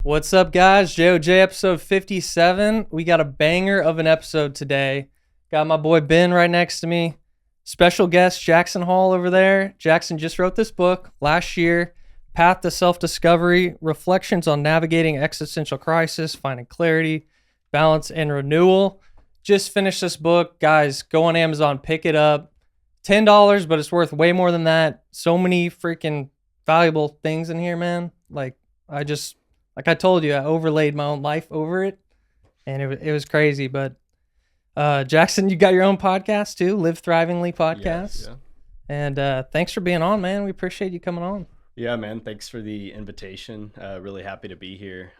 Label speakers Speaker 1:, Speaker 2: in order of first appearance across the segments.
Speaker 1: What's up, guys? JOJ episode 57. We got a banger of an episode today. Got my boy Ben right next to me. Special guest Jackson Hall over there. Jackson just wrote this book last year, Path to Self-Discovery, Reflections on Navigating Existential Crisis, Finding Clarity, Balance, and Renewal. Just finished this book. Guys, go on Amazon, pick it up. $10, but it's worth way more than that. So many freaking valuable things in here, man. Like I told you, I overlaid my own life over it, and it was crazy. But Jackson, you got your own podcast too, Live Thrivingly podcast.
Speaker 2: Yes, yeah.
Speaker 1: And thanks for being on, man. We appreciate you coming on.
Speaker 2: Yeah, man. Thanks for the invitation. Really happy to be here.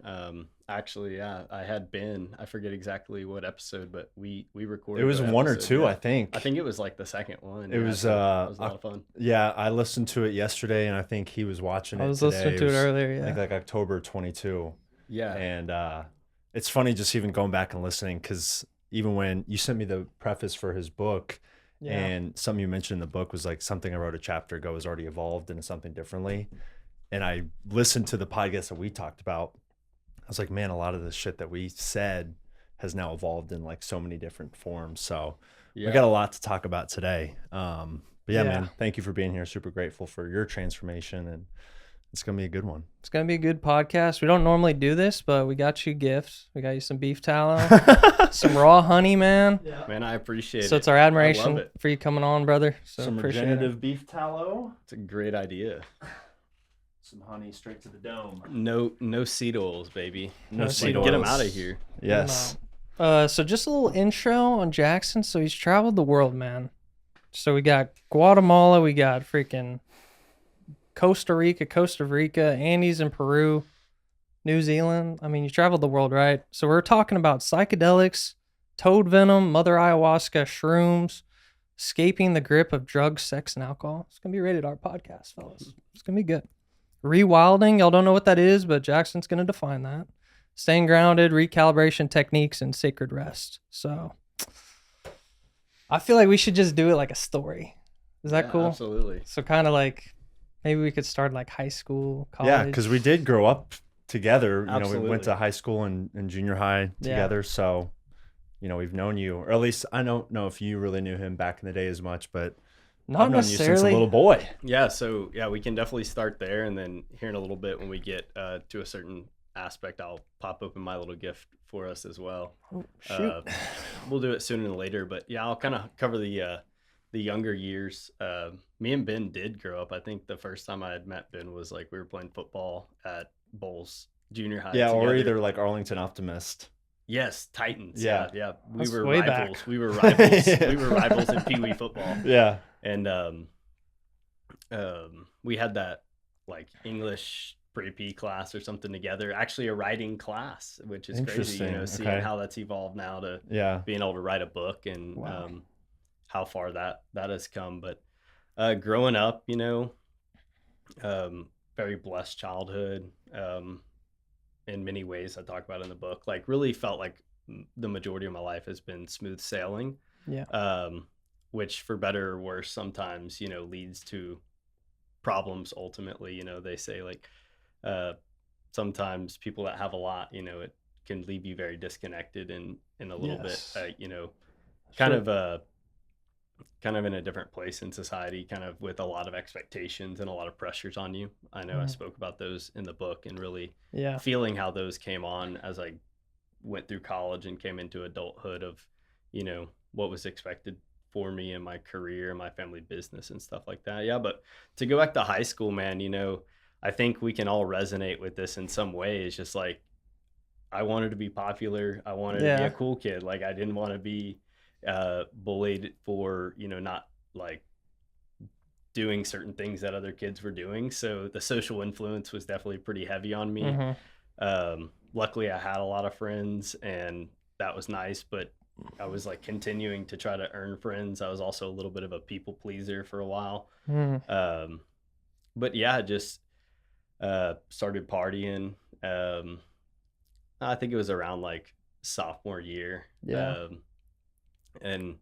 Speaker 2: Actually, yeah, I had been, I forget exactly what episode, but we recorded.
Speaker 3: It was
Speaker 2: an
Speaker 3: one or
Speaker 2: episode,
Speaker 3: two,
Speaker 2: yeah.
Speaker 3: I think.
Speaker 2: I think it was like the second one.
Speaker 3: It
Speaker 2: yeah,
Speaker 3: was,
Speaker 2: so it was a lot of fun.
Speaker 3: Yeah, I listened to it yesterday, and I think he was watching it.
Speaker 1: I was
Speaker 3: today.
Speaker 1: listening to it earlier. Yeah.
Speaker 3: I think like October 22.
Speaker 2: Yeah.
Speaker 3: And it's funny just even going back and listening, because even when you sent me the preface for his book,
Speaker 1: Yeah.
Speaker 3: and something you mentioned in the book was like something I wrote a chapter ago has already evolved into something differently. And I listened to the podcast that we talked about. I was like, man, a lot of the shit that we said has now evolved in like so many different forms. So we got a lot to talk about today. But yeah, man, thank you for being here. Super grateful for your transformation, and it's going to be a good one.
Speaker 1: It's going to be a good podcast. We don't normally do this, but we got you gifts. We got you some beef tallow, some raw honey, man.
Speaker 2: Yeah. Man, I appreciate it.
Speaker 1: So it's our admiration for you coming on, brother. So
Speaker 3: some regenerative beef tallow.
Speaker 2: It's a great idea.
Speaker 3: Some honey straight to the dome.
Speaker 2: No seed oils, baby.
Speaker 3: No seed
Speaker 2: Get them
Speaker 3: oils.
Speaker 2: out of here.
Speaker 3: Yes.
Speaker 1: So just a little intro on Jackson. So he's traveled the world, man. So we got Guatemala, we got freaking Costa Rica, Andes in Peru, New Zealand. I mean, you traveled the world, right? So we're talking about psychedelics, toad venom, mother ayahuasca, shrooms, escaping the grip of drugs, sex, and alcohol. It's going to be a rated R podcast, fellas. It's going to be good. Rewilding, y'all don't know what that is, but Jackson's going to define that. Staying grounded, recalibration techniques, and sacred rest. So I feel like we should just do it like a story. Is that cool?
Speaker 2: Absolutely.
Speaker 1: So kind of like maybe we could start like high school, college.
Speaker 3: Yeah, because we did grow up together. You know, we went
Speaker 2: Absolutely.
Speaker 3: to high school and junior high together. So, you know, we've known you, or at least I don't know if you really knew him back in the day as much, but
Speaker 1: Not
Speaker 3: I've known you since a
Speaker 1: necessarily.
Speaker 3: little boy.
Speaker 2: Yeah, so yeah, we can definitely start there, and then here in a little bit when we get to a certain aspect, I'll pop open my little gift for us as well.
Speaker 1: Oh, shoot.
Speaker 2: We'll do it sooner than later, but yeah, I'll kind of cover the younger years. Me and Ben did grow up. I think the first time I had met Ben was like we were playing football at Bowles Junior High.
Speaker 3: Yeah, or
Speaker 2: together.
Speaker 3: either like Arlington Optimist.
Speaker 2: Yes, Titans.
Speaker 3: Yeah.
Speaker 2: Yeah. We
Speaker 1: That's
Speaker 2: were
Speaker 1: way
Speaker 2: rivals.
Speaker 1: back.
Speaker 2: We were rivals. We were rivals in Pee Wee football.
Speaker 3: Yeah.
Speaker 2: And we had that like English pre-P class or something together. Actually, a writing class, which is crazy. You know,
Speaker 3: Interesting.
Speaker 2: seeing
Speaker 3: Okay.
Speaker 2: how that's evolved now to
Speaker 3: Yeah.
Speaker 2: being able to write a book and
Speaker 1: Wow.
Speaker 2: how far that has come. But growing up, you know, very blessed childhood. In many ways, I talk about in the book. Like, really felt like the majority of my life has been smooth sailing.
Speaker 1: Yeah.
Speaker 2: Which for better or worse sometimes, you know, leads to problems ultimately. You know, they say like sometimes people that have a lot, you know, it can leave you very disconnected and in a little
Speaker 1: Yes.
Speaker 2: bit, you know, kind
Speaker 1: Sure.
Speaker 2: of in a different place in society, kind of with a lot of expectations and a lot of pressures on you. I know I
Speaker 1: Mhm.
Speaker 2: spoke about those in the book and really
Speaker 1: Yeah.
Speaker 2: feeling how those came on as I went through college and came into adulthood of, you know, what was expected for me in my career and my family business and stuff like that. Yeah. But to go back to high school, man, you know, I think we can all resonate with this in some way. It's just like, I wanted to be popular. I wanted to be
Speaker 1: Yeah.
Speaker 2: a cool kid. Like I didn't want to be bullied for, you know, not like doing certain things that other kids were doing. So the social influence was definitely pretty heavy on me.
Speaker 1: Mhm.
Speaker 2: Luckily I had a lot of friends and that was nice, but I was like continuing to try to earn friends. I was also a little bit of a people pleaser for a while.
Speaker 1: Mhm.
Speaker 2: But yeah, I just started partying. I think it was around like sophomore year.
Speaker 1: Yeah.
Speaker 2: And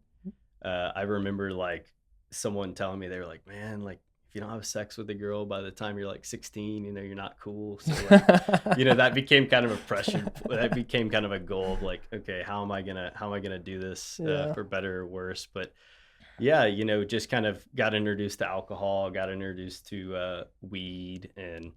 Speaker 2: I remember like someone telling me, they were like, man, like if you don't have sex with a girl by the time you're like 16, you know, you're not cool. So like, you know, that became kind of a pressure. That became kind of a goal of like, okay, how am I gonna do this for better or worse? But yeah, you know, just kind of got introduced to alcohol, got introduced to weed, and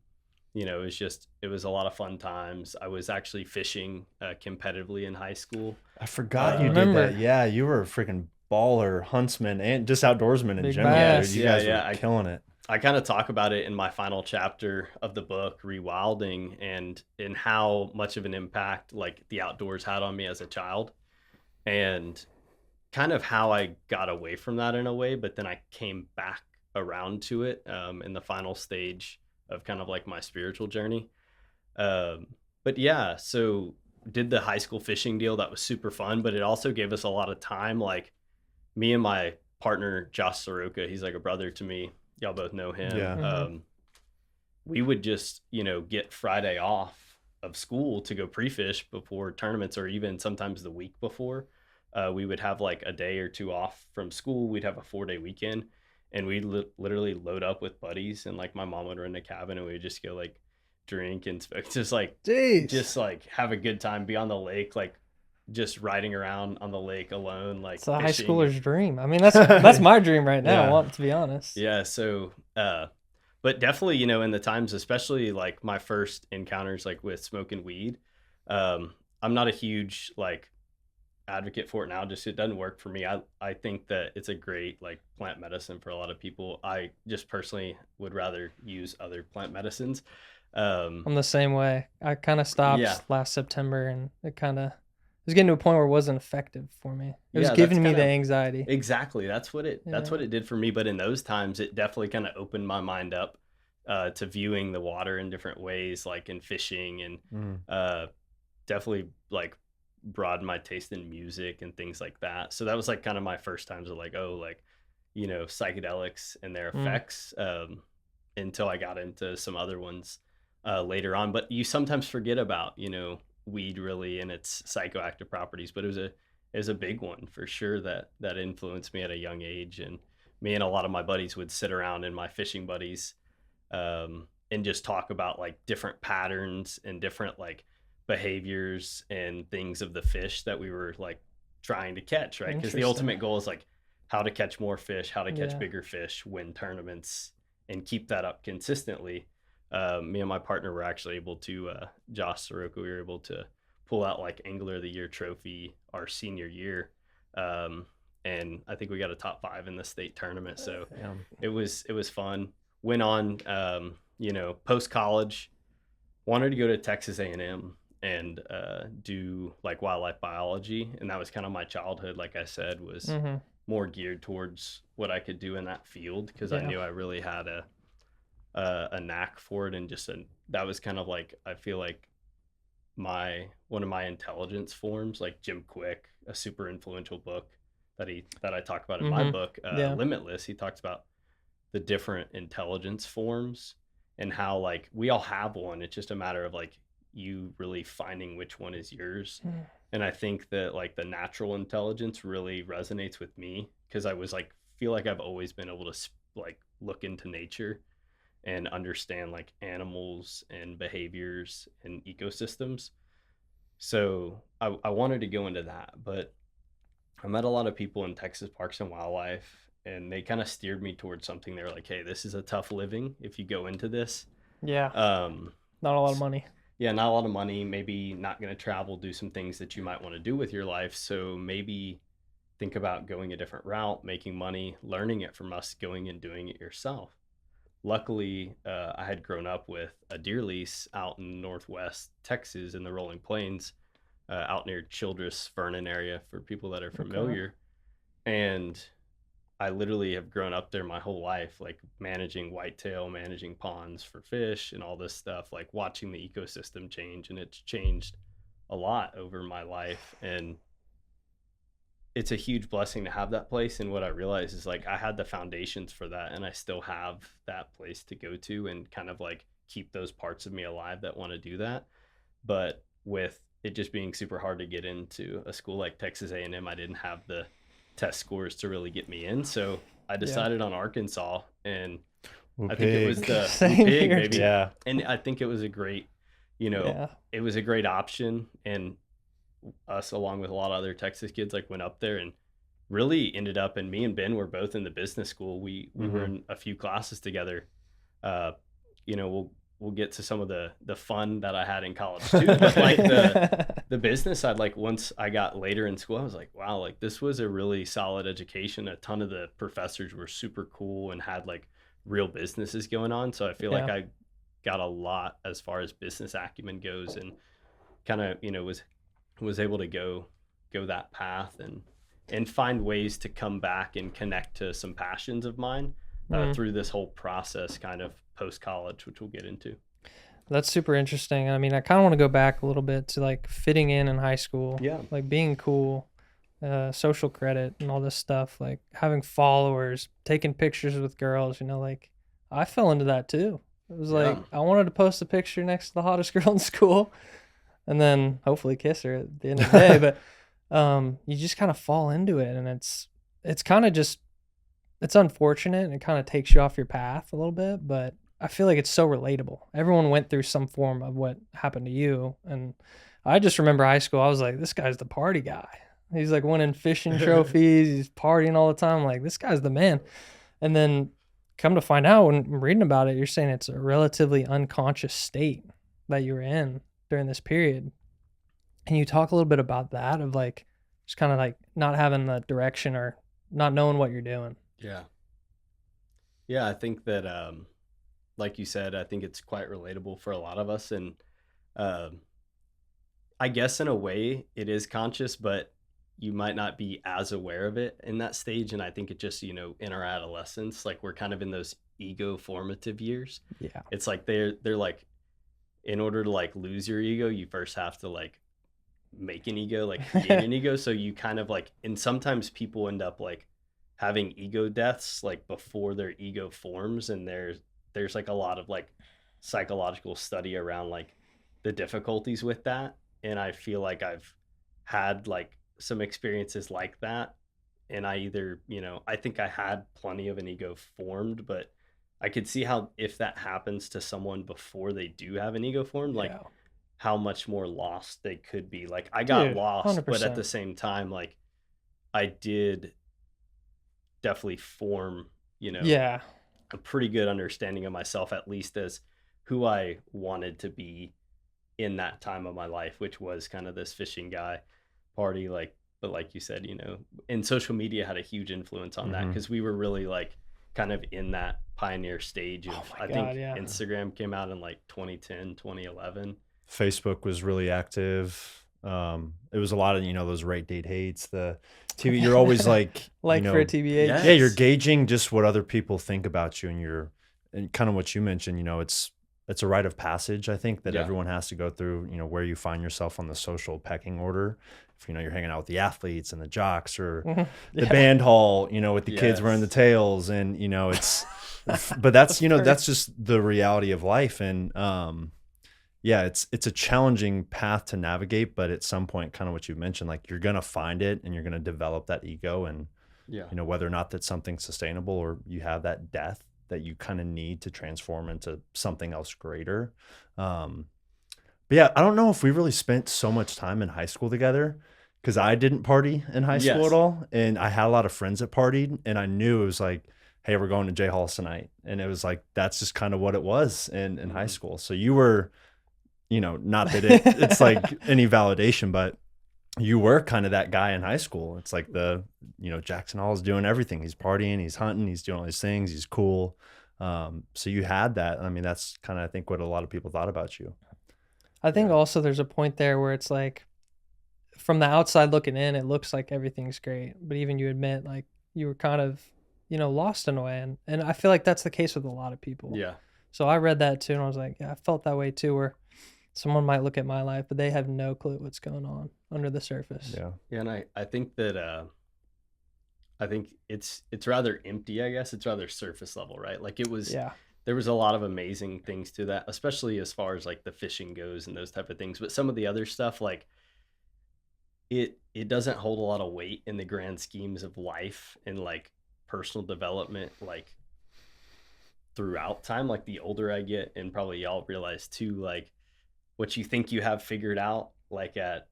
Speaker 2: you know, it was a lot of fun times. I was actually fishing competitively in high school.
Speaker 3: I forgot you did that. Yeah, you were a freaking baller, huntsman, and just outdoorsman in general.
Speaker 1: Yes.
Speaker 3: You guys were killing it.
Speaker 2: I kind of talk about it in my final chapter of the book, Rewilding, and in how much of an impact like the outdoors had on me as a child, and kind of how I got away from that in a way, but then I came back around to it in the final stage of kind of like my spiritual journey. But yeah, so did the high school fishing deal. That was super fun, but it also gave us a lot of time. Like me and my partner, Josh Soroka, he's like a brother to me. Y'all both know him.
Speaker 3: Yeah.
Speaker 2: We would just, you know, get Friday off of school to go pre-fish before tournaments, or even sometimes the week before. We would have like a day or two off from school. We'd have a 4-day weekend, and we'd literally load up with buddies, and like my mom would rent a cabin, and we would just go like drink and just like have a good time, be on the lake, like just riding around on the lake alone, like
Speaker 1: it's a high schooler's dream. I mean, that's my dream right now. I want to be honest.
Speaker 2: Yeah. So but definitely, you know, in the times, especially like my first encounters like with smoking weed, I'm not a huge like advocate for it now. Just it doesn't work for me. I think that it's a great like plant medicine for a lot of people. I just personally would rather use other plant medicines.
Speaker 1: I'm the same way. I kind of stopped last September, and it was getting to a point where it wasn't effective for me. It was giving me the anxiety.
Speaker 2: Exactly. That's what it did for me. But in those times, it definitely kind of opened my mind up to viewing the water in different ways, like in fishing, and definitely like broadened my taste in music and things like that. So that was like kind of my first times of like, oh, like, you know, psychedelics and their effects, until I got into some other ones later on. But you sometimes forget about, you know, weed really and its psychoactive properties, but it was a big one for sure that influenced me at a young age. And me and a lot of my buddies would sit around, and my fishing buddies, and just talk about like different patterns and different like behaviors and things of the fish that we were like trying to catch, right? Because the ultimate goal is like how to catch more fish, how to catch bigger fish, win tournaments, and keep that up consistently. Me and my partner were actually able to, Josh Soroka, we were able to pull out like Angler of the Year trophy our senior year. And I think we got a top 5 in the state tournament. So it was fun. Went on, you know, post-college, wanted to go to Texas A&M and do like wildlife biology. And that was kind of my childhood, like I said, was more geared towards what I could do in that field, because I knew I really had a knack for it, and just that was kind of like, I feel like one of my intelligence forms. Like Jim Quick, a super influential book that I talk about in my book, Limitless, he talks about the different intelligence forms and how like we all have one. It's just a matter of like you really finding which one is yours. And I think that like the natural intelligence really resonates with me, because I was like, feel like I've always been able to like look into nature and understand like animals and behaviors and ecosystems. So I wanted to go into that, but I met a lot of people in Texas Parks and Wildlife, and they kind of steered me towards something. They were like, hey, this is a tough living if you go into this.
Speaker 1: Not a lot of money.
Speaker 2: Yeah, not a lot of money. Maybe not going to travel, do some things that you might want to do with your life. So maybe think about going a different route, making money, learning it from us, going and doing it yourself. Luckily, I had grown up with a deer lease out in Northwest Texas in the Rolling Plains, out near Childress, Vernon area for people that are familiar. And I literally have grown up there my whole life, like managing whitetail, managing ponds for fish and all this stuff, like watching the ecosystem change. And it's changed a lot over my life. And it's a huge blessing to have that place. And what I realized is like I had the foundations for that, and I still have that place to go to and kind of like keep those parts of me alive that want to do that. But with it just being super hard to get into a school like Texas A&M, I didn't have the test scores to really get me in. So I decided on Arkansas. And I think it was the
Speaker 1: Same
Speaker 2: pig,
Speaker 1: here,
Speaker 2: maybe.
Speaker 3: Yeah.
Speaker 2: And I think it was a great, you know,
Speaker 1: Yeah.
Speaker 2: it was a great option. And us, along with a lot of other Texas kids, like went up there and really ended up, and me and Ben were both in the business school. We were in a few classes together. You know, we'll get to some of the fun that I had in college too. But like the business side, like once I got later in school, I was like, wow, like this was a really solid education. A ton of the professors were super cool and had like real businesses going on. So I feel like I got a lot as far as business acumen goes, and kind of, you know, was able to go that path and find ways to come back and connect to some passions of mine through this whole process kind of post college, which we'll get into.
Speaker 1: That's super interesting. I mean, I kind of want to go back a little bit to like fitting in high school.
Speaker 2: Yeah.
Speaker 1: Like being cool, social credit and all this stuff, like having followers, taking pictures with girls, you know, like I fell into that too. It was like, I wanted to post a picture next to the hottest girl in school and then hopefully kiss her at the end of the day. But you just kind of fall into it, and it's kind of just, it's unfortunate, and it kind of takes you off your path a little bit, but I feel like it's so relatable. Everyone went through some form of what happened to you. And I just remember high school, I was like, this guy's the party guy. He's like winning fishing trophies. He's partying all the time. I'm like, this guy's the man. And then come to find out when I'm reading about it, you're saying it's a relatively unconscious state that you were in during this period. Can you talk a little bit about that, of like just kind of like not having the direction or not knowing what you're doing?
Speaker 2: Yeah, I think that like you said, I think it's quite relatable for a lot of us. And I guess in a way it is conscious, but you might not be as aware of it in that stage. And I think it just, you know, in our adolescence, like we're kind of in those ego formative years.
Speaker 1: Yeah.
Speaker 2: It's like they're like, in order to like lose your ego, you first have to like make an ego, like create an ego. So you kind of like, and sometimes people end up like having ego deaths like before their ego forms. And there's like a lot of like psychological study around like the difficulties with that. And I feel like I've had like some experiences like that. And I either, you know, I think I had plenty of an ego formed, but I could see how if that happens to someone before they do have an ego formed, like how much more lost they could be. Like I got lost,
Speaker 1: 100%.
Speaker 2: but at the same time, like I did definitely form, you know, a pretty good understanding of myself, at least as who I wanted to be in that time of my life, which was kind of this fishing guy party. Like, but like you said, you know, and social media had a huge influence on that, because we were really like kind of in that pioneer stage of, I think Instagram came out in like 2010, 2011.
Speaker 3: Facebook was really active. It was a lot of, you know, those rate date hates, the TV. You're always like,
Speaker 1: like,
Speaker 3: you know,
Speaker 1: for a TBH.
Speaker 2: Yes.
Speaker 3: Yeah, you're gauging just what other people think about you, and kind of what you mentioned, you know, it's a rite of passage, I think, that everyone has to go through, you know, where you find yourself on the social pecking order. If, you know, you're hanging out with the athletes and the jocks, or the band hall, you know, with the kids wearing the tails, and, you know, it's, but that's, you know, that's just the reality of life. And, yeah, it's a challenging path to navigate, but at some point, kind of what you mentioned, like you're going to find it and you're going to develop that ego, and, you know, whether or not that's something sustainable, or you have that death that you kind of need to transform into something else greater. But yeah, I don't know if we really spent so much time in high school together, because I didn't party in high school at all. And I had a lot of friends that partied, and I knew it was like, hey, we're going to J Halls tonight. And it was like, that's just kind of what it was in high school. So you were, you know, not that it's like any validation, but you were kind of that guy in high school. It's like you know, Jackson Hall's doing everything. He's partying, he's hunting, he's doing all these things. He's cool. So you had that. I mean, that's kind of, I think, what a lot of people thought about you.
Speaker 1: I think also there's a point there where it's like, from the outside looking in, it looks like everything's great, but even you admit like you were kind of, you know, lost in a way. And I feel like that's the case with a lot of people.
Speaker 2: Yeah.
Speaker 1: So I read that too, and I was like, yeah, I felt that way too, where someone might look at my life, but they have no clue what's going on under the surface.
Speaker 2: Yeah. And I think that, I think it's rather empty, I guess. It's rather surface level, right? Like it was, there was a lot of amazing things to that, especially as far as like the fishing goes and those type of things. But some of the other stuff, like it doesn't hold a lot of weight in the grand schemes of life and like personal development. Like throughout time, like the older I get, and probably y'all realize too, like what you think you have figured out, like at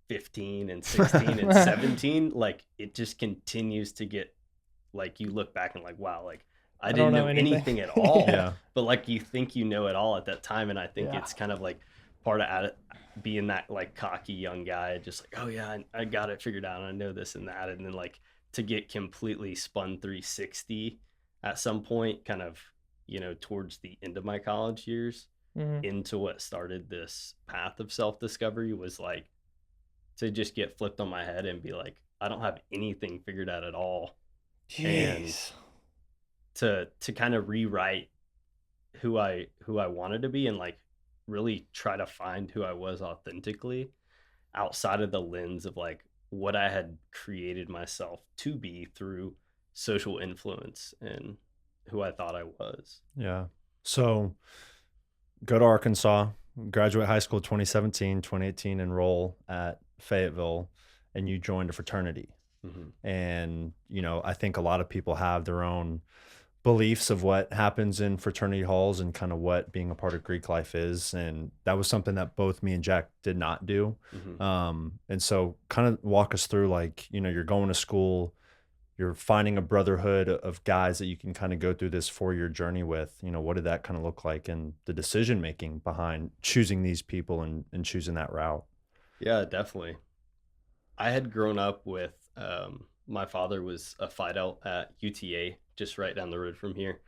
Speaker 2: 15 and 16 and 17, like it just continues to get, like you look back and like, wow, like I didn't know anything at all.
Speaker 3: Yeah.
Speaker 2: But like you think you know it all at that time. And I think
Speaker 1: Yeah.
Speaker 2: it's kind of like part of being that like cocky young guy, just like, oh yeah, I got it figured out. And I know this and that. And then like to get completely spun 360 at some point, kind of, you know, towards the end of my college years into what started this path of self-discovery was like to just get flipped on my head and be like, I don't have anything figured out at all.
Speaker 1: Jeez.
Speaker 2: And to kind of rewrite who I wanted to be, and like really try to find who I was authentically outside of the lens of like what I had created myself to be through social influence and who I thought I was.
Speaker 3: Yeah. So go to Arkansas, graduate high school 2017, 2018, enroll at Fayetteville, and you joined a fraternity. And, you know, I think a lot of people have their own beliefs of what happens in fraternity halls and kind of what being a part of Greek life is. And that was something that both me and Jack did not do. And so kind of walk us through, like, you know, you're going to school, you're finding a brotherhood of guys that you can kind of go through this 4-year journey with. You know, what did that kind of look like, and the decision making behind choosing these people and choosing that route?
Speaker 2: Yeah, definitely. I had grown up with, my father was a FIDEL at UTA, just right down the road from here,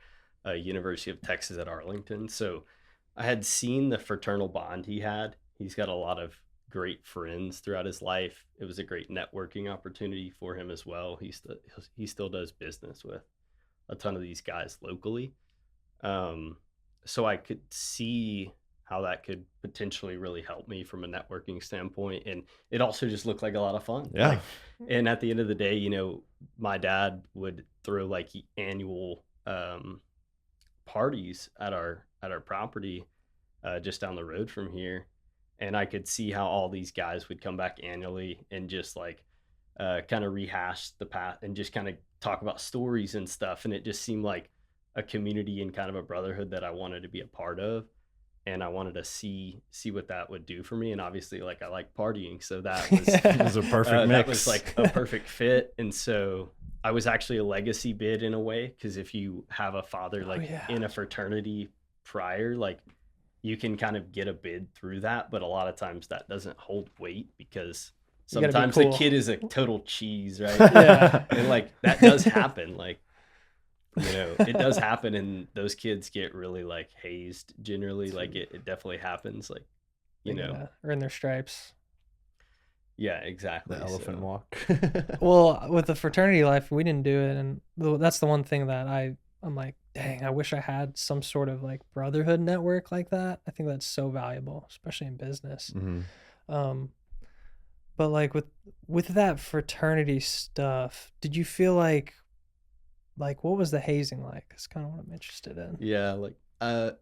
Speaker 2: University of Texas at Arlington. So I had seen the fraternal bond he had. He's got a lot of great friends throughout his life. It was a great networking opportunity for him as well. He still does business with a ton of these guys locally. So I could see how that could potentially really help me from a networking standpoint. And it also just looked like a lot of fun.
Speaker 3: Yeah.
Speaker 2: Like, and at the end of the day, you know, my dad would throw like annual parties at our property just down the road from here. And I could see how all these guys would come back annually and just like kind of rehash the path and just kind of talk about stories and stuff. And it just seemed like a community and kind of a brotherhood that I wanted to be a part of. And I wanted to see what that would do for me. And obviously, like, I like partying, so that was,
Speaker 3: It was a perfect mix.
Speaker 2: That was like a perfect fit. And so I was actually a legacy bid in a way, because if you have a father like in a fraternity prior, like you can kind of get a bid through that. But a lot of times that doesn't hold weight, because sometimes the kid is a total cheese, right?
Speaker 1: Yeah.
Speaker 2: And like that does happen. Like, you know, it does happen, and those kids get really like hazed generally. Like it definitely happens, like, you know,
Speaker 1: or in their stripes.
Speaker 2: Yeah, exactly.
Speaker 3: The elephant walk.
Speaker 1: Well, with the fraternity life, we didn't do it, and that's the one thing that I'm like, dang, I wish I had some sort of like brotherhood network like that. I think that's so valuable, especially in business. But like with that fraternity stuff, did you feel like what was the hazing like? That's kind of what I'm interested in.
Speaker 2: Yeah, like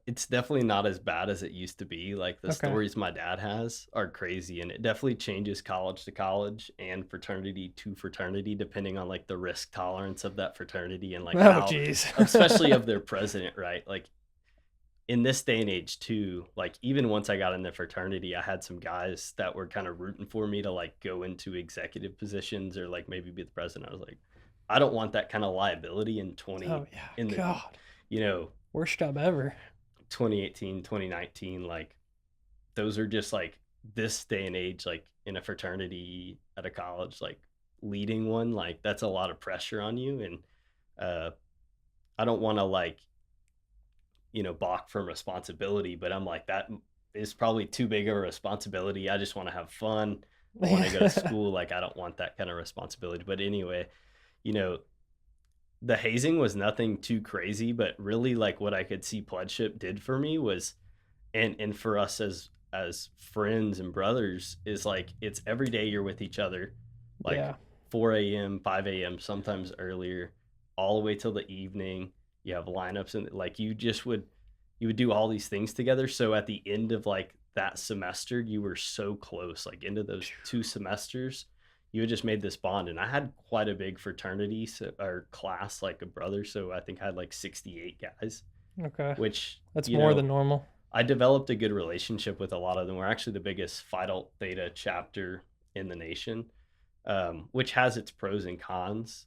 Speaker 2: it's definitely not as bad as it used to be. Like the stories my dad has are crazy, and it definitely changes college to college and fraternity to fraternity depending on like the risk tolerance of that fraternity and like especially of their president, right? Like in this day and age too, like even once I got in the fraternity, I had some guys that were kind of rooting for me to like go into executive positions or like maybe be the president. I was like, I don't want that kind of liability in you know,
Speaker 1: worst job ever.
Speaker 2: 2018, 2019, like those are just like this day and age, like in a fraternity at a college, like leading one, like that's a lot of pressure on you. And I don't want to like, you know, balk from responsibility, but I'm like, that is probably too big of a responsibility. I just want to have fun. I want to go to school. Like, I don't want that kind of responsibility. But anyway, you know, the hazing was nothing too crazy, but really like what I could see Pledgeship did for me was, and for us as friends and brothers, is like, it's every day you're with each other, like 4 a.m., 5 a.m., sometimes earlier, all the way till the evening. You have lineups, and like you would do all these things together. So at the end of like that semester, you were so close, like into those 2 semesters, you had just made this bond. And I had quite a big fraternity or class, like a brother. So I think I had like 68 guys
Speaker 1: Okay.
Speaker 2: which
Speaker 1: That's
Speaker 2: you
Speaker 1: more
Speaker 2: know,
Speaker 1: than normal.
Speaker 2: I developed a good relationship with a lot of them. We're actually the biggest Phi Delta Theta chapter in the nation, which has its pros and cons.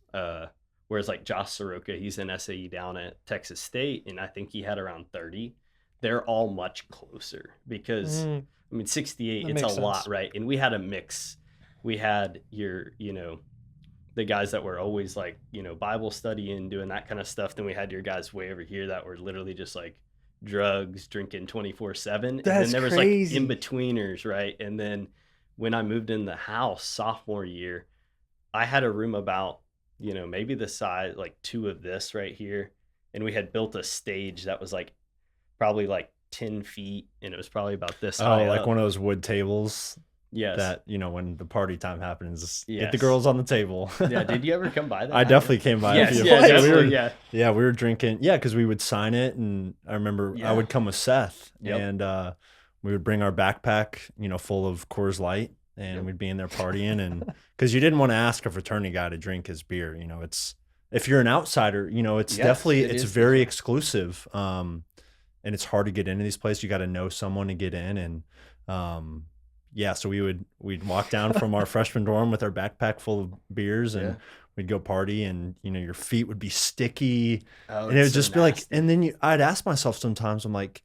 Speaker 2: Whereas like Josh Soroka, he's an SAE down at Texas State, and I think he had around 30. They're all much closer because,
Speaker 1: Mm,
Speaker 2: I mean, 68,
Speaker 1: that
Speaker 2: it's a
Speaker 1: makes
Speaker 2: lot,
Speaker 1: sense.
Speaker 2: right? And we had a mix. We had the guys that were always like, Bible studying, doing that kind of stuff. Then we had your guys way over here that were literally just like drugs, drinking 24/7. And then
Speaker 1: That's
Speaker 2: there was
Speaker 1: crazy.
Speaker 2: like in-betweeners, right? And then when I moved in the house sophomore year, I had a room about, maybe the size, like two of this right here. And we had built a stage that was like probably like 10 feet, and it was probably about this high
Speaker 3: like
Speaker 2: up.
Speaker 3: one of those wood tables
Speaker 2: Yes.
Speaker 3: that, when the party time happens, get the
Speaker 2: Yes.
Speaker 3: girls on the table.
Speaker 2: Yeah. Did you ever come by that?
Speaker 3: I definitely came by.
Speaker 2: Yes.
Speaker 3: a few.
Speaker 2: Yeah.
Speaker 3: We
Speaker 2: Definitely.
Speaker 3: were,
Speaker 2: Yeah.
Speaker 3: we were drinking. Yeah, because we would sign it, and I remember
Speaker 2: Yeah.
Speaker 3: I would come with Seth,
Speaker 2: Yep.
Speaker 3: and we would bring our backpack, full of Coors Light, and
Speaker 2: Yep.
Speaker 3: we'd be in there partying, and because you didn't want to ask a fraternity guy to drink his beer. It's, if you're an outsider, it's
Speaker 2: Yes,
Speaker 3: definitely,
Speaker 2: it
Speaker 3: it's
Speaker 2: is
Speaker 3: very
Speaker 2: different.
Speaker 3: exclusive, and it's hard to get into these places. You got to know someone to get in, and yeah, so we'd walk down from our freshman dorm with our backpack full of beers, and
Speaker 2: Yeah.
Speaker 3: we'd go party, and your feet would be sticky,
Speaker 2: Oh,
Speaker 3: and it would
Speaker 2: it's so
Speaker 3: just be like,
Speaker 2: nasty.
Speaker 3: and then I'd ask myself sometimes, I'm like,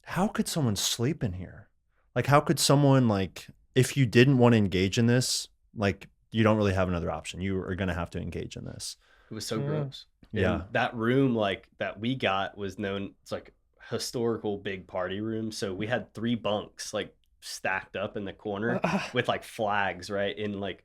Speaker 3: how could someone sleep in here? Like, how could someone, like, if you didn't want to engage in this, like, you don't really have another option. You are going to have to engage in this.
Speaker 2: It was so
Speaker 1: Yeah.
Speaker 2: gross. And
Speaker 3: Yeah.
Speaker 2: that room, like that we got, was known. It's like historical big party room. So we had 3 bunks like stacked up in the corner with like flags, right? And like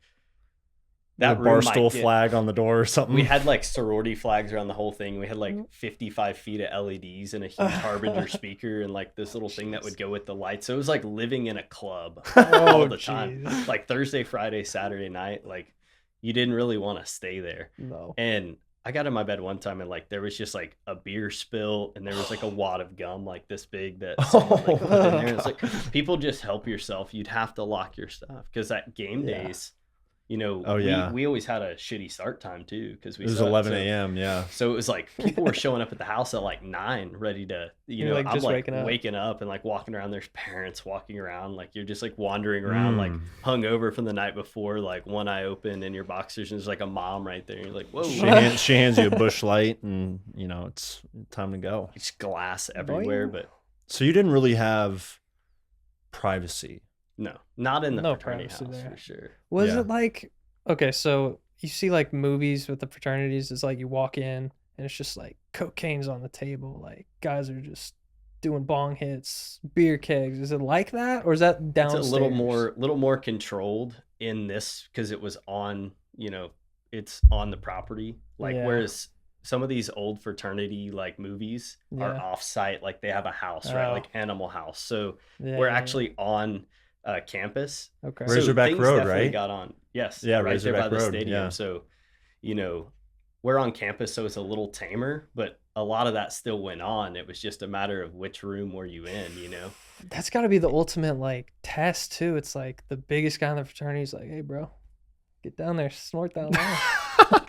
Speaker 3: That
Speaker 2: that room might
Speaker 3: barstool
Speaker 2: get-
Speaker 3: flag on the door or something.
Speaker 2: We had like sorority flags around the whole thing. We had like 55 feet of LEDs and a huge Harbinger speaker and like this little thing that would go with the lights. So it was like living in a club all the time.
Speaker 1: jeez.
Speaker 2: Like Thursday, Friday, Saturday night, like you didn't really want to stay there.
Speaker 1: No.
Speaker 2: And I got in my bed one time and like there was just like a beer spill and there was like a wad of gum like this big that someone like put in there. It's like, people just help yourself. You'd have to lock your stuff because at game
Speaker 3: Yeah.
Speaker 2: days,
Speaker 3: Oh, yeah.
Speaker 2: we always had a shitty start time too because we
Speaker 3: It was
Speaker 2: sucked.
Speaker 3: 11
Speaker 2: So-
Speaker 3: a.m. Yeah.
Speaker 2: So it was like people were showing up at the house at like 9, ready to,
Speaker 1: You're, like,
Speaker 2: I'm
Speaker 1: just
Speaker 2: like
Speaker 1: waking up.
Speaker 2: up and like walking around. There's parents walking around, like you're just like wandering around, like
Speaker 3: Mm.
Speaker 2: hungover from the night before, like one eye open in your boxers, and there's like a mom right there. And you're like, whoa,
Speaker 3: She hands you a bush light, and it's time to go.
Speaker 2: it's glass everywhere.
Speaker 1: Boing.
Speaker 2: But
Speaker 3: So you didn't really have privacy.
Speaker 2: no, not in the
Speaker 1: No
Speaker 2: fraternity
Speaker 1: privacy
Speaker 2: house
Speaker 1: there.
Speaker 2: for sure.
Speaker 1: Was
Speaker 3: Yeah.
Speaker 1: it like, okay, so you see like movies with the fraternities, it's like you walk in and it's just like cocaine's on the table, like guys are just doing bong hits, beer kegs. Is it like that, or is that downstairs?
Speaker 2: It's a little more controlled in this because it was on, it's on the property. Like
Speaker 1: Yeah.
Speaker 2: whereas some of these old fraternity like movies are
Speaker 1: Yeah.
Speaker 2: off site, like they have a house, right?
Speaker 1: Oh.
Speaker 2: Like Animal House. So
Speaker 1: Yeah,
Speaker 2: we're
Speaker 1: yeah,
Speaker 2: actually on campus.
Speaker 1: yeah. Okay.
Speaker 3: Razorback
Speaker 2: things
Speaker 3: Road,
Speaker 2: definitely
Speaker 3: right?
Speaker 2: Got on. Yes.
Speaker 3: Yeah,
Speaker 2: right there by
Speaker 3: Razorback
Speaker 2: the
Speaker 3: Road,
Speaker 2: stadium.
Speaker 3: yeah.
Speaker 2: So, we're on campus, so it's a little tamer, but a lot of that still went on. It was just a matter of which room were you in,
Speaker 1: That's got to be the ultimate like test too. It's like the biggest guy in the fraternity is like, "Hey, bro, get down there, snort that line."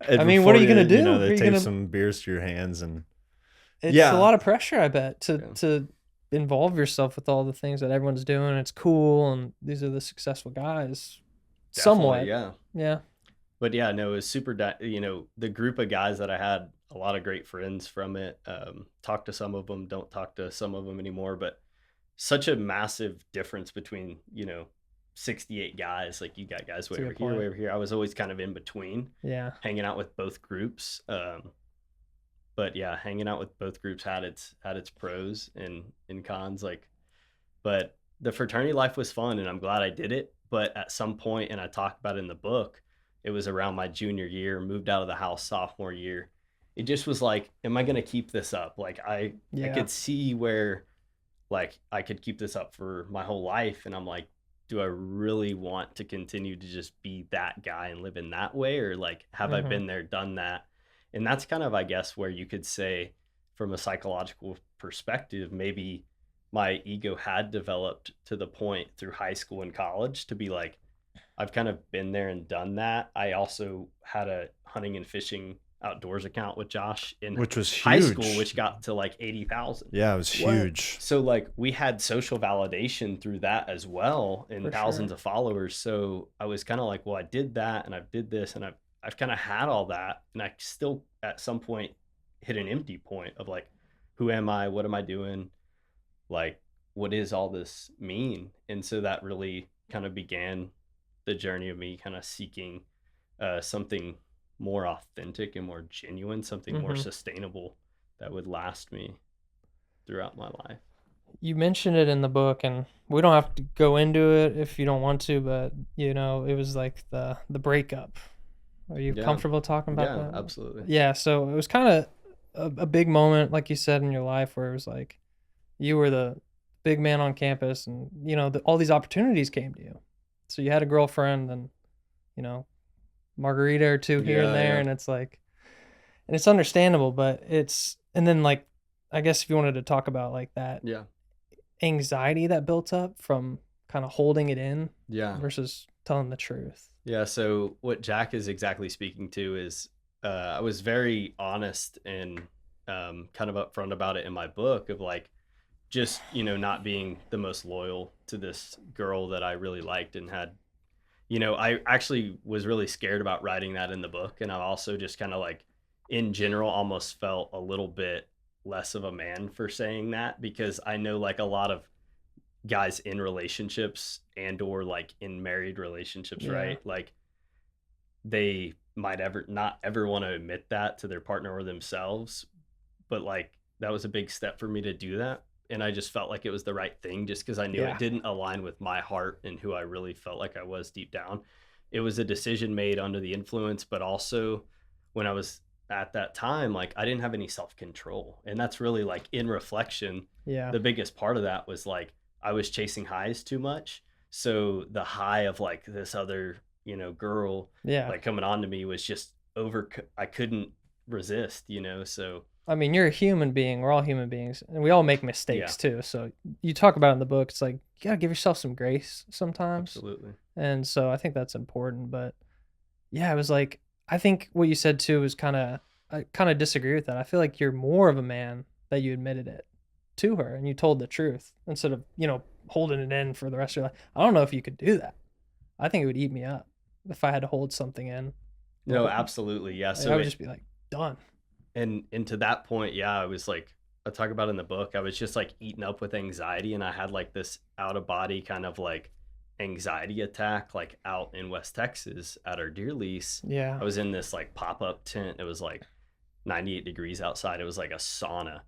Speaker 3: And
Speaker 1: I mean, what are you
Speaker 3: before
Speaker 1: gonna do? Are
Speaker 3: They
Speaker 1: you
Speaker 3: tape
Speaker 1: gonna-
Speaker 3: some beers to your hands, and
Speaker 1: It's
Speaker 3: Yeah.
Speaker 1: a lot of pressure, I bet,
Speaker 2: Yeah.
Speaker 1: to involve yourself with all the things that everyone's doing. It's cool, and these are the successful guys. Somewhat,
Speaker 2: Yeah.
Speaker 1: yeah.
Speaker 2: But yeah, no, it was super, the group of guys that I had, a lot of great friends from it. Talked to some of them, don't talk to some of them anymore, but such a massive difference between, 68 guys. Like you got guys way
Speaker 1: That's a
Speaker 2: over
Speaker 1: good
Speaker 2: here,
Speaker 1: point.
Speaker 2: way over here. I was always kind of in between,
Speaker 1: Yeah.
Speaker 2: hanging out with both groups. But yeah, hanging out with both groups had its pros and cons. Like, but the fraternity life was fun, and I'm glad I did it. But at some point, and I talk about it in the book, it was around my junior year, moved out of the house sophomore year. It just was like, am I going to keep this up? Like I
Speaker 1: Yeah.
Speaker 2: could see where like I could keep this up for my whole life. And I'm like, do I really want to continue to just be that guy and live in that way? Or like, have I
Speaker 1: Mhm.
Speaker 2: been there, done that? And that's kind of, I guess, where you could say from a psychological perspective, maybe my ego had developed to the point through high school and college to be like, I've kind of been there and done that. I also had a hunting and fishing outdoors account with Josh in
Speaker 3: which was
Speaker 2: high
Speaker 3: huge.
Speaker 2: school, which got to like 80,000.
Speaker 3: Yeah, it was huge.
Speaker 2: So like we had social validation through that as well, and
Speaker 1: For
Speaker 2: thousands
Speaker 1: sure.
Speaker 2: of followers. So I was kind of like, well, I did that and I did this and I've kind of had all that, and I still at some point hit an empty point of like, who am I? What am I doing? Like, what does all this mean? And so that really kind of began the journey of me kind of seeking something more authentic and more genuine, something more sustainable that would last me throughout my life.
Speaker 1: You mentioned it in the book, and we don't have to go into it if you don't want to, but you know, it was like the breakup. Are you comfortable talking about that?
Speaker 2: Yeah, absolutely.
Speaker 1: Yeah, so it was kind of a big moment, like you said, in your life, where it was like you were the big man on campus, and you know, all these opportunities came to you. So you had a girlfriend, and you know, margarita or two here and there, and it's like, and it's understandable, but and then like, I guess if you wanted to talk about like that anxiety that built up from kind of holding it in versus telling the truth.
Speaker 2: Yeah, so what Jack is exactly speaking to is I was very honest and kind of upfront about it in my book of like, just, you know, not being the most loyal to this girl that I really liked and had, you know, I actually was really scared about writing that in the book. And I also just kind of like, in general, almost felt a little bit less of a man for saying that, because I know like a lot of guys in relationships and or like in married relationships, right? Like they might not ever want to admit that to their partner or themselves. But like that was a big step for me to do that. And I just felt like it was the right thing, just because I knew it didn't align with my heart and who I really felt like I was deep down. It was a decision made under the influence, but also when I was at that time, like I didn't have any self-control. And that's really like in reflection. The biggest part of that was like I was chasing highs too much. So the high of like this other, you know, girl like coming on to me was just I couldn't resist, you know. So
Speaker 1: I mean, you're a human being. We're all human beings, and we all make mistakes too. So you talk about it in the book. It's like you gotta give yourself some grace sometimes.
Speaker 2: Absolutely.
Speaker 1: And so I think that's important. But yeah, it was like, I think what you said too was I kind of disagree with that. I feel like you're more of a man that you admitted it to her and you told the truth instead of, you know, holding it in for the rest of your life. I don't know if you could do that. I think it would eat me up if I had to hold something in.
Speaker 2: No, absolutely. Yeah. So
Speaker 1: I would just be like, done.
Speaker 2: And to that point, I was like, I talk about in the book, I was just like eaten up with anxiety, and I had like this out of body kind of like anxiety attack, like out in West Texas at our deer lease.
Speaker 1: Yeah.
Speaker 2: I was in this like pop-up tent. It was like 98 degrees outside. It was like a sauna.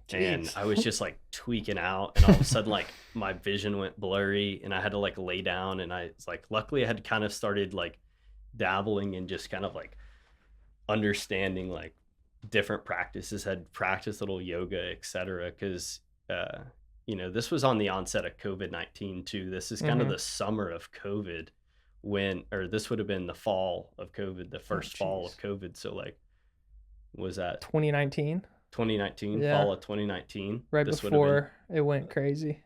Speaker 2: Jeez. And I was just like tweaking out, and all of a sudden like my vision went blurry, and I had to like lay down, and I was like, luckily I had kind of started like dabbling in just kind of like understanding like different practices, had practiced little yoga, etc. Because you know, this was on the onset of COVID-19 too. This is kind of the summer of COVID or this would have been the fall of COVID, the first fall of COVID. So like, was that
Speaker 1: 2019?
Speaker 2: 2019, fall of 2019.
Speaker 1: Right before it went crazy.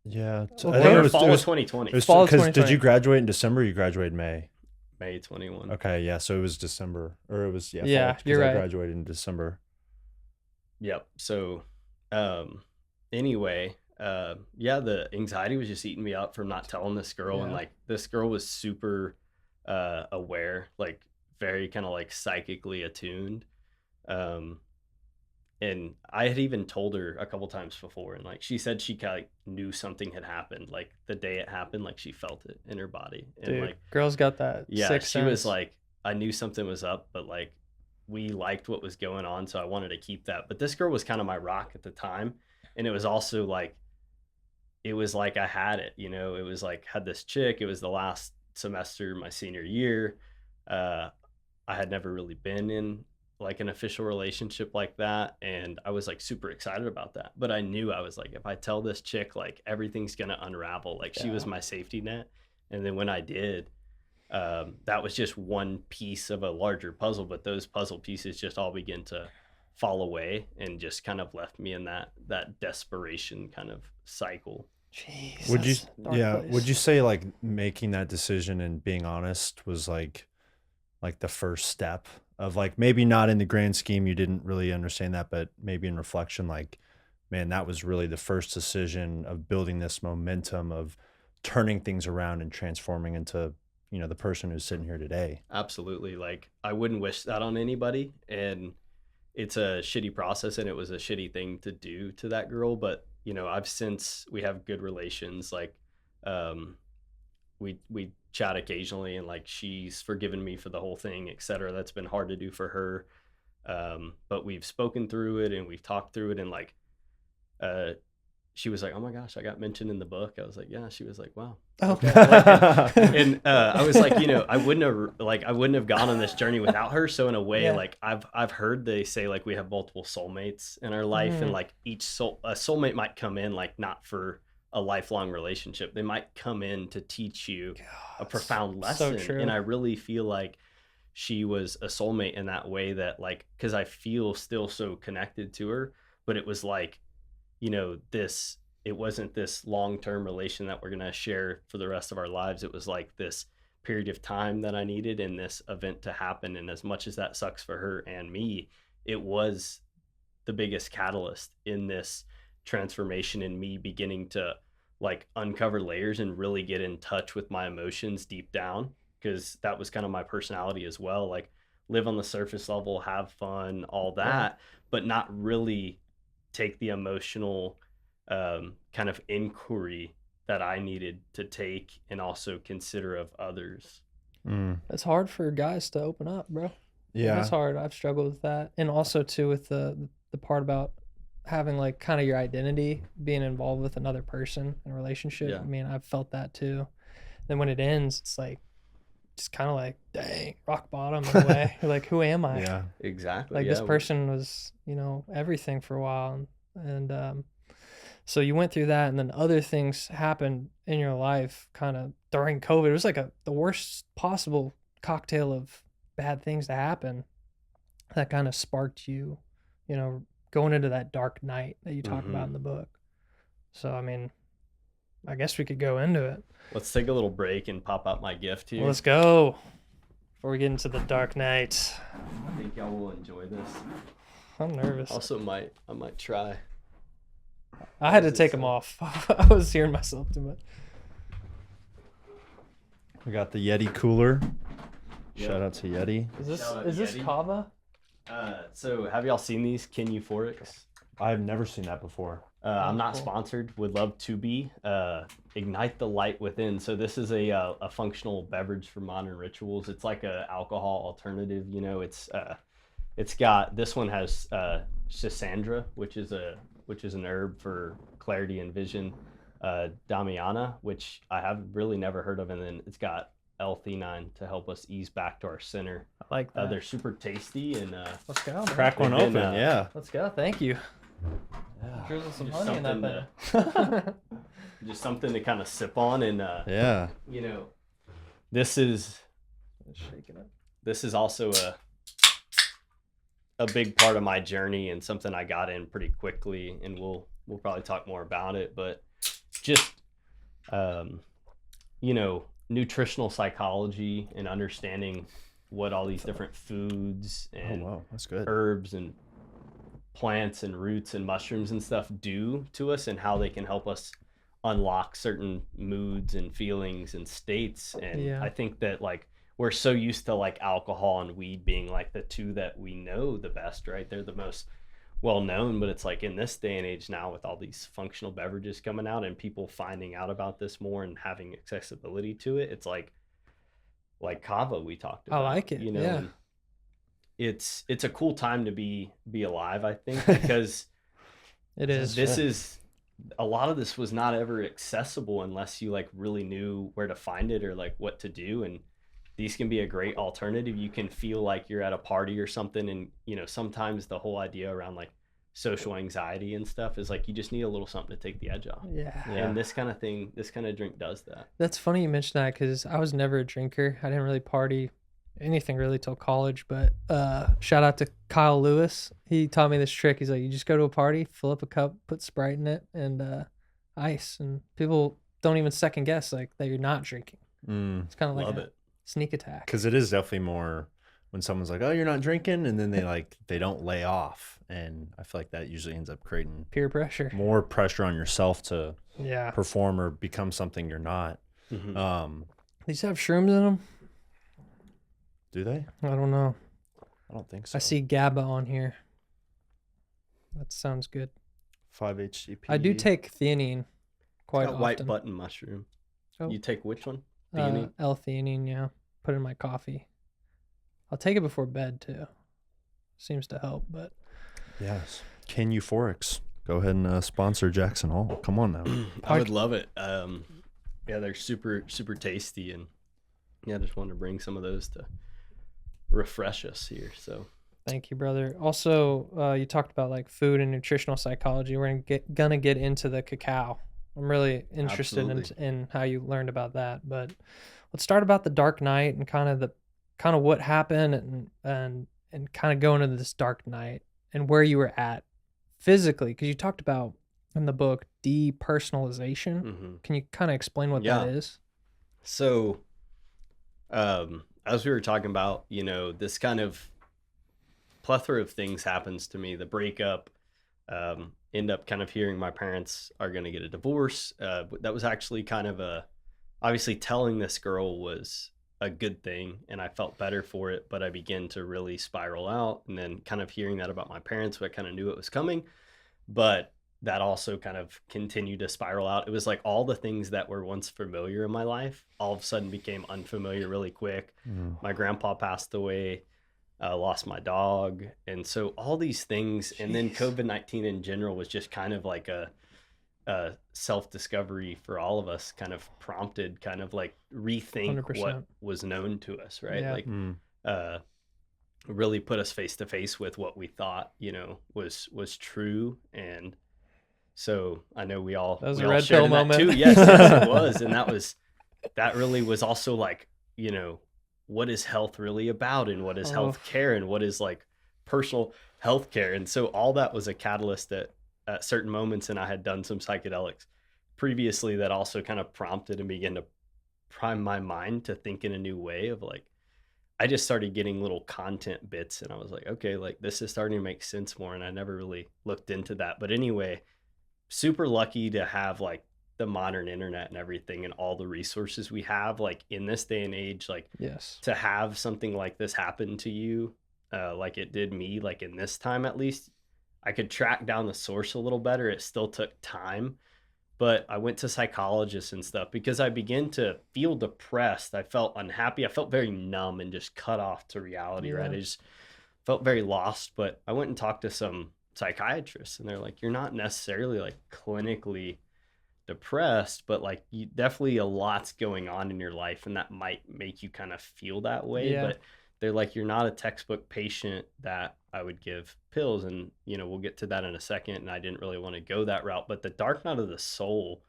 Speaker 3: Yeah.
Speaker 2: Fall of 2020.
Speaker 3: Because did you graduate in December or you graduated in May?
Speaker 2: May 21.
Speaker 3: Okay, yeah, so it was December, or it was fall,
Speaker 1: you're right.
Speaker 3: I graduated in December.
Speaker 2: Yep. So anyway, the anxiety was just eating me up from not telling this girl, and like this girl was super aware, like very kind of like psychically attuned. And I had even told her a couple times before, and like she said she kind of knew something had happened, like the day it happened, like she felt it in her body. And
Speaker 1: dude,
Speaker 2: like
Speaker 1: girls got that.
Speaker 2: Sixth sense. Was like, I knew something was up, but like we liked what was going on, so I wanted to keep that. But this girl was kind of my rock at the time, and it was also like, it was like I had it, you know. It was like, had this chick. It was the last semester my senior year. I had never really been in like an official relationship like that, and I was like super excited about that. But I knew, I was like, if I tell this chick, like everything's gonna unravel. Like she was my safety net. And then when I did, that was just one piece of a larger puzzle, but those puzzle pieces just all began to fall away and just kind of left me in that desperation kind of cycle.
Speaker 1: Jeez,
Speaker 3: would you say like making that decision and being honest was like the first step of like, maybe not in the grand scheme, you didn't really understand that, but maybe in reflection, like, man, that was really the first decision of building this momentum of turning things around and transforming into, you know, the person who's sitting here today.
Speaker 2: Absolutely. Like, I wouldn't wish that on anybody. And it's a shitty process, and it was a shitty thing to do to that girl. But, you know, we have good relations. Like, we chat occasionally, and like, she's forgiven me for the whole thing, etc. That's been hard to do for her. But we've spoken through it, and we've talked through it. And like, she was like, "Oh my gosh, I got mentioned in the book." I was like, "Yeah." She was like, "Wow."
Speaker 1: Okay.
Speaker 2: And I was like, you know, I wouldn't have gone on this journey without her. So in a way, like, I've heard they say like we have multiple soulmates in our life, and like a soulmate might come in like not for a lifelong relationship. They might come in to teach you a profound lesson.
Speaker 1: So true.
Speaker 2: And I really feel like she was a soulmate in that way, that like, because I feel still so connected to her, but it was like, you know, it wasn't this long-term relation that we're going to share for the rest of our lives. It was like this period of time that I needed in this event to happen. And as much as that sucks for her and me, it was the biggest catalyst in this transformation, in me beginning to like uncover layers and really get in touch with my emotions deep down, because that was kind of my personality as well. Like, live on the surface level, have fun, all that, but not really take the emotional kind of inquiry that I needed to take and also consider of others.
Speaker 1: It's hard for guys to open up, bro.
Speaker 3: Yeah.
Speaker 1: It's hard. I've struggled with that. And also too with the part about having like kind of your identity being involved with another person in a relationship.
Speaker 2: Yeah.
Speaker 1: I mean, I've felt that too. Then when it ends, it's like just kind of like, dang, rock bottom in a way. You're like, who am I?
Speaker 3: Yeah.
Speaker 2: Exactly.
Speaker 1: Like, this person was, you know, everything for a while. And so you went through that, and then other things happened in your life kind of during COVID. It was like the worst possible cocktail of bad things to happen that kind of sparked you, you know, going into that dark night that you talk about in the book. So, I mean, I guess we could go into it.
Speaker 2: Let's take a little break and pop out my gift here.
Speaker 1: Let's go before we get into the dark night.
Speaker 2: I think y'all will enjoy this.
Speaker 1: I'm nervous.
Speaker 2: Also, I might try.
Speaker 1: I had to take them off. I was hearing myself too much.
Speaker 3: We got the Yeti cooler.
Speaker 2: Yep.
Speaker 3: Shout out to Yeti.
Speaker 1: Is this
Speaker 2: Yeti.
Speaker 1: kava?
Speaker 2: So have y'all seen these Kin Euphorics?
Speaker 3: I've never seen that before.
Speaker 2: I'm not
Speaker 1: cool.
Speaker 2: sponsored. Would love to be. Ignite the light within. So this is a functional beverage for modern rituals. It's like a alcohol alternative. You know, it's got, this one has schisandra, which is an herb for clarity and vision. Damiana, which I have really never heard of, and then it's got L-theanine to help us ease back to our center.
Speaker 1: I like that.
Speaker 2: They're super tasty, and
Speaker 1: Let's go, man.
Speaker 3: Crack one
Speaker 2: They've been,
Speaker 3: open, yeah.
Speaker 1: Let's go. Thank you.
Speaker 3: Yeah.
Speaker 1: Drizzle some
Speaker 2: Just
Speaker 1: honey in that
Speaker 2: something
Speaker 1: thing.
Speaker 2: just something to kind of sip on, and
Speaker 3: Yeah.
Speaker 2: you know, this is
Speaker 1: Shake it up.
Speaker 2: this is also a big part of my journey, and something I got in pretty quickly, and we'll probably talk more about it, but just you know, nutritional psychology and understanding what all these different foods and
Speaker 3: Oh wow, that's good.
Speaker 2: herbs and plants and roots and mushrooms and stuff do to us, and how they can help us unlock certain moods and feelings and states. And
Speaker 1: Yeah.
Speaker 2: I think that like we're so used to like alcohol and weed being like the two that we know the best, right? They're the most well known, but it's like in this day and age now, with all these functional beverages coming out and people finding out about this more and having accessibility to it, it's like kava we talked about.
Speaker 1: I like it,
Speaker 2: you know.
Speaker 1: yeah.
Speaker 2: And it's a cool time to be alive, I think, because
Speaker 1: It is.
Speaker 2: this is a lot of this was not ever accessible unless you like really knew where to find it or like what to do. And these can be a great alternative. You can feel like you're at a party or something, and you know, sometimes the whole idea around like social anxiety and stuff is like you just need a little something to take the edge off.
Speaker 1: Yeah.
Speaker 2: And this kind of drink does that.
Speaker 1: That's funny you mentioned that, because I was never a drinker. I didn't really party anything really till college, but shout out to Kyle Lewis. He taught me this trick. He's like, you just go to a party, fill up a cup, put Sprite in it, and ice, and people don't even second guess like that you're not drinking. It's kind of like
Speaker 2: Love
Speaker 1: a
Speaker 2: it.
Speaker 1: sneak attack.
Speaker 3: Because it is definitely more, when someone's like, oh, you're not drinking, and then they don't lay off. And I feel like that usually ends up creating
Speaker 1: Peer pressure.
Speaker 3: more pressure on yourself to
Speaker 1: Yeah.
Speaker 3: perform or become something you're not.
Speaker 1: These have shrooms in them?
Speaker 3: Do they?
Speaker 1: I don't know.
Speaker 3: I don't think so.
Speaker 1: I see GABA on here. That sounds good.
Speaker 3: 5-HTP.
Speaker 1: I do take theanine quite
Speaker 2: It's got
Speaker 1: often.
Speaker 2: white button mushroom.
Speaker 1: Oh.
Speaker 2: You take which one?
Speaker 1: L-theanine, yeah. Put it in my coffee. I'll take it before bed too. Seems to help, but
Speaker 3: Yes. Kin Euphorics. Go ahead and sponsor Jackson Hall. Come on now.
Speaker 2: I would love it. Yeah, they're super, super tasty. And yeah, I just wanted to bring some of those to refresh us here. So
Speaker 1: thank you, brother. Also, you talked about like food and nutritional psychology. We're gonna get into the cacao. I'm really interested in how you learned about that. But let's start about the dark night and kind of what happened and kind of go into this dark night and where you were at physically, because you talked about in the book depersonalization. Can you kind of explain what that is?
Speaker 2: So, as we were talking about, this kind of plethora of things happens to me. The breakup, end up kind of hearing my parents are going to get a divorce. That was actually kind of obviously telling this girl was a good thing, and I felt better for it, but I began to really spiral out. And then kind of hearing that about my parents, I kind of knew it was coming, but that also kind of continued to spiral out. It was like all the things that were once familiar in my life all of a sudden became unfamiliar really quick. My grandpa passed away, lost my dog. And so all these things, and then COVID-19 in general was just kind of like a self-discovery for all of us, kind of prompted kind of like rethink
Speaker 1: 100%.
Speaker 2: what was known to us, right?
Speaker 1: Yeah.
Speaker 2: Like really put us face to face with what we thought, was true. And so I know we all,
Speaker 1: that was
Speaker 2: we
Speaker 1: a
Speaker 2: all
Speaker 1: red
Speaker 2: shared
Speaker 1: pill
Speaker 2: in that
Speaker 1: moment.
Speaker 2: too. Yes, it was. And that really was also like, what is health really about, and what is health care, and what is like personal health care. And so all that was a catalyst at certain moments. And I had done some psychedelics previously that also kind of prompted and began to prime my mind to think in a new way of like, I just started getting little content bits, and I was like, okay, like this is starting to make sense more. And I never really looked into that. But anyway, super lucky to have like the modern internet and everything and all the resources we have, like in this day and age, like
Speaker 1: Yes.
Speaker 2: to have something like this happen to you, like it did me, like in this time, at least I could track down the source a little better. It still took time, but I went to psychologists and stuff because I began to feel depressed. I felt unhappy. I felt very numb and just cut off to reality, right? I just felt very lost. But I went and talked to some psychiatrists, and they're like, you're not necessarily like clinically depressed, but like you definitely a lot's going on in your life, and that might make you kind of feel that way. But they're like, you're not a textbook patient that I would give pills. And we'll get to that in a second, and I didn't really want to go that route. But the dark night of the soul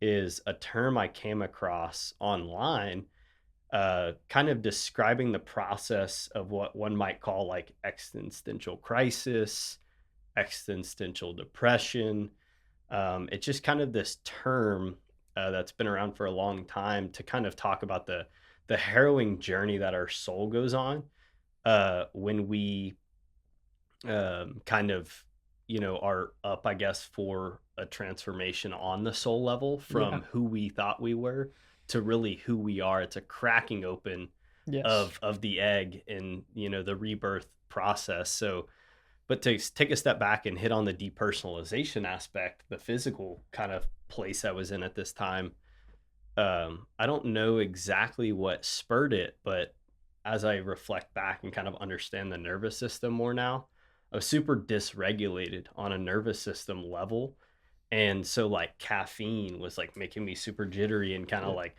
Speaker 2: is a term I came across online, kind of describing the process of what one might call like existential crisis, existential depression. It's just kind of this term that's been around for a long time to kind of talk about the harrowing journey that our soul goes on when we kind of, are up, I guess, for a transformation on the soul level from who we thought we were to really who we are. It's a cracking open of the egg and, the rebirth process. So, but to take a step back and hit on the depersonalization aspect, the physical kind of place I was in at this time, I don't know exactly what spurred it, but as I reflect back and kind of understand the nervous system more now, I was super dysregulated on a nervous system level. And so like caffeine was like making me super jittery and kind of like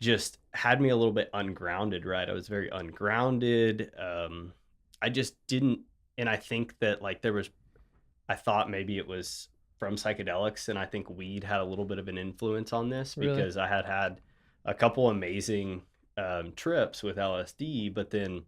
Speaker 2: just had me a little bit ungrounded, right? I was very ungrounded. I just didn't, and I think that like I thought maybe it was from psychedelics, and I think weed had a little bit of an influence on this because I had a couple amazing trips with LSD, but then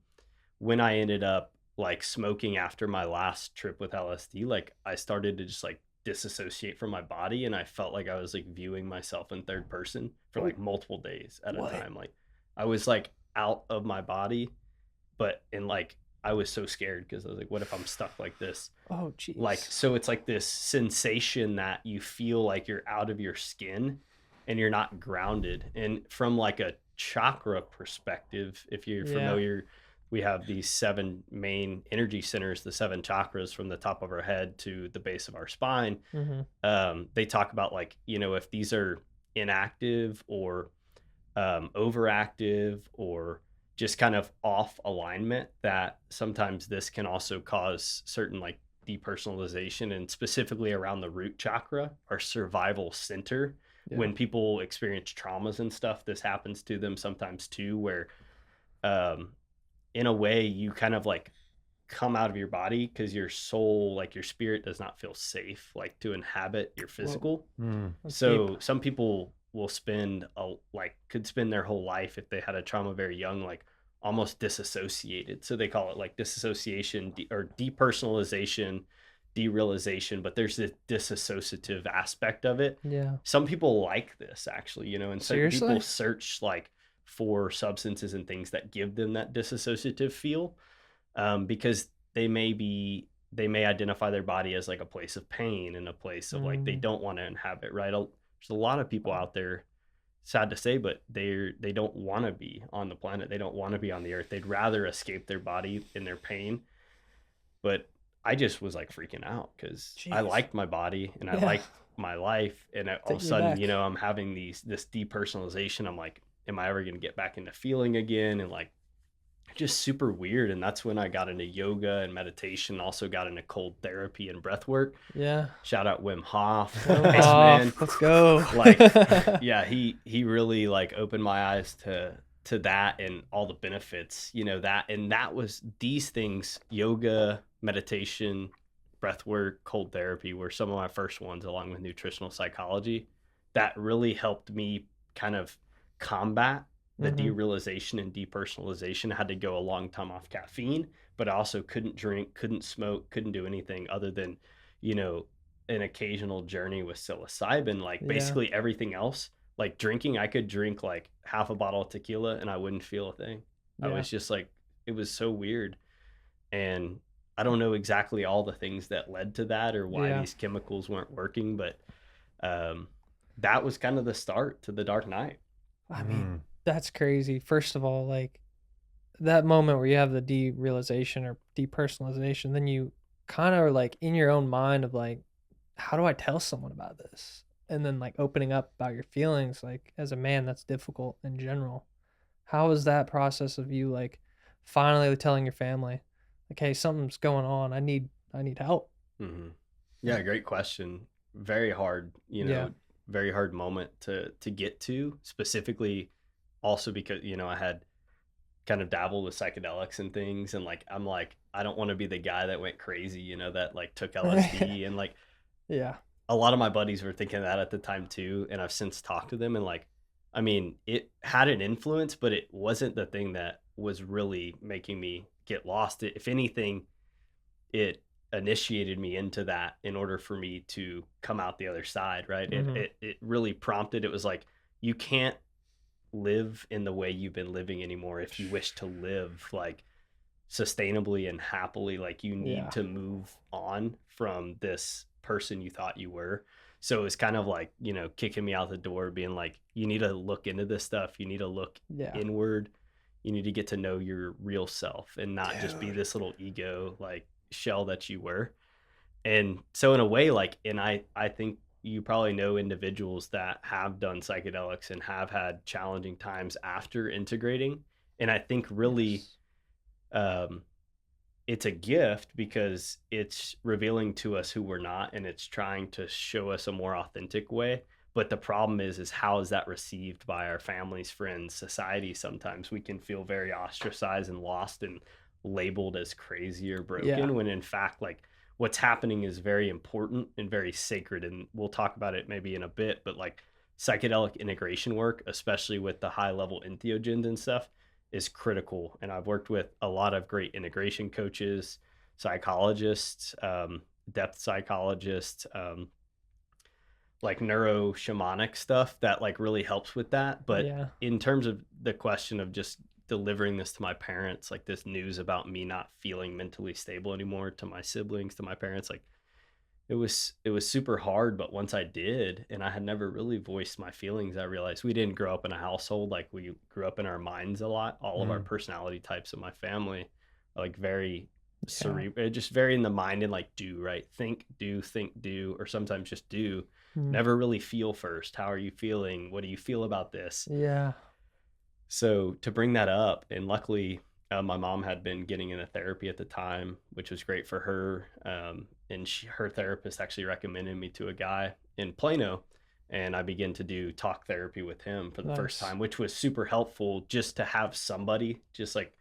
Speaker 2: when I ended up like smoking after my last trip with LSD, like I started to just like disassociate from my body, and I felt like I was like viewing myself in third person for like multiple days at a time. Like I was like out of my body and like I was so scared because I was like, what if I'm stuck like this?
Speaker 1: Oh, jeez.
Speaker 2: Like, so it's like this sensation that you feel like you're out of your skin and you're not grounded. And from like a chakra perspective, if you're familiar, we have these 7 main energy centers, the 7 chakras from the top of our head to the base of our spine. They talk about like, you know, if these are inactive or overactive or just kind of off alignment, that sometimes this can also cause certain like depersonalization, and specifically around the root chakra, our survival center. When people experience traumas and stuff, this happens to them sometimes too, where in a way you kind of like come out of your body because your soul, like your spirit, does not feel safe like to inhabit your physical. So deep. Some people will could spend their whole life, if they had a trauma very young, like almost disassociated. So they call it like disassociation or depersonalization, derealization, but there's this disassociative aspect of it. Some people like this actually, you know, and some people search like for substances and things that give them that disassociative feel, because they may identify their body as like a place of pain and a place of like they don't want to inhabit, right? There's a lot of people out there, sad to say, but they don't want to be on the planet. They don't want to be on the earth. They'd rather escape their body in their pain. But I just was like freaking out because I liked my body and I liked my life. And all of a sudden, you know, I'm having this depersonalization. I'm like, am I ever going to get back into feeling again? And like, just super weird. And that's when I got into yoga and meditation, also got into cold therapy and breath work. Shout out Wim Hof. Nice, man.
Speaker 1: Let's go.
Speaker 2: Like, yeah, he really like opened my eyes to that and all the benefits, you know, that was these things, yoga, meditation, breath work, cold therapy were some of my first ones, along with nutritional psychology, that really helped me kind of combat the derealization and depersonalization. I had to go a long time off caffeine, but I also couldn't drink, couldn't smoke, couldn't do anything other than, you know, an occasional journey with psilocybin. Like basically everything else, like drinking, I could drink like half a bottle of tequila and I wouldn't feel a thing. I was just like, it was so weird. And I don't know exactly all the things that led to that or why these chemicals weren't working, but that was kind of the start to the dark night.
Speaker 1: I mean, that's crazy. First of all, like that moment where you have the derealization or depersonalization, then you kind of are like in your own mind of like, how do I tell someone about this? And then like opening up about your feelings, like as a man, that's difficult in general. How was that process of you like finally telling your family, like, hey, something's going on. I need help.
Speaker 2: Yeah, great question. Very hard, you know, very hard moment to get to, specifically also because, you know, I had kind of dabbled with psychedelics and things, and like I'm like, I don't want to be the guy that went crazy, you know, that like took LSD and like a lot of my buddies were thinking that at the time too, and I've since talked to them, and like, I mean, it had an influence, but it wasn't the thing that was really making me get lost. If anything, it initiated me into that in order for me to come out the other side, right? It really prompted. It was like, you can't live in the way you've been living anymore if you wish to live like sustainably and happily. Like you need to move on from this person you thought you were. So it's kind of like, you know, kicking me out the door, being like, you need to look into this stuff. You need to look inward. You need to get to know your real self and not just be this little ego like shell that you were. And so in a way, like, and I think you probably know individuals that have done psychedelics and have had challenging times after integrating. And I think really it's a gift because it's revealing to us who we're not, and it's trying to show us a more authentic way. But the problem is how is that received by our families, friends, society? Sometimes we can feel very ostracized and lost and labeled as crazy or broken, when in fact, like, what's happening is very important and very sacred. And we'll talk about it maybe in a bit, but like psychedelic integration work, especially with the high level entheogens and stuff, is critical. And I've worked with a lot of great integration coaches, psychologists, depth psychologists, like neuro shamanic stuff that like really helps with that. But in terms of the question of just delivering this to my parents, like this news about me not feeling mentally stable anymore, to my siblings, to my parents, like it was super hard. But once I did, and I had never really voiced my feelings, I realized we didn't grow up in a household, like we grew up in our minds a lot. All of our personality types of my family are like very cerebral, just very in the mind, and like do, right? Think, do, or sometimes just do. Never really feel first. How are you feeling? What do you feel about this?
Speaker 1: Yeah.
Speaker 2: So to bring that up, and luckily my mom had been getting into therapy at the time, which was great for her. And her therapist actually recommended me to a guy in Plano, and I began to do talk therapy with him for the first time, which was super helpful, just to have somebody just like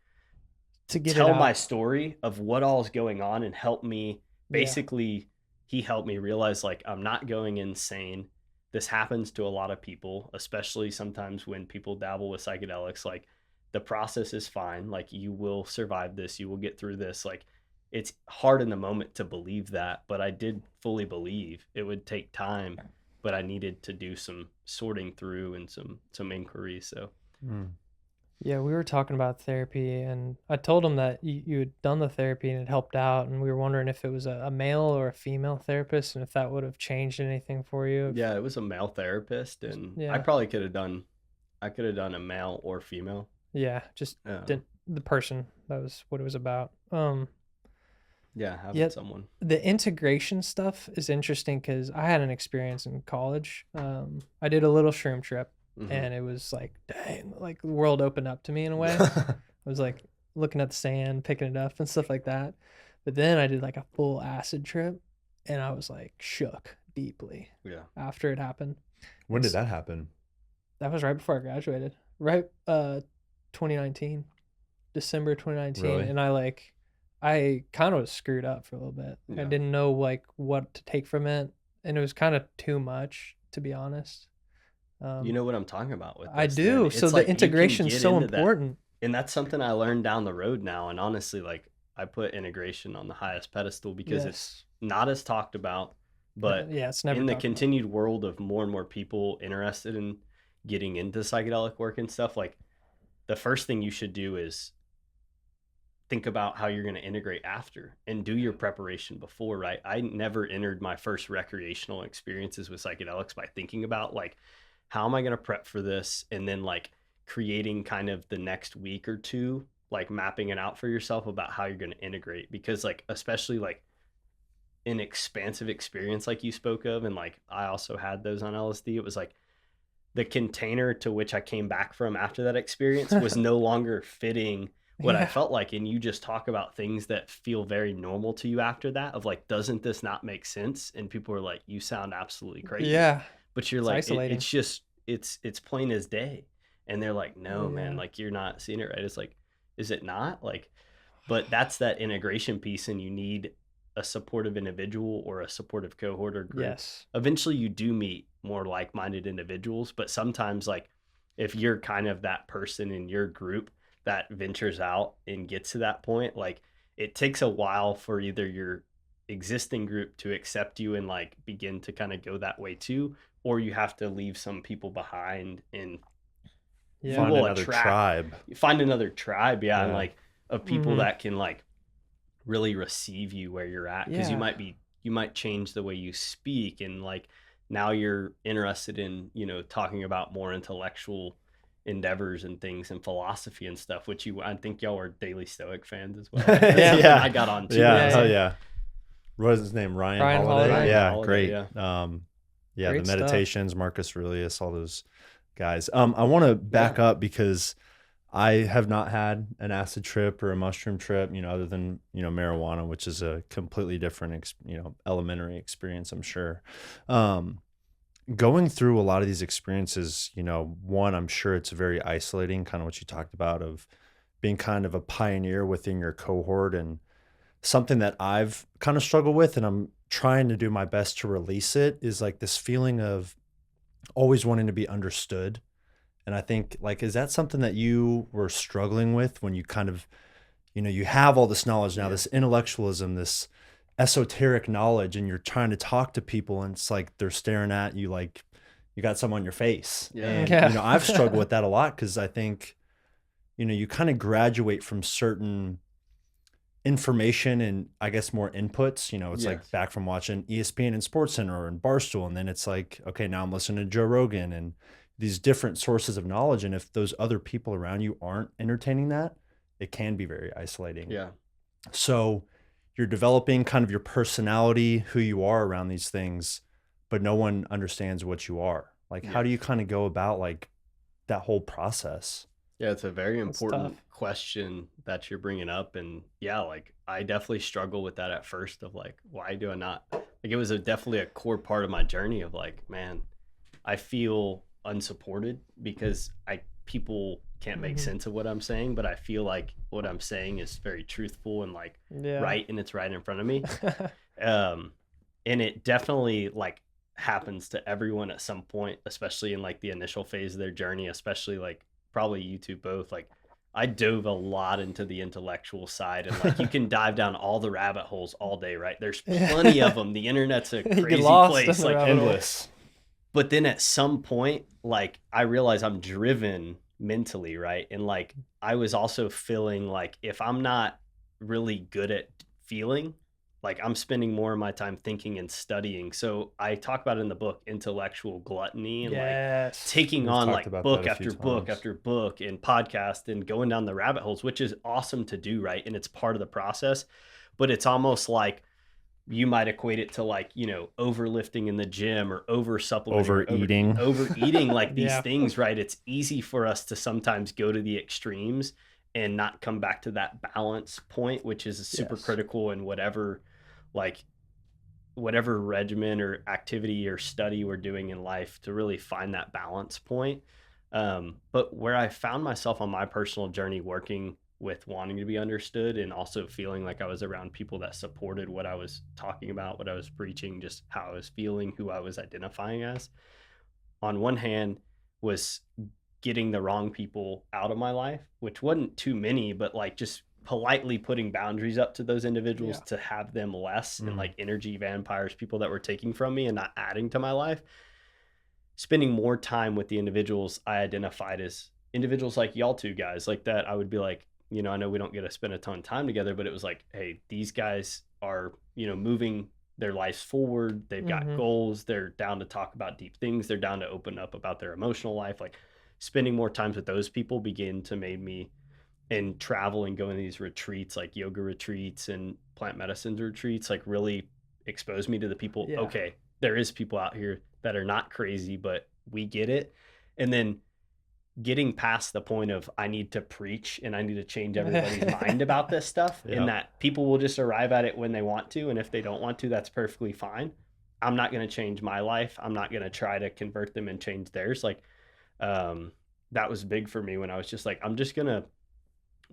Speaker 2: to tell my story of what all is going on and help me. Basically, he helped me realize, like, I'm not going insane. This happens to a lot of people, especially sometimes when people dabble with psychedelics. Like, the process is fine. Like, you will survive this. You will get through this. Like, it's hard in the moment to believe that, but I did fully believe it would take time, but I needed to do some sorting through and some inquiry. So
Speaker 1: yeah, we were talking about therapy, and I told him that you had done the therapy and it helped out, and we were wondering if it was a male or a female therapist, and if that would have changed anything for you.
Speaker 2: Yeah, it was a male therapist, and I probably could have done a male or female.
Speaker 1: Yeah, just the person. That was what it was about.
Speaker 2: Having someone.
Speaker 1: The integration stuff is interesting because I had an experience in college. I did a little shroom trip. And it was like, dang, like the world opened up to me in a way. I was like looking at the sand, picking it up and stuff like that. But then I did like a full acid trip, and I was like shook deeply after it happened.
Speaker 3: When did that happen?
Speaker 1: That was right before I graduated. Right 2019. December 2019.
Speaker 3: Really?
Speaker 1: And I kind of was screwed up for a little bit. I didn't know like what to take from it. And it was kind of too much, to be honest.
Speaker 2: You know what I'm talking about with this,
Speaker 1: I do. So the integration is so important.
Speaker 2: And that's something I learned down the road now. And honestly, like, I put integration on the highest pedestal because it's not as talked about, but
Speaker 1: it's never
Speaker 2: in the continued world of more and more people interested in getting into psychedelic work and stuff, like, the first thing you should do is think about how you're going to integrate after, and do your preparation before, right? I never entered my first recreational experiences with psychedelics by thinking about, like, how am I going to prep for this? And then, like, creating kind of the next week or two, like mapping it out for yourself about how you're going to integrate. Because, like, especially like an expansive experience like you spoke of, and like I also had those on LSD, it was like the container to which I came back from after that experience was no longer fitting what I felt like. And you just talk about things that feel very normal to you after that, of like, doesn't this not make sense? And people are like, you sound absolutely crazy.
Speaker 1: Yeah.
Speaker 2: But you're like, it's just, it's plain as day. And they're like, no, man, like, you're not seeing it right. It's like, is it not? Like, but that's that integration piece, and you need a supportive individual or a supportive cohort or group.
Speaker 1: Yes.
Speaker 2: Eventually you do meet more like-minded individuals, but sometimes, like, if you're kind of that person in your group that ventures out and gets to that point, like, it takes a while for either your existing group to accept you and like begin to kind of go that way too, or you have to leave some people behind and
Speaker 3: find another tribe.
Speaker 2: And like, of people that can like really receive you where you're at, because you might change the way you speak, and like now you're interested in, you know, talking about more intellectual endeavors and things and philosophy and stuff, which I think y'all are Daily Stoic fans as well. I got on too.
Speaker 3: What is his name? Ryan Holiday. Great. The meditations, Marcus Aurelius, all those guys. I want to back up because I have not had an acid trip or a mushroom trip, you know, other than, you know, marijuana, which is a completely different, elementary experience, I'm sure. Going through a lot of these experiences, you know, one, I'm sure it's very isolating, kind of what you talked about, of being kind of a pioneer within your cohort, and something that I've kind of struggled with, and I'm trying to do my best to release it, is like this feeling of always wanting to be understood. And I think, like, is that something that you were struggling with when you kind of, you know, you have all this knowledge now, this intellectualism, this esoteric knowledge, and you're trying to talk to people, and it's like they're staring at you like you got some on your face. And you know, I've struggled with that a lot, because I think, you kind of graduate from certain information and I guess more inputs. It's like
Speaker 2: Yes.
Speaker 3: back from watching ESPN and SportsCenter and Barstool, and then it's like, okay, now I'm listening to Joe Rogan and these different sources of knowledge. And if those other people around you aren't entertaining that, it can be very isolating.
Speaker 2: Yeah.
Speaker 3: So you're developing kind of your personality, who you are around these things, but no one understands what you are. Like, how do you kind of go about like that whole process?
Speaker 2: Yeah, it's a very
Speaker 1: That's
Speaker 2: important
Speaker 1: tough.
Speaker 2: question that you're bringing up. And yeah, like I definitely struggle with that at first of like, why do I not? Like it was definitely a core part of my journey of like, man, I feel unsupported because people can't make sense of what I'm saying, but I feel like what I'm saying is very truthful and like right, and it's right in front of me. And it definitely like happens to everyone at some point, especially in like the initial phase of their journey, especially like probably you two both. Like I dove a lot into the intellectual side, and like you can dive down all the rabbit holes all day, right? There's plenty of them. The internet's a
Speaker 1: get
Speaker 2: crazy
Speaker 1: lost
Speaker 2: place,
Speaker 1: in the
Speaker 2: like
Speaker 1: rabbit hole.
Speaker 3: Endless.
Speaker 2: but then at some point, like I realize I'm driven mentally, right? And like I was also feeling like if I'm not really good at feeling, like I'm spending more of my time thinking and studying. So I talk about in the book intellectual gluttony and like
Speaker 1: Yes.
Speaker 2: taking
Speaker 3: We've
Speaker 2: on
Speaker 3: talked
Speaker 2: like
Speaker 3: about
Speaker 2: book
Speaker 3: that a few
Speaker 2: after book
Speaker 3: times.
Speaker 2: after book and podcast and going down the rabbit holes, which is awesome to do, right? And it's part of the process, but it's almost like you might equate it to like, overlifting in the gym or over supplementing,
Speaker 3: Overeating.
Speaker 2: overeating, like these
Speaker 1: Yeah.
Speaker 2: things, right? It's easy for us to sometimes go to the extremes and not come back to that balance point, which is super
Speaker 1: Yes.
Speaker 2: critical in whatever regimen or activity or study we're doing in life to really find that balance point. But where I found myself on my personal journey working with wanting to be understood and also feeling like I was around people that supported what I was talking about, what I was preaching, just how I was feeling, who I was identifying as, on one hand was getting the wrong people out of my life, which wasn't too many, but like just politely putting boundaries up to those individuals to have them less and like energy vampires, people that were taking from me and not adding to my life. Spending more time with the individuals I identified as individuals like y'all two guys, like that. I would be like, I know we don't get to spend a ton of time together, but it was like, hey, these guys are, moving their lives forward. They've got goals. They're down to talk about deep things. They're down to open up about their emotional life. Like spending more times with those people began to make me, and travel and going to these retreats, like yoga retreats and plant medicines retreats, like really expose me to the people.
Speaker 1: Yeah.
Speaker 2: Okay, there is people out here that are not crazy, but we get it. And then getting past the point of I need to preach and I need to change everybody's mind about this stuff, and that people will just arrive at it when they want to, and if they don't want to, that's perfectly fine. I'm not going to change my life. I'm not going to try to convert them and change theirs. Like that was big for me when I was just like, I'm just going to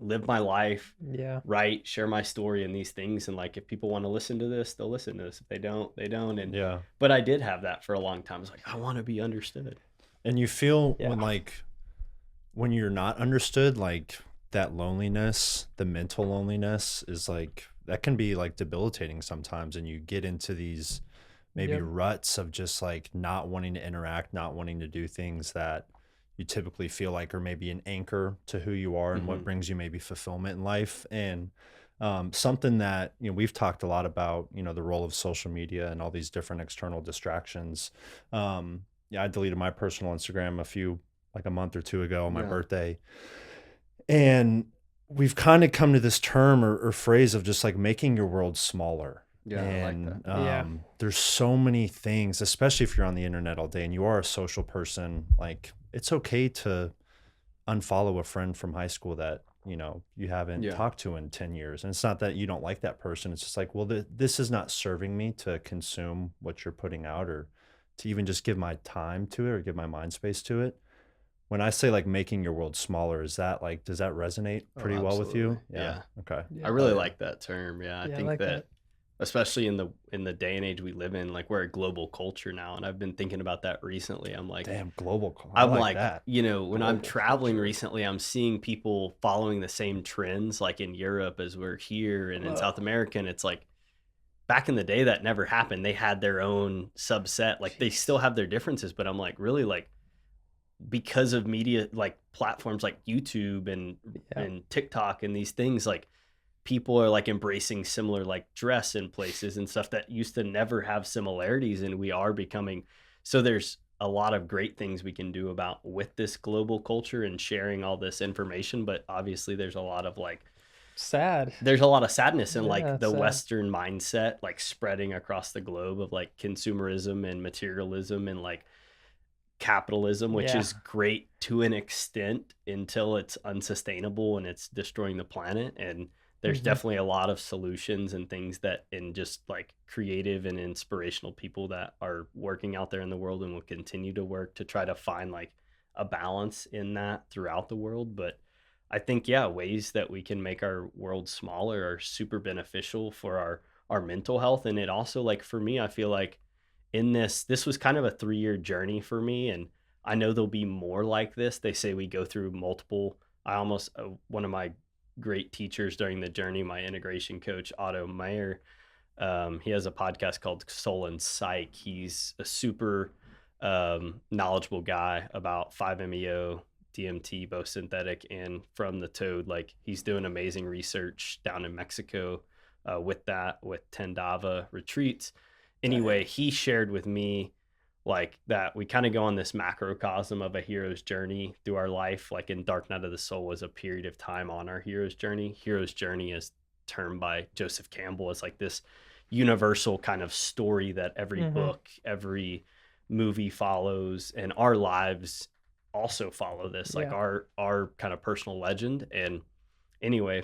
Speaker 2: live my life, right, share my story and these things, and like if people want to listen to this, they'll listen to this. If they don't, they don't. And but I did have that for a long time. I was like, I want to be understood.
Speaker 3: And you feel when you're not understood, like that loneliness, the mental loneliness is like, that can be like debilitating sometimes. And you get into these maybe ruts of just like not wanting to interact, not wanting to do things that you typically feel like are maybe an anchor to who you are and what brings you maybe fulfillment in life. And something that, we've talked a lot about, the role of social media and all these different external distractions. I deleted my personal Instagram a month or two ago on my birthday. And we've kind of come to this term or phrase of just like making your world smaller.
Speaker 2: Yeah,
Speaker 3: And
Speaker 2: I like that.
Speaker 3: There's so many things, especially if you're on the internet all day and you are a social person. Like it's okay to unfollow a friend from high school that you haven't talked to in 10 years, and it's not that you don't like that person. It's just like, well, this is not serving me to consume what you're putting out, or to even just give my time to it or give my mind space to it. When I say like making your world smaller, is that like, does that resonate pretty well with you?
Speaker 2: Yeah.
Speaker 3: Okay.
Speaker 1: Yeah.
Speaker 2: I really like that term. Yeah. I think
Speaker 1: like
Speaker 2: that especially in the day and age we live in, like we're a global culture now. And I've been thinking about that recently. I'm like,
Speaker 3: damn, global culture.
Speaker 2: I'm like
Speaker 3: that.
Speaker 2: When I'm traveling recently, I'm seeing people following the same trends, like in Europe as we're here and in South America. And it's like, back in the day that never happened. They had their own subset, like they still have their differences, but I'm like, really, like because of media, like platforms like YouTube and TikTok and these things, like people are like embracing similar like dress in places and stuff that used to never have similarities, and we are becoming, so there's a lot of great things we can do about with this global culture and sharing all this information, but obviously there's a lot of like there's a lot of sadness in like the Western mindset like spreading across the globe of like consumerism and materialism and like capitalism, which is great to an extent until it's unsustainable and it's destroying the planet. And there's definitely a lot of solutions and things that, and just like creative and inspirational people that are working out there in the world and will continue to work to try to find like a balance in that throughout the world. But I think, ways that we can make our world smaller are super beneficial for our mental health. And it also, like, for me, I feel like in this was kind of a 3-year journey for me. And I know there'll be more like this. They say we go through multiple, one of my great teachers during the journey, my integration coach, Otto Meyer, he has a podcast called Soul and Psych. He's a super knowledgeable guy about 5-MeO, DMT, both synthetic and from the toad. Like, he's doing amazing research down in Mexico with 10 Dava retreats. Anyway, he shared with me like that we kind of go on this macrocosm of a hero's journey through our life. Like in Dark Night of the Soul was a period of time on our hero's journey. Hero's journey is termed by Joseph Campbell as like this universal kind of story that every book, every movie follows, and our lives also follow this, like our kind of personal legend. And anyway,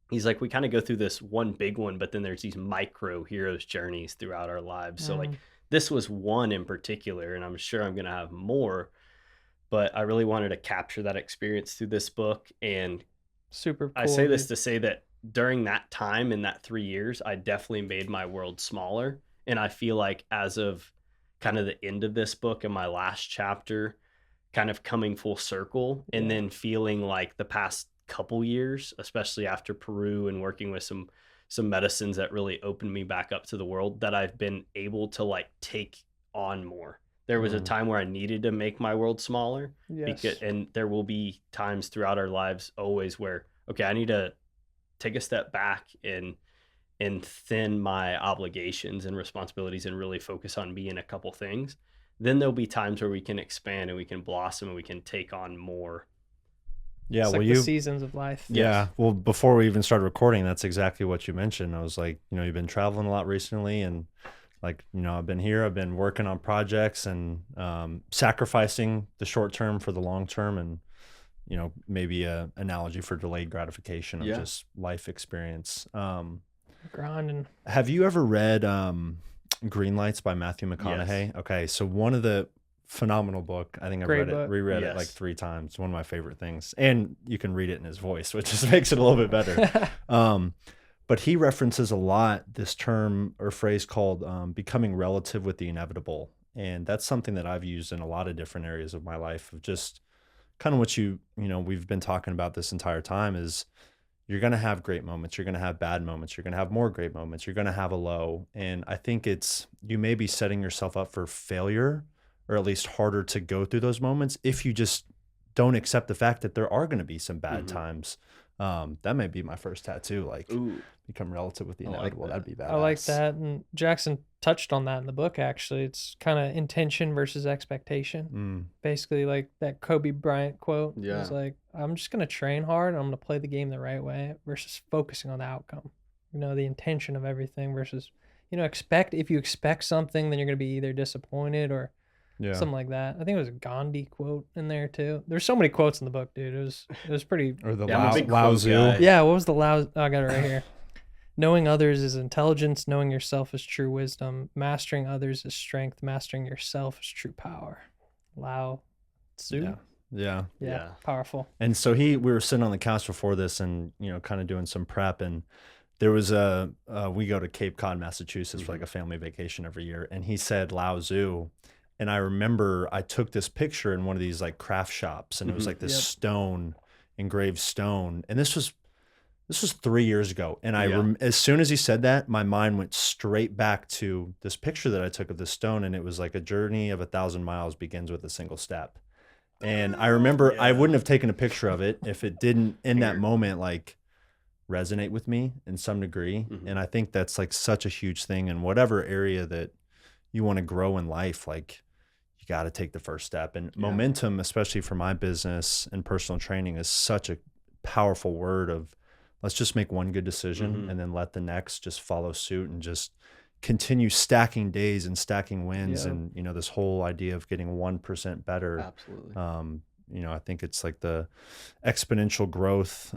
Speaker 2: he's like, we kind of go through this one big one, but then there's these micro heroes journeys throughout our lives. So like this was one in particular, and I'm sure I'm going to have more, but I really wanted to capture that experience through this book. And
Speaker 1: super cool,
Speaker 2: I say this to say that during that time, in that 3 years, I definitely made my world smaller. And I feel like as of kind of the end of this book and my last chapter, kind of coming full circle, and then feeling like the past couple years, especially after Peru and working with some medicines that really opened me back up to the world, that I've been able to like take on more. There was a time where I needed to make my world smaller, and there will be times throughout our lives always where, okay, I need to take a step back and thin my obligations and responsibilities and really focus on me in a couple things. Then there'll be times where we can expand and we can blossom and we can take on more.
Speaker 1: Yeah, it's like the seasons of life.
Speaker 3: Yeah. Well, before we even started recording, that's exactly what you mentioned. I was like, you've been traveling a lot recently, and like, I've been here, I've been working on projects and sacrificing the short term for the long term, and maybe a analogy for delayed gratification of just life experience.
Speaker 1: Grinding.
Speaker 3: Have you ever read Green Lights by Matthew McConaughey? Yes. Okay, so one of the phenomenal book. I think I've reread it like 3 times. It's one of my favorite things, and you can read it in his voice, which just makes it a little bit better. But he references a lot this term or phrase called becoming relative with the inevitable, and that's something that I've used in a lot of different areas of my life, of just kind of what we've been talking about this entire time is, you're going to have great moments, you're going to have bad moments, you're going to have more great moments, you're going to have a low. And I think you may be setting yourself up for failure, or at least harder to go through those moments, if you just don't accept the fact that there are going to be some bad times. That may be my first tattoo, like become relative with the inevitable. That'd be badass.
Speaker 1: I like that. And Jackson touched on that in the book, actually. It's kind of intention versus expectation. Basically, like that Kobe Bryant quote. Yeah. It's like, I'm just going to train hard and I'm going to play the game the right way versus focusing on the outcome. The intention of everything versus, if you expect something, then you're going to be either disappointed or something like that. I think it was a Gandhi quote in there too. There's so many quotes in the book, dude. It was pretty.
Speaker 3: Or the Lao Tzu.
Speaker 1: Yeah, what was the Lao? Oh, I got it right here. Knowing others is intelligence. Knowing yourself is true wisdom. Mastering others is strength. Mastering yourself is true power. Lao Tzu.
Speaker 3: Yeah.
Speaker 1: Powerful.
Speaker 3: And so we were sitting on the couch before this, and kind of doing some prep, and there was we go to Cape Cod, Massachusetts for like a family vacation every year, and he said Lao Tzu. And I remember I took this picture in one of these like craft shops, and it was like this engraved stone. And this was 3 years ago. And as soon as he said that, my mind went straight back to this picture that I took of this stone. And it was like, a journey of 1,000 miles begins with a single step. And I remember I wouldn't have taken a picture of it if it didn't in that moment like resonate with me in some degree. And I think that's like such a huge thing in whatever area that you want to grow in life. Like you got to take the first step, and momentum, especially for my business and personal training, is such a powerful word of let's just make one good decision and then let the next just follow suit and just continue stacking days and stacking wins. And, you know, this whole idea of getting 1% better.
Speaker 2: Absolutely.
Speaker 3: You know, I think it's like the exponential growth,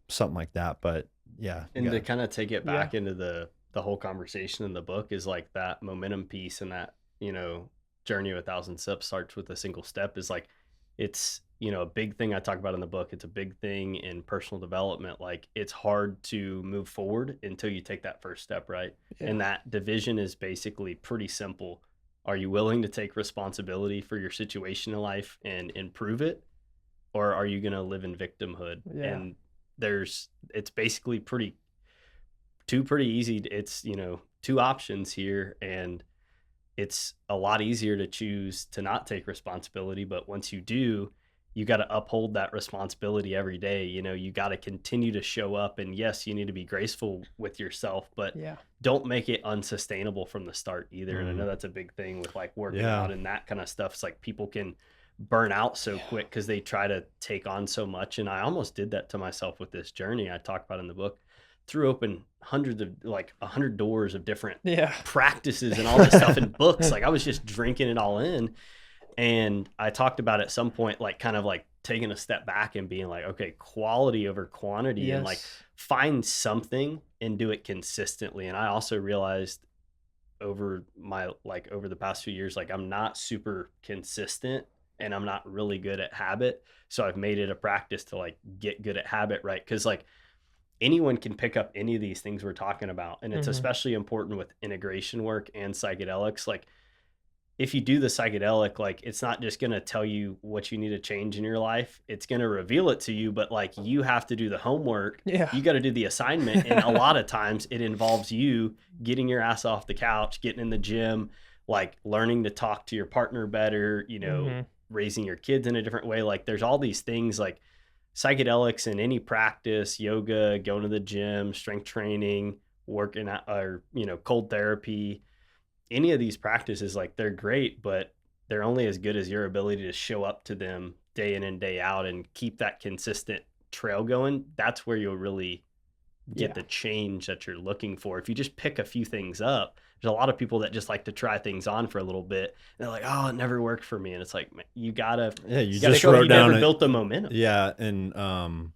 Speaker 3: something like that. But yeah.
Speaker 2: And to kind of take it back into the whole conversation in the book is like that momentum piece, and that, you know, journey of 1,000 steps starts with a single step is like, it's, you know, a big thing I talk about in the book. It's a big thing in personal development. Like it's hard to move forward until you take that first step, right? And that division is basically pretty simple. Are you willing to take responsibility for your situation in life and improve it? Or are you going to live in victimhood? And it's basically pretty easy. It's, you know, two options here, and it's a lot easier to choose to not take responsibility. But once you do, you got to uphold that responsibility every day. You know, you got to continue to show up, and yes, you need to be graceful with yourself, but don't make it unsustainable from the start either. And I know that's a big thing with like working out and that kind of stuff. It's like people can burn out so quick because they try to take on so much. And I almost did that to myself with this journey I talk about in the book. Threw open hundreds of, like 100 doors of different practices and all this stuff in books. Like I was just drinking it all in. And I talked about at some point, like kind of like taking a step back and being like, okay, quality over quantity, and like find something and do it consistently. And I also realized over the past few years, like I'm not super consistent and I'm not really good at habit. So I've made it a practice to like get good at habit, right? Cause like anyone can pick up any of these things we're talking about. And it's especially important with integration work and psychedelics. Like if you do the psychedelic, like it's not just going to tell you what you need to change in your life. It's going to reveal it to you, but like you have to do the homework. You got to do the assignment. And a lot of times it involves you getting your ass off the couch, getting in the gym, like learning to talk to your partner better, you know, raising your kids in a different way. Like there's all these things like psychedelics in any practice, yoga, going to the gym, strength training, working out, or, you know, cold therapy, any of these practices, like they're great, but they're only as good as your ability to show up to them day in and day out and keep that consistent trail going. That's where you'll really get the change that you're looking for. If you just pick a few things up, there's a lot of people that just like to try things on for a little bit. And they're like, oh, it never worked for me. And it's like, man, you gotta,
Speaker 3: you just wrote down,
Speaker 2: never built the momentum.
Speaker 3: Yeah. And,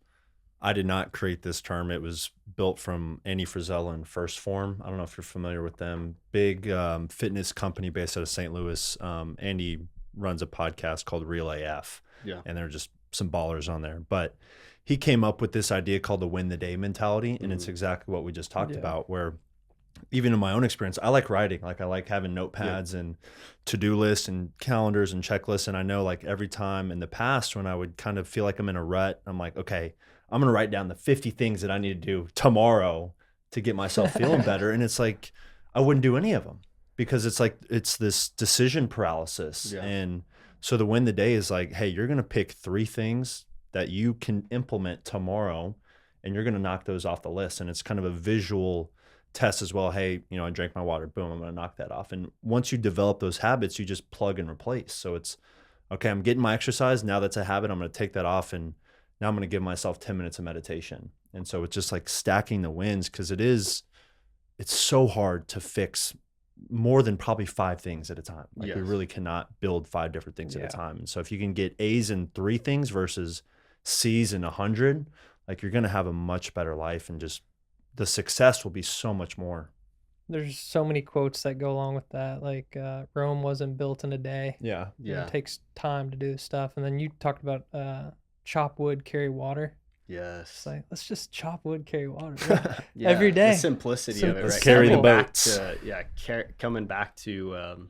Speaker 3: I did not create this term. It was built from Andy Frisella and First Form. I don't know if you're familiar with them. Big fitness company based out of St. Louis. Andy runs a podcast called Real AF. And there are just some ballers on there. But he came up with this idea called the win the day mentality. And it's exactly what we just talked about, where even in my own experience, I like writing. Like I like having notepads and to-do lists and calendars and checklists. And I know like every time in the past when I would kind of feel like I'm in a rut, I'm like, okay, I'm going to write down the 50 things that I need to do tomorrow to get myself feeling better. And it's like, I wouldn't do any of them because it's like, it's this decision paralysis. And so the win the day is like, hey, you're going to pick 3 things that you can implement tomorrow and you're going to knock those off the list. And it's kind of a visual test as well. Hey, you know, I drank my water, boom, I'm going to knock that off. And once you develop those habits, you just plug and replace. So it's, okay, I'm getting my exercise. Now that's a habit. I'm going to take that off. And now I'm going to give myself 10 minutes of meditation. And so it's just like stacking the wins, because it's so hard to fix more than probably 5 things at a time. Like we really cannot build 5 different things at a time. And so if you can get A's in 3 things versus C's in 100, like you're going to have a much better life, and just the success will be so much more.
Speaker 1: There's so many quotes that go along with that. Like Rome wasn't built in a day. It takes time to do stuff. And then you talked about chop wood, carry water. It's like, let's just chop wood, carry water every day.
Speaker 2: The simplicity of it,
Speaker 3: let's
Speaker 2: right?
Speaker 3: carry the boats.
Speaker 2: Coming back to,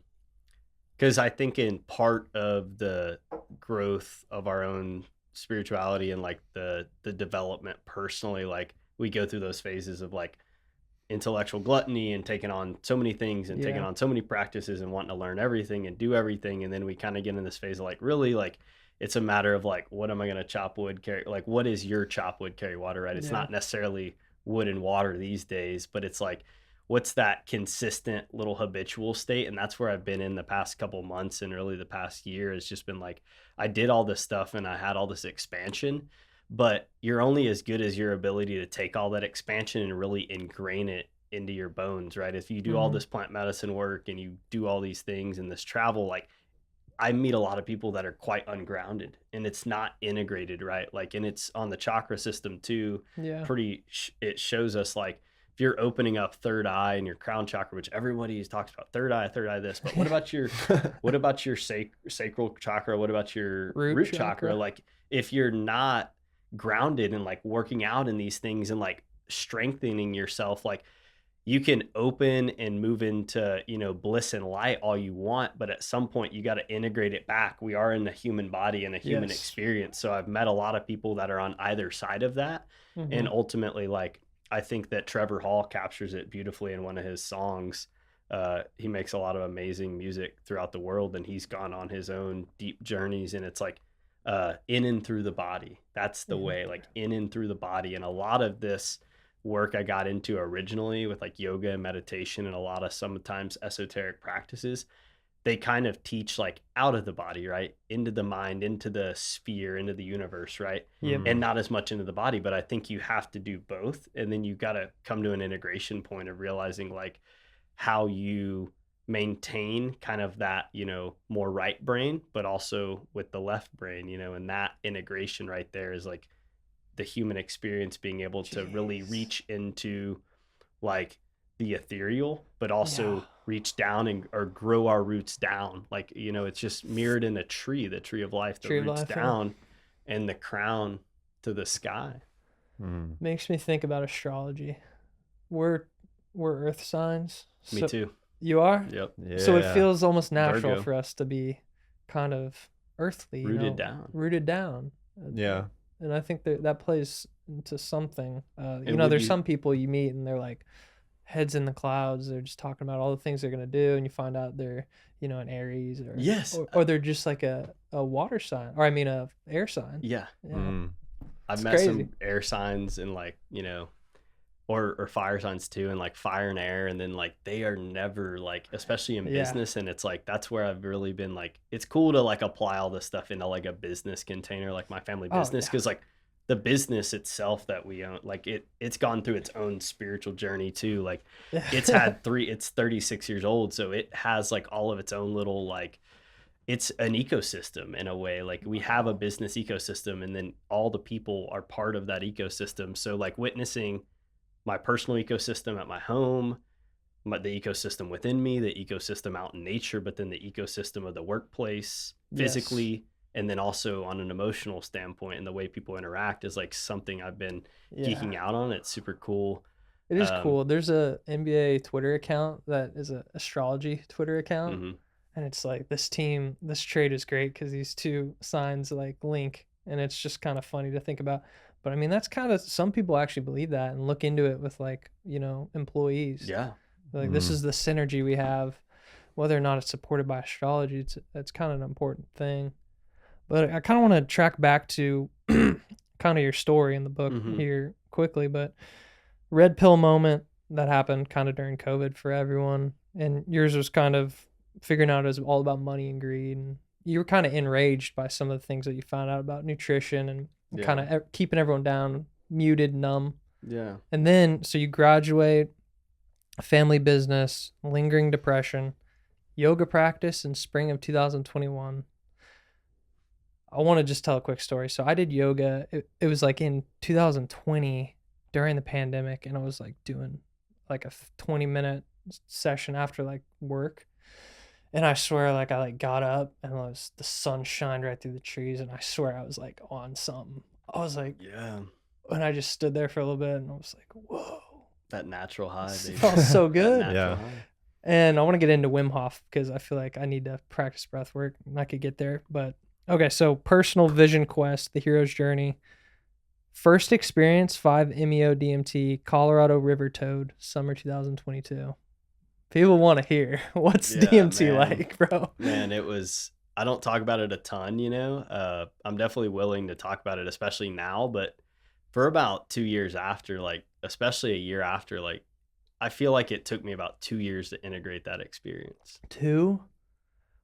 Speaker 2: because I think in part of the growth of our own spirituality and like the development personally, like we go through those phases of like, intellectual gluttony and taking on so many things and taking on so many practices and wanting to learn everything and do everything. And then we kind of get in this phase of like, really, like, it's a matter of like, what am I going to chop wood, carry? Like, what is your chop wood, carry water, right? It's not necessarily wood and water these days, but it's like, what's that consistent little habitual state? And that's where I've been in the past couple months, and really the past year has just been like, I did all this stuff and I had all this expansion, but you're only as good as your ability to take all that expansion and really ingrain it into your bones, right? If you do all this plant medicine work and you do all these things and this travel, like, I meet a lot of people that are quite ungrounded and it's not integrated, right? Like, and it's on the chakra system too. It shows us like, if you're opening up third eye and your crown chakra, which everybody talks about, third eye this, but what about your, sacral chakra? What about your root chakra? Like, if you're not grounded and like working out in these things and like strengthening yourself, like, you can open and move into, you know, bliss and light all you want, but at some point you got to integrate it back. We are in the human body and a human experience. So I've met a lot of people that are on either side of that. And ultimately, like, I think that Trevor Hall captures it beautifully in one of his songs. He makes a lot of amazing music throughout the world, and he's gone on his own deep journeys, and it's like, in and through the body. That's the way, like, in and through the body. And a lot of this work I got into originally with like yoga and meditation and a lot of sometimes esoteric practices, they kind of teach like out of the body, right? Into the mind, into the sphere, into the universe, right? And not as much into the body. But I think you have to do both. And then you got to come to an integration point of realizing like how you maintain kind of that, you know, more right brain, but also with the left brain, you know, and that integration right there is like the human experience, being able to really reach into like the ethereal, but also reach down and or grow our roots down. Like, you know, it's just mirrored in a tree, the tree of life, the roots down and the crown to the sky.
Speaker 1: Makes me think about astrology. We're earth signs.
Speaker 2: Me too.
Speaker 1: You are?
Speaker 2: Yep.
Speaker 3: Yeah.
Speaker 1: So it feels almost natural
Speaker 2: Virgo.
Speaker 1: for us to be kind of earthly,
Speaker 2: Rooted down.
Speaker 1: Rooted down.
Speaker 3: Yeah.
Speaker 1: And I think that plays into something. You know,
Speaker 2: would
Speaker 1: there's
Speaker 2: you-
Speaker 1: some people you meet and they're like heads in the clouds. They're just talking about all the things they're going to do. And you find out they're, you know, an Aries or they're just like a water sign, or I mean, a air sign.
Speaker 2: Yeah. I've
Speaker 1: It's
Speaker 2: met
Speaker 1: crazy.
Speaker 2: some air signs and like, you know, or fire signs too, and like fire and air, and then like they are never like, especially in business, and it's like that's where I've really been like, it's cool to like apply all this stuff into like a business container, like my family business, because like the business itself that we own, like it's gone through its own spiritual journey too. Like it's had it's 36 years old, so it has like all of its own little like, it's an ecosystem in a way. Like we have a business ecosystem, and then all the people are part of that ecosystem. So like witnessing my personal ecosystem at my home, the ecosystem within me, the ecosystem out in nature, but then the ecosystem of the workplace physically, and then also on an emotional standpoint, and the way people interact is like something I've been geeking out on. It's super cool.
Speaker 1: It is cool. There's a NBA Twitter account that is an astrology Twitter account. And it's like this trade is great because these two signs like link, and it's just kind of funny to think about. But I mean, that's kind of, some people actually believe that and look into it with like, you know, employees.
Speaker 2: Yeah.
Speaker 1: Like this is the synergy we have, whether or not it's supported by astrology. It's kind of an important thing. But I kind of want to track back to kind of your story in the book here quickly. But red pill moment that happened kind of during COVID for everyone. And yours was kind of figuring out it was all about money and greed. And you were kind of enraged by some of the things that you found out about nutrition and kind of keeping everyone down, muted, numb.
Speaker 2: Yeah.
Speaker 1: And then, so you graduate, family business, lingering depression, yoga practice in spring of 2021. I want to just tell a quick story. So I did yoga. It was like in 2020 during the pandemic, and I was like doing like a 20-minute session after like work. And I swear, like, I like got up and the sun shined right through the trees, and I swear I was like on something. I was like, and I just stood there for a little bit, and I was like, whoa.
Speaker 2: That natural high,
Speaker 1: It
Speaker 2: baby.
Speaker 1: felt so good.
Speaker 3: Yeah.
Speaker 2: High.
Speaker 1: And I want to get into Wim Hof because I feel like I need to practice breath work, and I could get there. But okay, so personal vision quest, the hero's journey. First experience 5-MeO DMT, Colorado River Toad, summer 2022. People want to hear what's
Speaker 2: Yeah,
Speaker 1: DMT
Speaker 2: man.
Speaker 1: like, bro.
Speaker 2: Man, it was, I don't talk about it a ton, you know. I'm definitely willing to talk about it, especially now, but for about 2 years after, like, especially a year after, like, I feel like it took me about 2 years to integrate that experience.
Speaker 1: 2?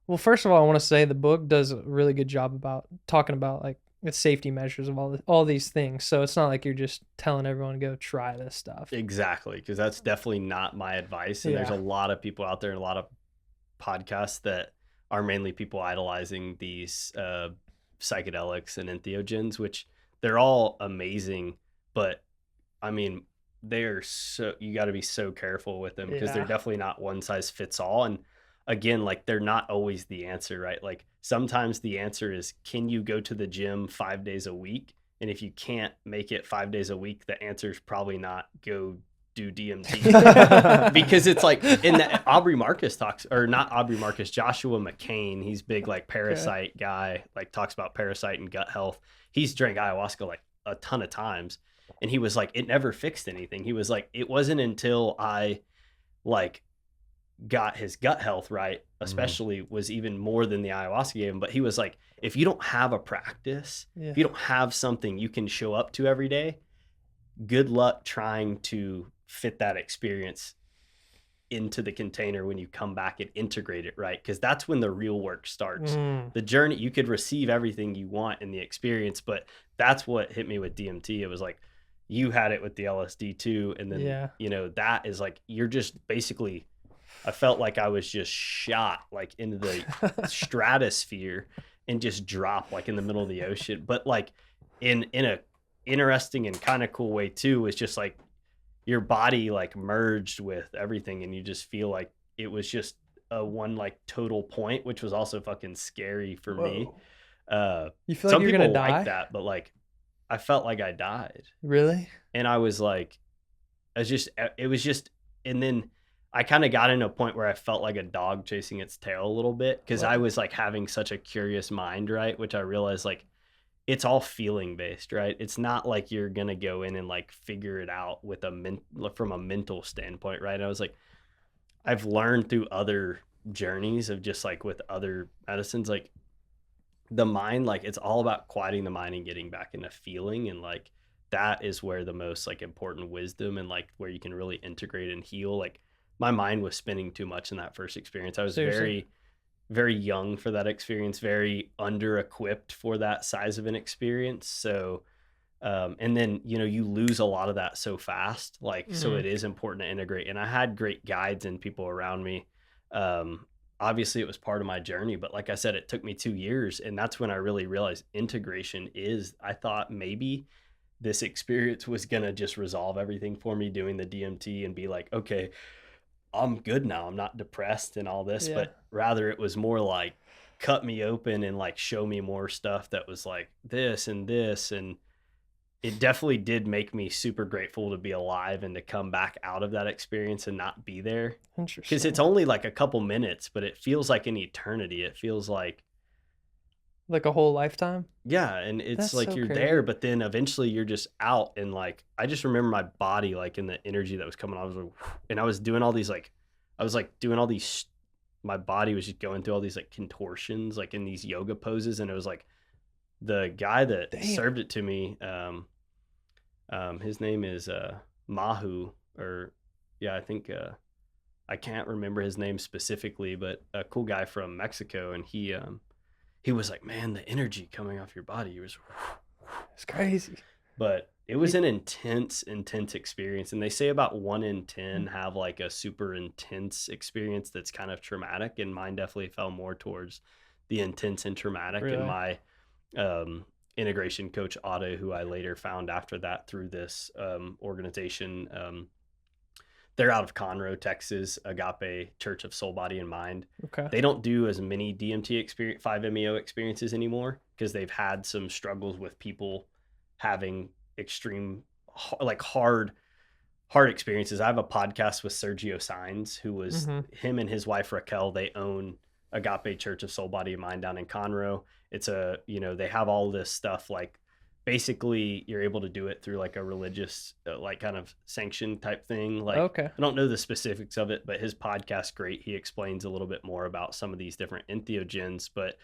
Speaker 1: Well, first of all, I want to say the book does a really good job about talking about like the safety measures of all these things. So it's not like you're just telling everyone to go try this stuff.
Speaker 2: Exactly, because that's definitely not my advice. And there's
Speaker 1: Yeah.
Speaker 2: a lot of people out there and a lot of podcasts that are mainly people idolizing these psychedelics and entheogens, which they're all amazing, but I mean, they're so, you got to be so careful with them because they're
Speaker 1: Yeah.
Speaker 2: definitely not one size fits all. And again, like, they're not always the answer, right? Like, sometimes the answer is, can you go to the gym 5 days a week? And if you can't make it 5 days a week, the answer is probably not go do DMT. Because it's like, in the Aubrey Marcus talks, or not Aubrey Marcus, Joshua McCain, he's big like parasite guy, like talks about parasite and gut health. He's drank ayahuasca like a ton of times, and he was like, it never fixed anything. He was like, it wasn't until I like got his gut health right, especially, was even more than the ayahuasca gave him. But he was like, if you don't have a practice,
Speaker 1: Yeah.
Speaker 2: if you don't have something you can show up to every day, good luck trying to fit that experience into the container when you come back and integrate it right, because that's when the real work starts. The journey, you could receive everything you want in the experience, but that's what hit me with DMT. It was like, you had it with the LSD too, and then
Speaker 1: Yeah.
Speaker 2: you know, that is like, you're just basically, I felt like I was just shot like into the stratosphere and just dropped like in the middle of the ocean, but like in a interesting and kind of cool way too. It's just like your body like merged with everything, and you just feel like it was just a one like total point, which was also fucking scary for me.
Speaker 1: You feel like
Speaker 2: Some
Speaker 1: you're
Speaker 2: people
Speaker 1: gonna die?
Speaker 2: like that, but like, I felt like I died,
Speaker 1: Really?
Speaker 2: and I was like, it was just, and then I kind of got into a point where I felt like a dog chasing its tail a little bit, because I
Speaker 1: Whoa.
Speaker 2: was like having such a curious mind, right? Which I realized like, it's all feeling based, right? It's not like you're gonna go in and like figure it out with from a mental standpoint, right? I was like, I've learned through other journeys of just like with other medicines, like the mind, like it's all about quieting the mind and getting back into feeling, and like that is where the most like important wisdom and like where you can really integrate and heal. Like, my mind was spinning too much in that first experience. I was
Speaker 1: Seriously.
Speaker 2: very young for that experience, very under equipped for that size of an experience. So and then, you know, you lose a lot of that so fast, like, so it is important to integrate. And I had great guides and people around me. Obviously it was part of my journey, but like I said, it took me 2 years, and that's when I really realized integration is, I thought maybe this experience was gonna just resolve everything for me, doing the DMT, and be like, okay, I'm good now. I'm not depressed and all this,
Speaker 1: Yeah.
Speaker 2: but rather it was more like cut me open and like show me more stuff that was like this and this. And it definitely did make me super grateful to be alive and to come back out of that experience and not be there.
Speaker 1: Interesting.
Speaker 2: Because it's only like a couple minutes, but it feels like an eternity. It feels like,
Speaker 1: like a whole lifetime.
Speaker 2: yeah, and it's
Speaker 1: That's
Speaker 2: like
Speaker 1: so
Speaker 2: you're
Speaker 1: crazy.
Speaker 2: there, but then eventually you're just out, and like I just remember my body like in the energy that was coming. I was like, and I was doing all these like, I was like doing all these. My body was just going through all these like contortions, like in these yoga poses, and it was like the guy that
Speaker 1: Damn.
Speaker 2: served it to me. His name is Mahu, or yeah, I think I can't remember his name specifically, but a cool guy from Mexico, and he was like, man, the energy coming off your body was,
Speaker 1: It's crazy.
Speaker 2: but it was an intense experience. And they say about 1 in 10 have like a super intense experience that's kind of traumatic. And mine definitely fell more towards the intense and traumatic.
Speaker 1: Really?
Speaker 2: And my integration coach, Otto, who I later found after that through this organization, they're out of Conroe, Texas, Agape Church of Soul, Body, and Mind.
Speaker 1: Okay.
Speaker 2: They don't do as many DMT experience, 5-MeO experiences anymore, because they've had some struggles with people having extreme, like hard experiences. I have a podcast with Sergio Sainz, who was him and his wife Raquel. They own Agape Church of Soul, Body, and Mind down in Conroe. It's a, you know, they have all this stuff like basically you're able to do it through like a religious, like kind of sanction type thing. Like,
Speaker 1: Okay.
Speaker 2: I don't know the specifics of it, but his podcast's great. He explains a little bit more about some of these different entheogens, but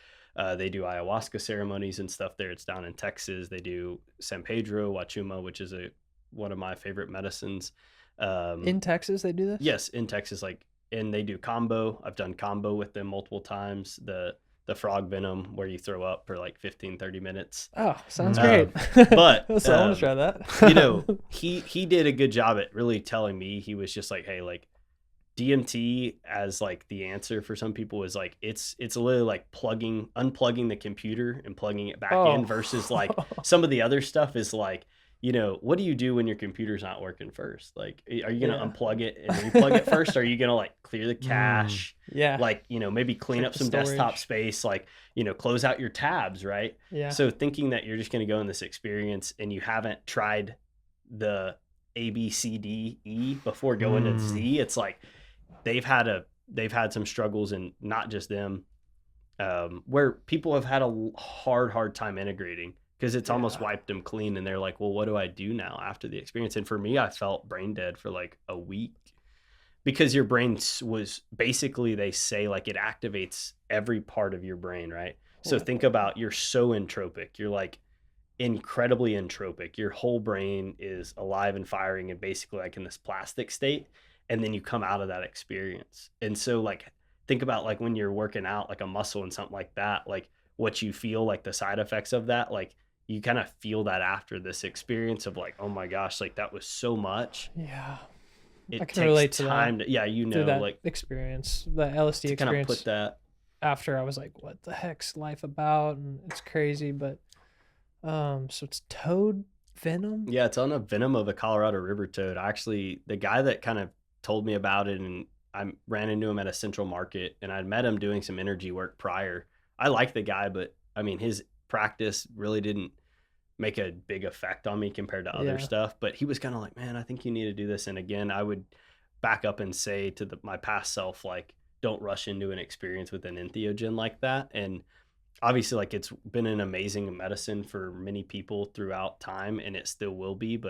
Speaker 2: they do ayahuasca ceremonies and stuff there. It's down in Texas. They do San Pedro, Wachuma, which is one of my favorite medicines.
Speaker 1: In Texas, they do this?
Speaker 2: Yes, in Texas, like, and they do combo. I've done combo with them multiple times. The frog venom where you throw up for like 15, 30 minutes.
Speaker 1: Oh, sounds great.
Speaker 2: But
Speaker 1: so I want to try that.
Speaker 2: You know, he did a good job at really telling me. He was just like, hey, like DMT as like the answer for some people is like it's literally like unplugging the computer and plugging it back in versus like some of the other stuff is like, you know, what do you do when your computer's not working first? Like, are you going to unplug it and replug it first? Or are you going to like clear the cache?
Speaker 1: Yeah.
Speaker 2: Like, you know, maybe clean up some desktop space, like, you know, close out your tabs, right?
Speaker 1: Yeah.
Speaker 2: So thinking that you're just going to go in this experience and you haven't tried the A, B, C, D, E before going to Z, it's like they've had some struggles, and not just them, where people have had a hard time integrating. Because it's almost wiped them clean, and they're like, well, what do I do now after the experience? And for me, I felt brain dead for like a week, because your brain was basically, they say like it activates every part of your brain, right? So think about, you're so entropic. You're like incredibly entropic. Your whole brain is alive and firing and basically like in this plastic state. And then you come out of that experience. And so like, think about like when you're working out like a muscle and something like that, like what you feel, like the side effects of that, like you kind of feel that after this experience of like, oh my gosh, like that was so much.
Speaker 1: Yeah.
Speaker 2: I can relate to that. Yeah, you know,
Speaker 1: that
Speaker 2: like
Speaker 1: experience, the LSD experience.
Speaker 2: Kind of put that
Speaker 1: after, I was like, what the heck's life about? And it's crazy, but so it's toad venom?
Speaker 2: Yeah, it's on a venom of a Colorado river toad. Actually, the guy that kind of told me about it, and I ran into him at a Central Market, and I'd met him doing some energy work prior. I like the guy, but I mean, his practice really didn't make a big effect on me compared to other stuff. But he was kind of like, man, I think you need to do this. And again, I would back up and say to my past self, like, don't rush into an experience with an entheogen like that. And obviously, like, it's been an amazing medicine for many people throughout time, and it still will be,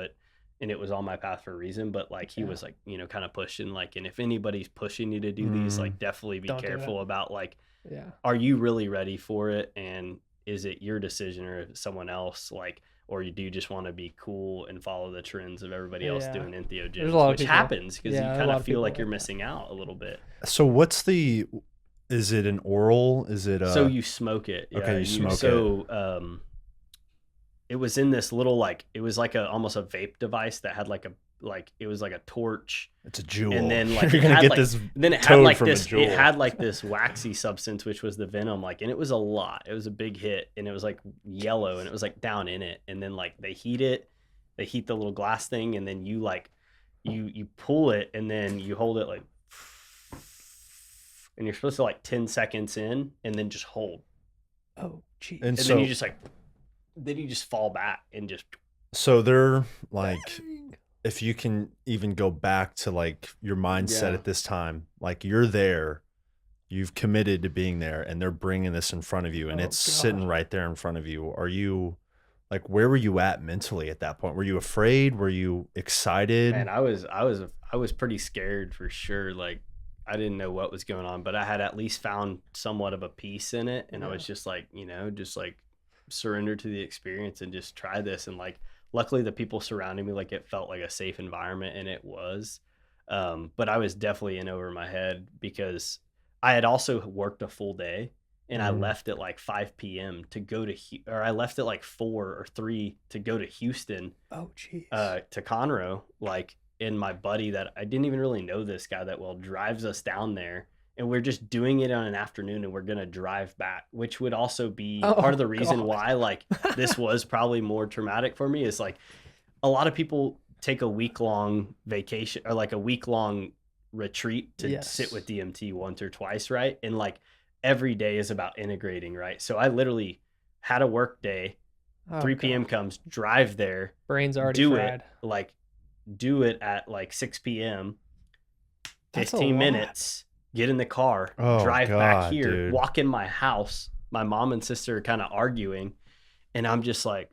Speaker 2: and it was on my path for a reason. But like, he was like, you know, kind of pushing, like, and if anybody's pushing you to do these, like, definitely be careful about like, are you really ready for it? And is it your decision or someone else? Like, or you do just want to be cool and follow the trends of everybody else doing entheogens, which happens because you kind of feel like you're missing out a little bit.
Speaker 3: So is it an oral? Is it
Speaker 2: so you smoke it? Yeah,
Speaker 3: okay, you smoke it.
Speaker 2: So it was in this little, like, it was like almost a vape device that had it was like a torch.
Speaker 3: It's a jewel.
Speaker 2: And then like
Speaker 3: you're gonna get this. Then it had like this. It had like this waxy substance, which was the venom. Like, and it was a lot. It was a big hit, and it was like yellow, and it was like down in it. And then like they heat the little glass thing, and then you like you pull it, and then you hold it like, and you're supposed to like 10 seconds in, and then just hold.
Speaker 1: Oh, geez.
Speaker 2: And then you just like, then you just fall back and just.
Speaker 3: So they're like, if you can even go back to like your mindset at this time, like you're there, you've committed to being there, and they're bringing this in front of you, and it's sitting right there in front of you. Are you like, where were you at mentally at that point? Were you afraid? Were you excited?
Speaker 2: Man, I was pretty scared for sure. Like, I didn't know what was going on, but I had at least found somewhat of a peace in it. And I was just like, you know, just like surrender to the experience and just try this. And like, luckily the people surrounding me, like, it felt like a safe environment, and it was. But I was definitely in over my head because I had also worked a full day, and I left at like 5 p.m. to go to, or I left at like 4 or 3 to go to Houston.
Speaker 1: Oh, geez.
Speaker 2: To Conroe, like, and my buddy that I didn't even really know this guy that well drives us down there, and we're just doing it on an afternoon, and we're going to drive back, which would also be part of the reason why like this was probably more traumatic for me. Is like a lot of people take a week-long vacation or like a week-long retreat to sit with DMT once or twice, right? And like every day is about integrating, right? So I literally had a work day, 3 p.m. comes, drive there,
Speaker 1: brain's already fried.
Speaker 2: Do it at like 6 p.m., 15 minutes, get in the car, drive back here, walk in my house. My mom and sister are kind of arguing, and I'm just like,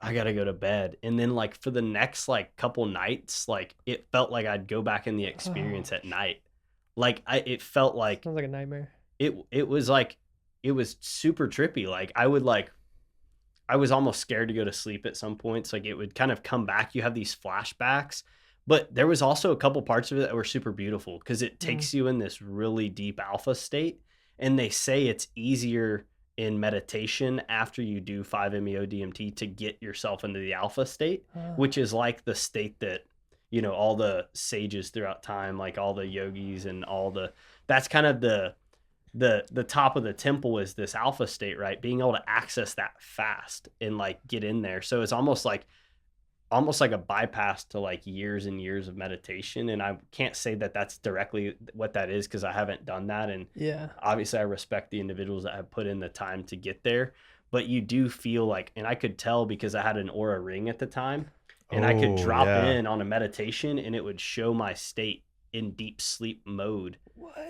Speaker 2: I gotta go to bed. And then like for the next like couple nights, like it felt like I'd go back in the experience at night. Like it felt like
Speaker 1: Sounds like a nightmare.
Speaker 2: it was like, it was super trippy. Like I was almost scared to go to sleep at some points. Like it would kind of come back. You have these flashbacks, but there was also a couple parts of it that were super beautiful because it takes you in this really deep alpha state. And they say it's easier in meditation after you do 5-MeO DMT to get yourself into the alpha state, which is like the state that, you know, all the sages throughout time, like all the yogis and that's kind of the top of the temple is this alpha state, right? Being able to access that fast and like get in there. So it's almost like a bypass to like years and years of meditation. And I can't say that that's directly what that is because I haven't done that. And obviously I respect the individuals that have put in the time to get there, but you do feel like, and I could tell because I had an aura ring at the time and I could drop in on a meditation and it would show my state in deep sleep mode.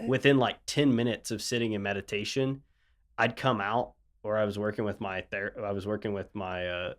Speaker 2: Within like 10 minutes of sitting in meditation, I'd come out, or I was working with my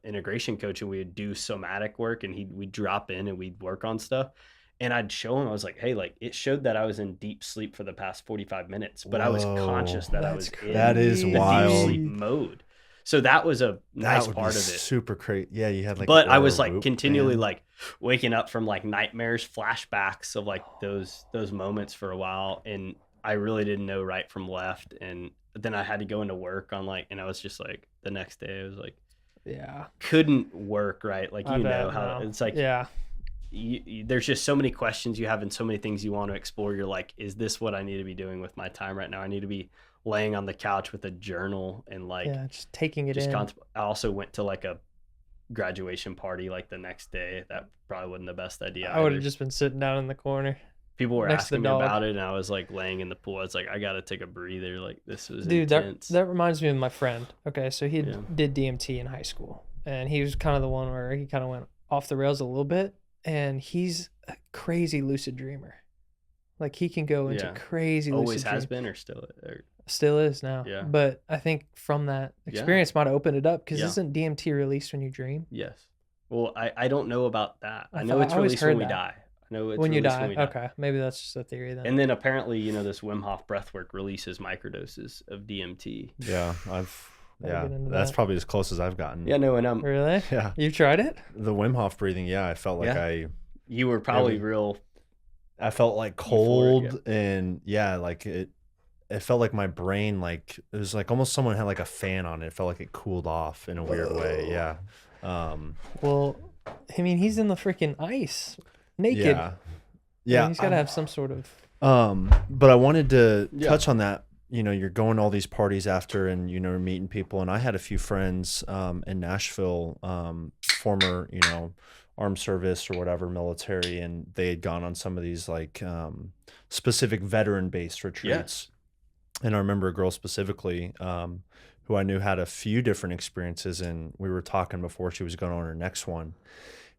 Speaker 2: integration coach, and we would do somatic work, and we'd drop in and we'd work on stuff, and I'd show him, I was like, hey, like it showed that I was in deep sleep for the past 45 minutes, but I was conscious that I was in the
Speaker 3: wild.
Speaker 2: deep sleep mode. So that was a nice part of it.
Speaker 3: Super crazy. Yeah, you had like.
Speaker 2: But I was like continually like waking up from like nightmares, flashbacks of like those moments for a while, and I really didn't know right from left. And then I had to go into work on like, and I was just like, the next day I was like, couldn't work right. Like it's like there's just so many questions you have and so many things you want to explore. You're like, is this what I need to be doing with my time right now? I need to be laying on the couch with a journal and like
Speaker 1: just taking it in.
Speaker 2: I also went to like a graduation party like the next day. That probably wasn't the best idea.
Speaker 1: I would have just been sitting down in the corner.
Speaker 2: People were asking me about it, and I was like laying in the pool. I was like, I gotta take a breather. Like this was intense.
Speaker 1: That reminds me of my friend. Okay, so he did DMT in high school, and he was kind of the one where he kind of went off the rails a little bit. And he's a crazy lucid dreamer. Like he can go into crazy lucid
Speaker 2: always has been or
Speaker 1: still is now.
Speaker 2: Yeah.
Speaker 1: But I think from that experience might have opened it up because isn't DMT released when you dream?
Speaker 2: Yes. Well, I don't know about that. I know it's released when we die. I know it's
Speaker 1: when you die.
Speaker 2: When we die.
Speaker 1: Okay. Maybe that's just a theory then.
Speaker 2: And then apparently, you know, this Wim Hof breathwork releases microdoses of DMT.
Speaker 3: Yeah. That's probably as close as I've gotten.
Speaker 2: Yeah, no, and I'm
Speaker 1: really?
Speaker 3: Yeah.
Speaker 1: You tried it?
Speaker 3: The Wim Hof breathing, I felt like
Speaker 2: you were probably real.
Speaker 3: I felt like cold
Speaker 2: euphoric,
Speaker 3: and like it felt like my brain, like it was like almost someone had like a fan on it. It felt like it cooled off in a weird way. Yeah.
Speaker 1: Well, I mean, he's in the freaking ice, naked.
Speaker 3: Yeah.
Speaker 1: He's got to have some sort of.
Speaker 3: But I wanted to touch on that. You know, you're going to all these parties after, and you know, meeting people. And I had a few friends in Nashville, former, you know, armed service or whatever, military, and they had gone on some of these like specific veteran-based retreats.
Speaker 2: Yes.
Speaker 3: And I remember a girl specifically who I knew had a few different experiences, and we were talking before she was going on her next one.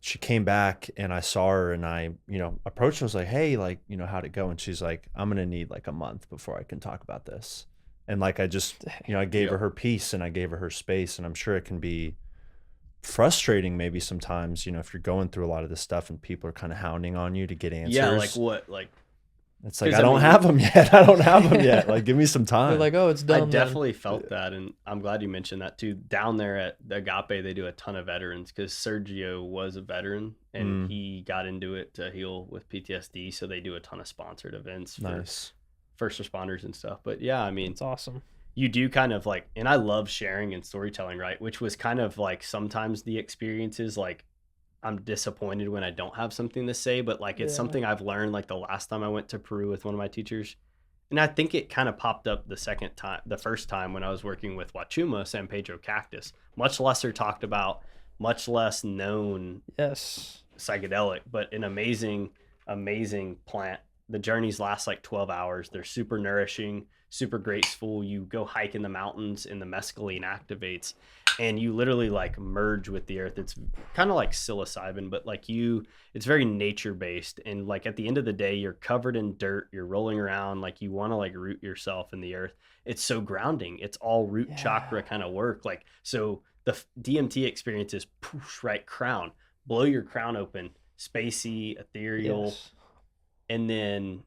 Speaker 3: She came back and I saw her and I, you know, approached her and was like, hey, like, you know, how'd it go? And she's like, I'm going to need like a month before I can talk about this. And like, I just, you know, I gave her peace and I gave her space, and I'm sure it can be frustrating maybe sometimes, you know, if you're going through a lot of this stuff and people are kind of hounding on you to get answers.
Speaker 2: Yeah, like what? Like
Speaker 3: it's like, I don't have them yet. Like, give me some time.
Speaker 1: They're like, oh, it's done.
Speaker 2: I definitely felt that, and I'm glad you mentioned that too. Down there at the Agape, they do a ton of veterans because Sergio was a veteran and he got into it to heal with PTSD. So they do a ton of sponsored events for first responders and stuff. But yeah, I mean,
Speaker 1: it's awesome.
Speaker 2: You do kind of like, and I love sharing and storytelling, right? Which was kind of like sometimes the experiences, like I'm disappointed when I don't have something to say, but like it's something I've learned like the last time I went to Peru with one of my teachers. And I think it kind of popped up the first time when I was working with Wachuma, San Pedro Cactus, much lesser talked about, much less known psychedelic, but an amazing, amazing plant. The journeys last like 12 hours. They're super nourishing, super graceful. You go hike in the mountains and the mescaline activates and you literally like merge with the earth. It's kind of like psilocybin, but like it's very nature based. And like at the end of the day, you're covered in dirt, you're rolling around, like you want to like root yourself in the earth. It's so grounding. It's all root chakra kind of work. Like, so DMT experience is poof, right? Crown, blow your crown open, spacey, ethereal.
Speaker 1: Yes.
Speaker 2: And then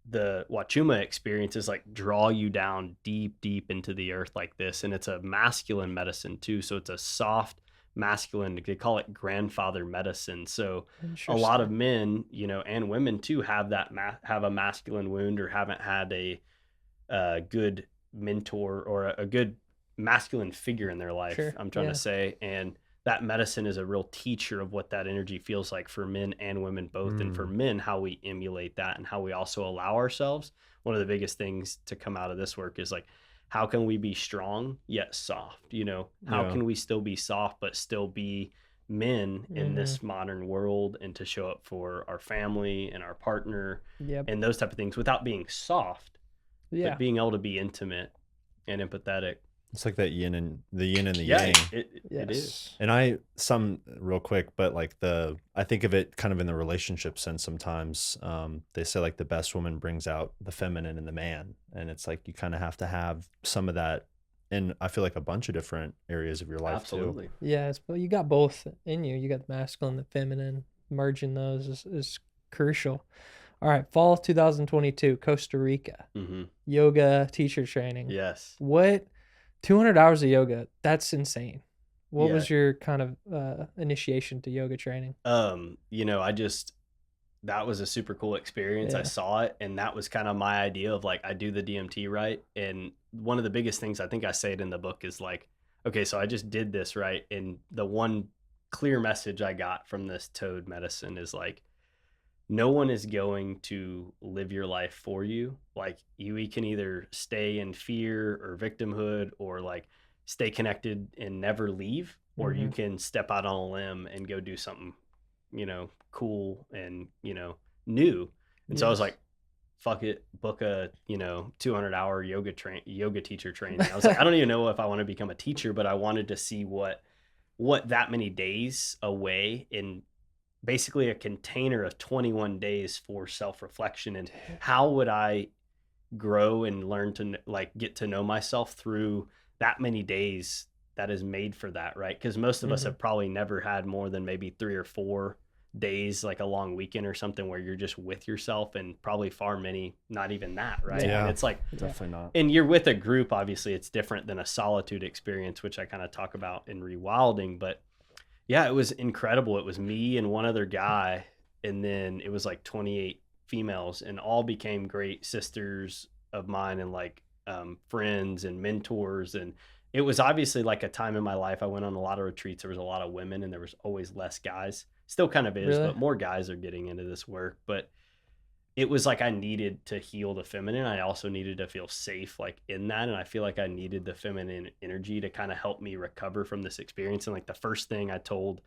Speaker 2: the Wachuma experience is like draw you down deep, deep into the earth like this. And it's a masculine medicine too. So it's a soft masculine, they call it grandfather medicine. So a lot of men, you know, and women too have that, have a masculine wound or haven't had a good mentor or a good masculine figure in their life.
Speaker 1: Sure.
Speaker 2: I'm trying to say. And that medicine is a real teacher of what that energy feels like for men and women both. And for men, how we emulate that and how we also allow ourselves. One of the biggest things to come out of this work is like, how can we be strong yet soft? You know, how can we still be soft but still be men in this modern world, and to show up for our family and our partner and those type of things without being soft, but being able to be intimate and empathetic.
Speaker 3: It's like that yin and the yang.
Speaker 2: It is.
Speaker 3: And real quick, but like I think of it kind of in the relationship sense sometimes. They say like the best woman brings out the feminine in the man. And it's like you kind of have to have some of that. And I feel like a bunch of different areas of your life
Speaker 2: Absolutely.
Speaker 3: too.
Speaker 1: Yes, but you got both in you. You got the masculine, the feminine. Merging those is crucial. All right, fall 2022, Costa Rica. Yoga teacher training.
Speaker 2: Yes.
Speaker 1: What? 200 hours of yoga. That's insane. What was your kind of initiation to yoga training?
Speaker 2: You know, that was a super cool experience. I saw it, and that was kind of my idea of like, I do the DMT right. And one of the biggest things, I think I say it in the book, is like, okay, so I just did this right. And the one clear message I got from this toad medicine is like, no one is going to live your life for you. Like we can either stay in fear or victimhood, or like stay connected and never leave, or you can step out on a limb and go do something, you know, cool and, you know, new. And so I was like, fuck it, book a, you know, 200-hour yoga teacher training. I was like, I don't even know if I want to become a teacher, but I wanted to see what that many days away in basically a container of 21 days for self-reflection, and how would I grow and learn to like get to know myself through that many days that is made for that, right? Because most of us have probably never had more than maybe 3 or 4 days, like a long weekend or something, where you're just with yourself, and probably far many not even that, right?
Speaker 3: Yeah,
Speaker 2: and it's like
Speaker 3: definitely not.
Speaker 2: And you're with a group, obviously it's different than a solitude experience, which I kind of talk about in Rewilding. But yeah, it was incredible. It was me and one other guy, and then it was like 28 females, and all became great sisters of mine, and like friends and mentors. And it was obviously like a time in my life. I went on a lot of retreats. There was a lot of women, and there was always less guys. Still kind of is, but more guys are getting into this work. But it was like I needed to heal the feminine. I also needed to feel safe like in that. And I feel like I needed the feminine energy to kind of help me recover from this experience. And like the first thing I told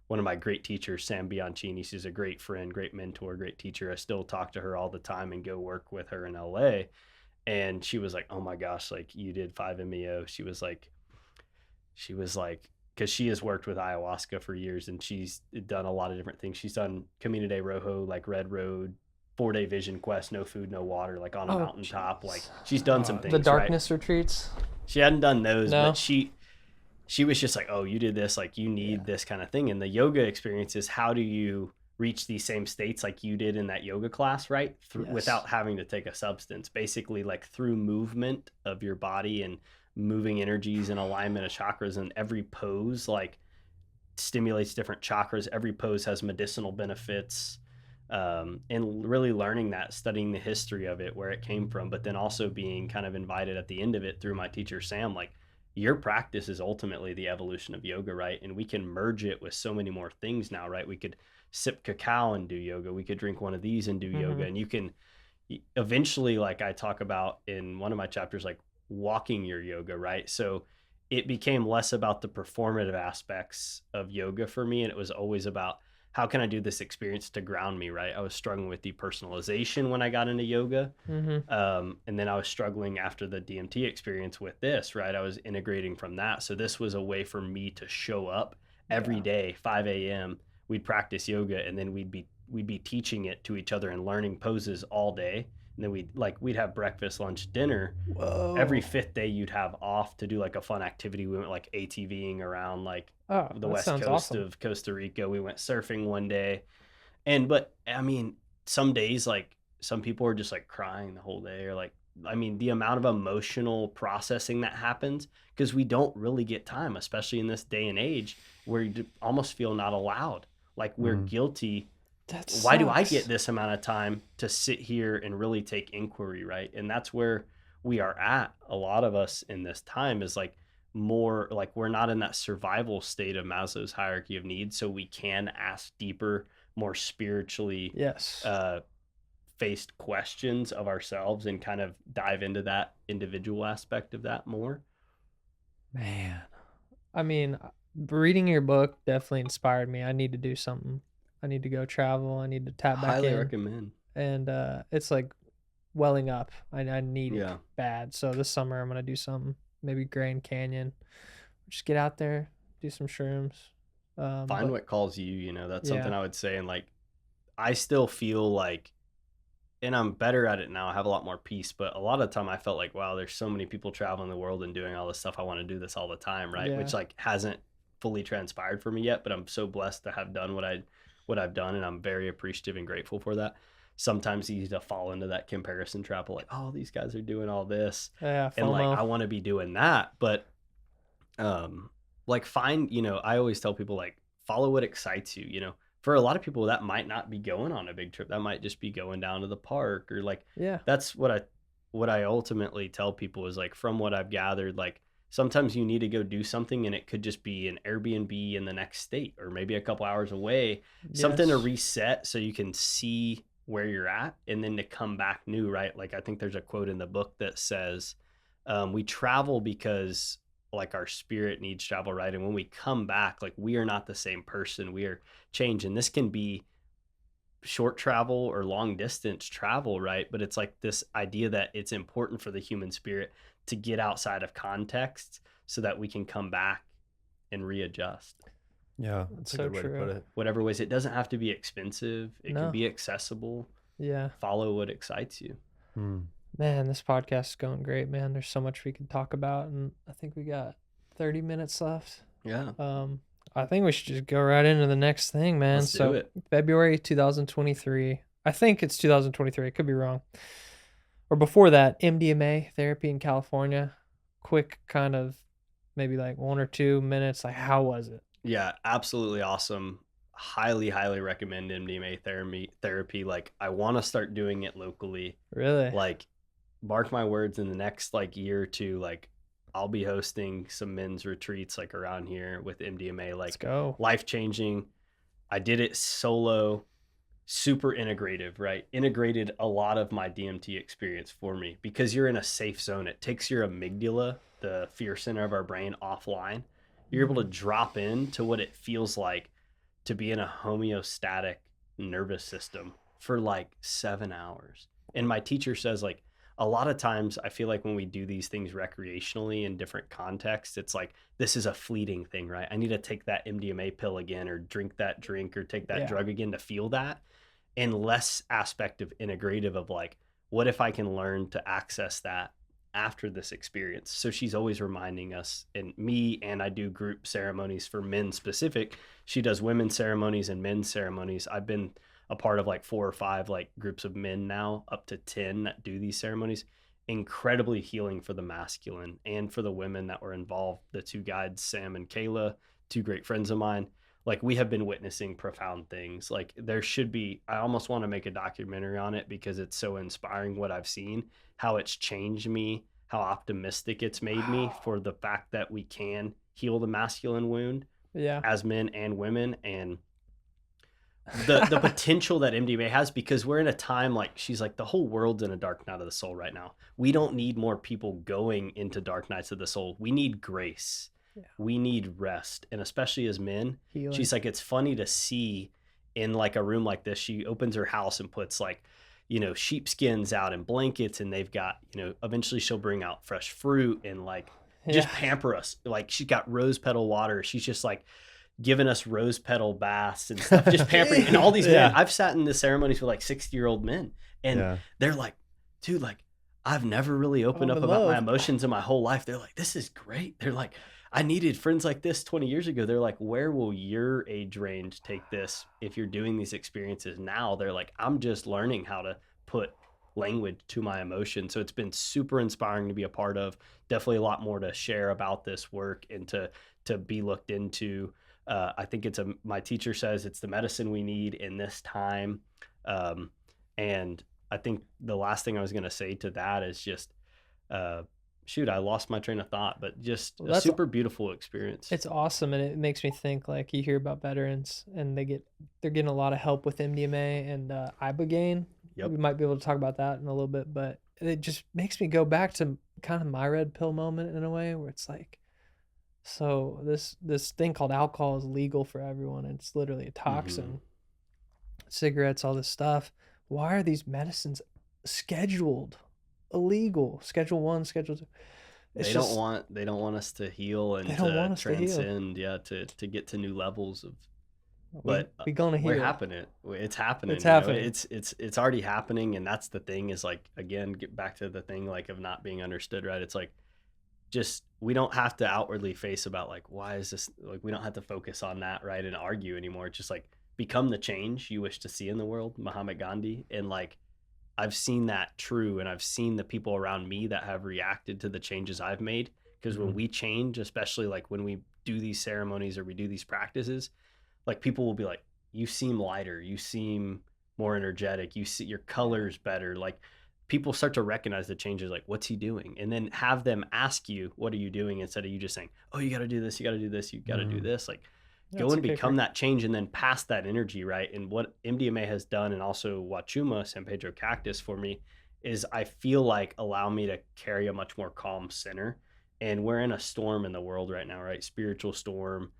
Speaker 2: one of my great teachers, Sam Bianchini, she's a great friend, great mentor, great teacher. I still talk to her all the time and go work with her in LA. And she was like, oh my gosh, like you did 5-MeO. She was like, because she has worked with ayahuasca for years, and she's done a lot of different things. She's done Camino de Rojo, like Red Road, 4-day vision quest, no food, no water, like on a mountaintop. Like she's done some things.
Speaker 1: The darkness retreats.
Speaker 2: She hadn't done those, but she was just like, oh, you did this, like you need this kind of thing. And the yoga experience is, how do you reach these same states like you did in that yoga class, right? Without having to take a substance, basically like through movement of your body and moving energies and alignment of chakras. And every pose like stimulates different chakras. Every pose has medicinal benefits. And really learning that, studying the history of it, where it came from, but then also being kind of invited at the end of it through my teacher, Sam, like your practice is ultimately the evolution of yoga, right? And we can merge it with so many more things now, right? We could sip cacao and do yoga. We could drink one of these and do yoga. And you can eventually, like I talk about in one of my chapters, like walking your yoga, right? So it became less about the performative aspects of yoga for me. And it was always about, how can I do this experience to ground me, right? I was struggling with depersonalization when I got into yoga. And then I was struggling after the DMT experience with this, right? I was integrating from that. So this was a way for me to show up every day, 5 a.m. We'd practice yoga, and then we'd be teaching it to each other and learning poses all day. And then we'd have breakfast, lunch, dinner.
Speaker 1: Whoa.
Speaker 2: Every 5th day you'd have off to do like a fun activity. We went like ATVing around like the west coast
Speaker 1: awesome.
Speaker 2: of Costa Rica. We went surfing one day. But I mean, some days like some people are just like crying the whole day, or like, I mean, the amount of emotional processing that happens because we don't really get time, especially in this day and age where you almost feel not allowed. Like we're guilty. Why do I get this amount of time to sit here and really take inquiry, right? And that's where we are at. A lot of us in this time is like more like we're not in that survival state of Maslow's hierarchy of needs, so we can ask deeper, more spiritually faced questions of ourselves and kind of dive into that individual aspect of that more.
Speaker 1: Man, I mean, reading your book definitely inspired me. I need to do something. I need to go travel. I need to tap back
Speaker 2: Highly
Speaker 1: in.
Speaker 2: recommend.
Speaker 1: And it's like welling up. I need it
Speaker 2: Yeah.
Speaker 1: bad. So this summer I'm gonna do something. Maybe Grand Canyon. Just get out there, do some shrooms.
Speaker 2: Find what calls you. You know, that's something
Speaker 1: Yeah.
Speaker 2: I would say. And like, I still feel like, and I'm better at it now. I have a lot more peace. But a lot of the time, I felt like, wow, there's so many people traveling the world and doing all this stuff. I want to do this all the time, right?
Speaker 1: Yeah.
Speaker 2: Which like hasn't fully transpired for me yet. But I'm so blessed to have done what I've done, and I'm very appreciative and grateful for that. Sometimes easy to fall into that comparison trap of like, oh, these guys are doing all this,
Speaker 1: Yeah,
Speaker 2: and like
Speaker 1: FOMO.
Speaker 2: I want to be doing that. But like find, you know, I always tell people like follow what excites you. You know, for a lot of people that might not be going on a big trip, that might just be going down to the park, or like
Speaker 1: Yeah.
Speaker 2: that's what I ultimately tell people is like, from what I've gathered, like sometimes you need to go do something, and it could just be an Airbnb in the next state or maybe a couple hours away, something to
Speaker 1: Yes.
Speaker 2: reset so you can see where you're at and then to come back new, right? Like I think there's a quote in the book that says, we travel because like our spirit needs travel, right? And when we come back, like we are not the same person, we are changed. And this can be short travel or long distance travel, right? But it's like this idea that it's important for the human spirit to get outside of context so that we can come back and readjust.
Speaker 3: Yeah,
Speaker 1: That's
Speaker 3: that's a
Speaker 1: so
Speaker 3: good way to
Speaker 1: true.
Speaker 3: put it.
Speaker 2: Whatever ways, it doesn't have to be expensive. It
Speaker 1: No.
Speaker 2: can be accessible.
Speaker 1: Yeah.
Speaker 2: Follow what excites you.
Speaker 1: Man, this podcast is going great, man. There's so much we could talk about, and I think we got 30 minutes left.
Speaker 2: Yeah.
Speaker 1: I think we should just go right into the next thing, man.
Speaker 2: Let's
Speaker 1: So
Speaker 2: do it.
Speaker 1: February 2023. I think it's 2023. I could be wrong. Or before that, MDMA therapy in California. Quick kind of maybe like 1 or 2 minutes. Like, how was it?
Speaker 2: Yeah, absolutely awesome. Highly, highly recommend MDMA therapy. Like I want to start doing it locally.
Speaker 1: Really?
Speaker 2: Like mark my words, in the next like year or two, like I'll be hosting some men's retreats like around here with MDMA. Like
Speaker 1: Let's go.
Speaker 2: life-changing. I did it solo, super integrative, right? Integrated a lot of my DMT experience for me because you're in a safe zone. It takes your amygdala, the fear center of our brain, offline. You're able to drop into what it feels like to be in a homeostatic nervous system for like 7 hours. And my teacher says like a lot of times I feel like when we do these things recreationally in different contexts, it's like, this is a fleeting thing, right? I need to take that MDMA pill again or drink that drink or take that drug again to feel that. And less aspect of integrative of like, what if I can learn to access that after this experience? So she's always reminding us, and me, and I do group ceremonies for men specific. She does women's ceremonies and men's ceremonies. I've been a part of like 4 or 5 like groups of men now, up to 10 that do these ceremonies. Incredibly healing for the masculine and for the women that were involved. The 2 guides, Sam and Kayla, 2 great friends of mine. Like we have been witnessing profound things. Like there should be, I almost want to make a documentary on it because it's so inspiring what I've seen, how it's changed me, how optimistic it's made me for the fact that we can heal the masculine wound as men and women, and the potential that MDMA has, because we're in a time, like she's like, the whole world's in a dark night of the soul right now. We don't need more people going into dark nights of the soul. We need grace. We need rest. And especially as men,
Speaker 1: Healing.
Speaker 2: She's like, it's funny to see in like a room like this. She opens her house and puts like, you know, sheepskins out and blankets, and they've got, you know, eventually she'll bring out fresh fruit and like just pamper us. Like she's got rose petal water. She's just like giving us rose petal baths and stuff, just pampering. And all these men, I've sat in the ceremonies with like 60-year-old men, and they're like, dude, like, I've never really opened up
Speaker 1: in
Speaker 2: about my
Speaker 1: love.
Speaker 2: emotions in my whole life. They're like, this is great. They're like, I needed friends like this 20 years ago. They're like, where will your age range take this if you're doing these experiences now? They're like, I'm just learning how to put language to my emotions. So it's been super inspiring to be a part of. Definitely a lot more to share about this work and to be looked into. I think my teacher says it's the medicine we need in this time. And I think the last thing I was going to say to that is just, shoot, I lost my train of thought, but just a super beautiful experience.
Speaker 1: It's awesome. And it makes me think, like, you hear about veterans and they're getting a lot of help with MDMA and Ibogaine.
Speaker 2: Yep.
Speaker 1: We might be able to talk about that in a little bit, but it just makes me go back to kind of my red pill moment in a way where it's like, so this thing called alcohol is legal for everyone. And it's literally a toxin. Cigarettes, all this stuff. Why are these medicines scheduled illegal? Schedule 1, Schedule 2.
Speaker 2: They don't want us to heal and to transcend, to get to new levels of. But
Speaker 1: we're gonna heal.
Speaker 2: It's happening.
Speaker 1: It's happening.
Speaker 2: It's already happening, and that's the thing. Is like, again, get back to the thing like of not being understood, right? It's like, just we don't have to outwardly face about like, why is this, like, we don't have to focus on that, right, and argue anymore. It's just like, become the change you wish to see in the world, Mahatma Gandhi. And like, I've seen that true, and I've seen the people around me that have reacted to the changes I've made. Because when we change, especially like when we do these ceremonies or we do these practices, like, people will be like, you seem lighter, you seem more energetic, you see your colors better. Like, people start to recognize the changes, like, what's he doing? And then have them ask you, what are you doing? Instead of you just saying, oh, you got to do this, you got to do this, you got to do this. Like, go and become that change and then pass that energy, right? And what MDMA has done, and also Wachuma, San Pedro Cactus for me, is I feel like allow me to carry a much more calm center. And we're in a storm in the world right now, right? Spiritual storm.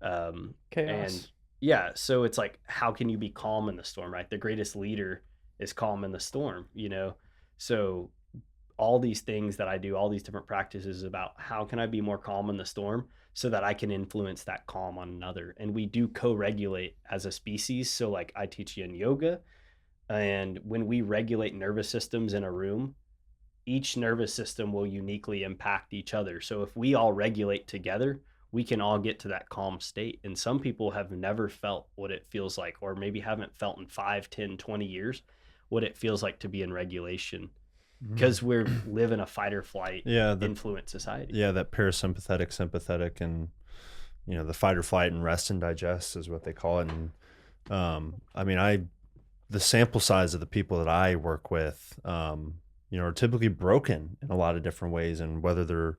Speaker 1: Chaos.
Speaker 2: And yeah, so it's like, how can you be calm in the storm, right? The greatest leader is calm in the storm, you know? So all these things that I do, all these different practices about how can I be more calm in the storm so that I can influence that calm on another. And we do co-regulate as a species. So like, I teach yin yoga, and when we regulate nervous systems in a room, each nervous system will uniquely impact each other. So if we all regulate together, we can all get to that calm state. And some people have never felt what it feels like, or maybe haven't felt in 5, 10, 20 years, what it feels like to be in regulation. Because we live in a fight or flight influence society. Yeah,
Speaker 3: that parasympathetic, sympathetic, and the fight or flight and rest and digest is what they call it. And I mean, the sample size of the people that I work with, are typically broken in a lot of different ways, and whether they're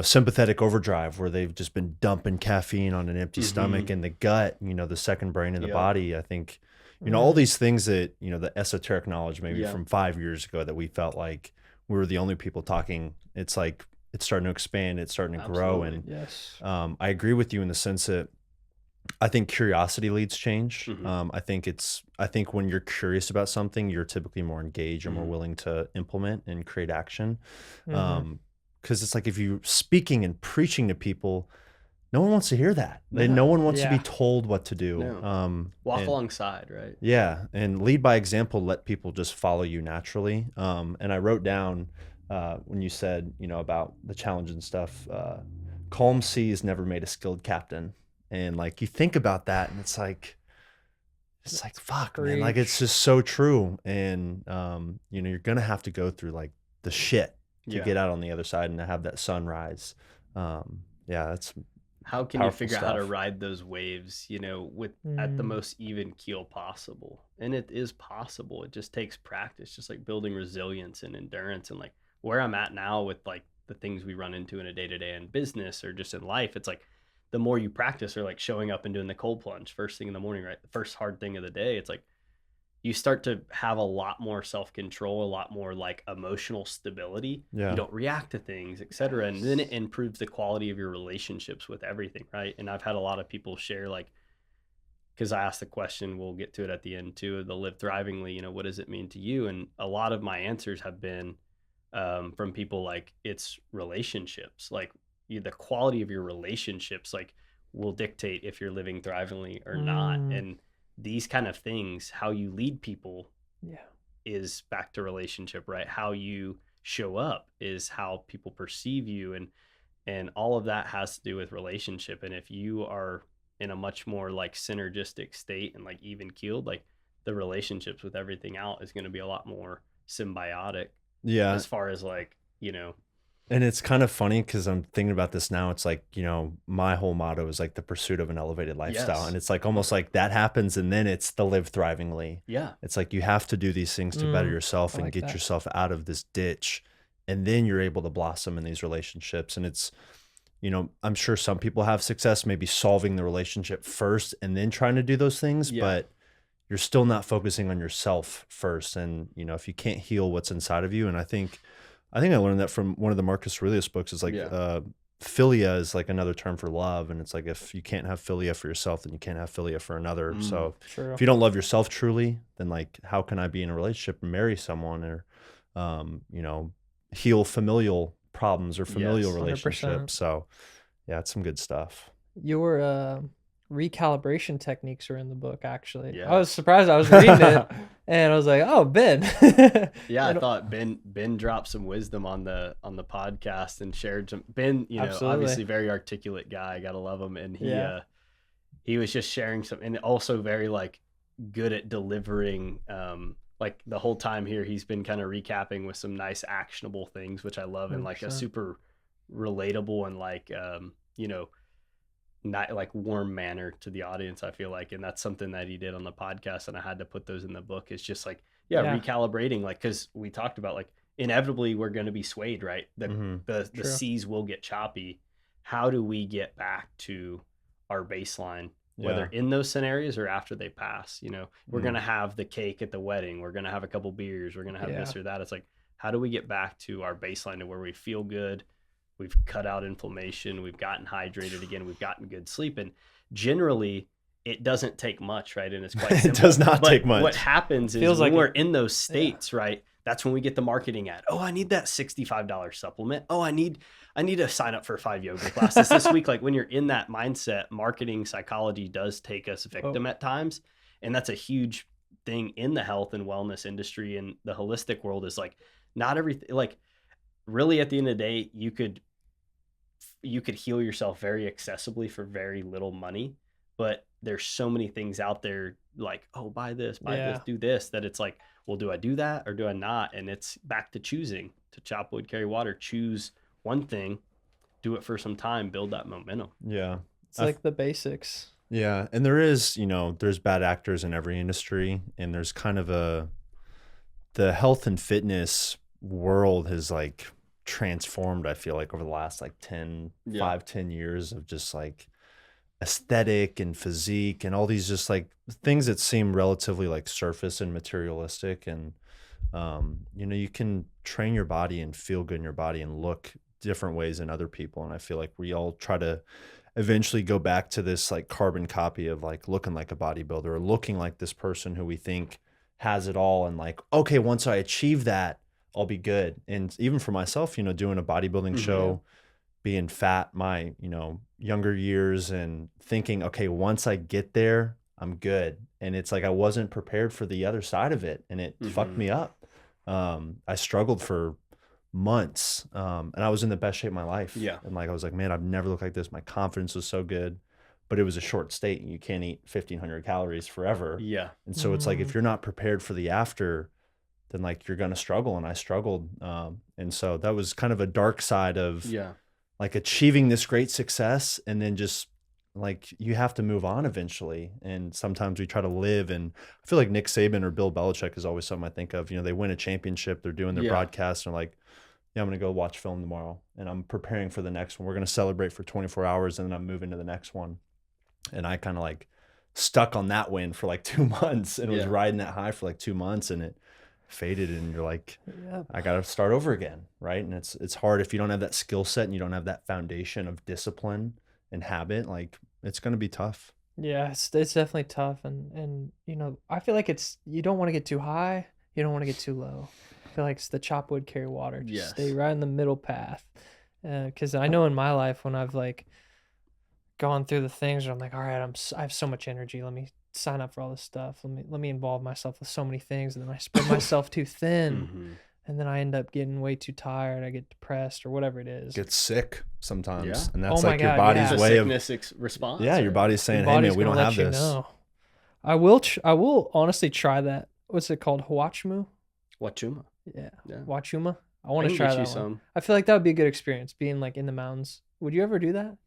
Speaker 3: sympathetic overdrive, where they've just been dumping caffeine on an empty stomach in the gut, the second brain in the body. I think. All these things that, the esoteric knowledge maybe from 5 years ago that we felt like we were the only people talking, it's like, it's starting to expand, it's starting to grow. And
Speaker 1: yes,
Speaker 3: I agree with you in the sense that I think curiosity leads change. I think when you're curious about something, you're typically more engaged or more willing to implement and create action. Because it's like, if you're speaking and preaching to people, no one wants to hear that. No one wants to be told what to do.
Speaker 2: No. Walk alongside, right?
Speaker 3: Yeah, and lead by example. Let people just follow you naturally. And I wrote down when you said, about the challenge and stuff, calm seas never made a skilled captain. And like, you think about that, and it's like, fuck, man. Like, it's just so true. And you're gonna have to go through like the shit to get out on the other side and to have that sunrise. That's.
Speaker 2: How can you figure out how to ride those waves, with at the most even keel possible? And it is possible. It just takes practice, just like building resilience and endurance. And like, where I'm at now with like the things we run into in a day-to-day in business or just in life, it's like, the more you practice, or like showing up and doing the cold plunge first thing in the morning, right? The first hard thing of the day, it's like, you start to have a lot more self-control, a lot more like emotional stability. You don't react to things, etc. And then it improves the quality of your relationships with everything, right? And I've had a lot of people share, like, because I asked the question, we'll get to it at the end too, the live thrivingly, what does it mean to you? And a lot of my answers have been from people like, it's relationships. Like, the quality of your relationships, like, will dictate if you're living thrivingly or not. And these kind of things, how you lead people is back to relationship, right? How you show up is how people perceive you, and all of that has to do with relationship. And if you are in a much more like synergistic state and like even keeled, like the relationships with everything out is going to be a lot more symbiotic.
Speaker 3: Yeah.
Speaker 2: As far as like,
Speaker 3: And it's kind of funny because I'm thinking about this now. It's like, my whole motto is like the pursuit of an elevated lifestyle.
Speaker 2: Yes.
Speaker 3: And it's like almost like that happens and then it's the live thrivingly.
Speaker 2: Yeah.
Speaker 3: It's like you have to do these things to better yourself and get yourself out of this ditch. And then you're able to blossom in these relationships. And it's, I'm sure some people have success maybe solving the relationship first and then trying to do those things.
Speaker 2: Yeah.
Speaker 3: But you're still not focusing on yourself first. And, if you can't heal what's inside of you. And I think I learned that from one of the Marcus Aurelius books. Is like philia is like another term for love, and it's like if you can't have philia for yourself, then you can't have philia for another. So if you don't love yourself truly, then like how can I be in a relationship and marry someone or, heal familial problems or familial relationships? So yeah, it's some good stuff.
Speaker 1: Your recalibration techniques are in the book, actually.
Speaker 2: Yeah.
Speaker 1: I was surprised. I was reading it and I was like, oh, Ben.
Speaker 2: Yeah, I thought Ben dropped some wisdom on the podcast and shared some. Ben, obviously very articulate guy. I gotta love him, and he was just sharing some, and also very like good at delivering. Like the whole time here, he's been kind of recapping with some nice actionable things, which I love, and like a super relatable and like not like warm manner to the audience, I feel like. And that's something that he did on the podcast, and I had to put those in the book. It's just like recalibrating, like, because we talked about like inevitably we're going to be swayed, right? The seas will get choppy. How do we get back to our baseline, whether in those scenarios or after they pass? We're going to have the cake at the wedding, we're going to have a couple beers, we're going to have this or that. It's like, how do we get back to our baseline to where we feel good? We've cut out inflammation. We've gotten hydrated again. We've gotten good sleep. And generally, it doesn't take much, right? And it's quite simple.
Speaker 3: It does not take much.
Speaker 2: What happens is when we're in those states, right? That's when we get the marketing ad. Oh, I need that $65 supplement. Oh, I need to sign up for 5 yoga classes this week. Like when you're in that mindset, marketing psychology does take us victim at times. And that's a huge thing in the health and wellness industry. And the holistic world is like, not everything, like really at the end of the day, you could heal yourself very accessibly for very little money, but there's so many things out there like, oh, buy this, do this, that it's like, well, do I do that or do I not? And it's back to choosing, to chop wood, carry water, choose one thing, do it for some time, build that momentum.
Speaker 3: Yeah.
Speaker 1: It's like the basics.
Speaker 3: Yeah. And there is, there's bad actors in every industry, and there's kind of the health and fitness world has like transformed, I feel like, over the last like 10 years of just like aesthetic and physique and all these just like things that seem relatively like surface and materialistic. And you can train your body and feel good in your body and look different ways than other people. And I feel like we all try to eventually go back to this like carbon copy of like looking like a bodybuilder or looking like this person who we think has it all, and like, okay, once I achieve that, I'll be good. And even for myself, doing a bodybuilding show, being fat my, younger years, and thinking, okay, once I get there, I'm good. And it's like, I wasn't prepared for the other side of it, and it fucked me up. I struggled for months, and I was in the best shape of my life. Yeah. And like, I was like, man, I've never looked like this. My confidence was so good, but it was a short state, and you can't eat 1,500 calories forever. Yeah. And so it's like, if you're not prepared for the after, then like you're going to struggle. And I struggled. And so that was kind of a dark side of like achieving this great success. And then just like, you have to move on eventually. And sometimes we try to live. And I feel like Nick Saban or Bill Belichick is always something I think of. They win a championship, they're doing their broadcast, and like, yeah, I'm going to go watch film tomorrow, and I'm preparing for the next one. We're going to celebrate for 24 hours, and then I'm moving to the next one. And I kind of like stuck on that win for like 2 months, and was riding that high for like 2 months, and it faded, and you're like, I got to start over again. Right. And it's hard if you don't have that skill set and you don't have that foundation of discipline and habit. Like, it's going to be tough.
Speaker 1: Yeah, it's definitely tough. And I feel like you don't want to get too high. You don't want to get too low. I feel like it's the chop wood, carry water. Just stay right in the middle path. Because I know in my life, when I've like gone through the things where I'm like, all right, I have so much energy. Let me sign up for all this stuff. Let me involve myself with so many things. And then I spread myself too thin.
Speaker 2: Mhm.
Speaker 1: And then I end up getting way too tired. I get depressed or whatever it is.
Speaker 3: Get sick sometimes,
Speaker 2: Yeah.
Speaker 3: and that's
Speaker 1: Oh my
Speaker 3: like your
Speaker 1: God,
Speaker 3: body's
Speaker 1: yeah.
Speaker 2: It's a
Speaker 3: way of
Speaker 2: sickness response.
Speaker 3: yeah, your
Speaker 2: right?
Speaker 3: body's saying,
Speaker 1: Your
Speaker 3: "Hey
Speaker 1: body's
Speaker 3: man, we don't
Speaker 1: gonna
Speaker 3: have
Speaker 1: let you
Speaker 3: this."
Speaker 1: know. I will honestly try that. What's it called? Huachmu?
Speaker 2: Wachuma.
Speaker 1: Yeah.
Speaker 2: Yeah.
Speaker 1: Wachuma. I
Speaker 2: I
Speaker 1: want to
Speaker 2: can
Speaker 1: try
Speaker 2: get
Speaker 1: that
Speaker 2: you
Speaker 1: one.
Speaker 2: some.
Speaker 1: I feel like that would be a good experience, being like in the mountains. Would you ever do that?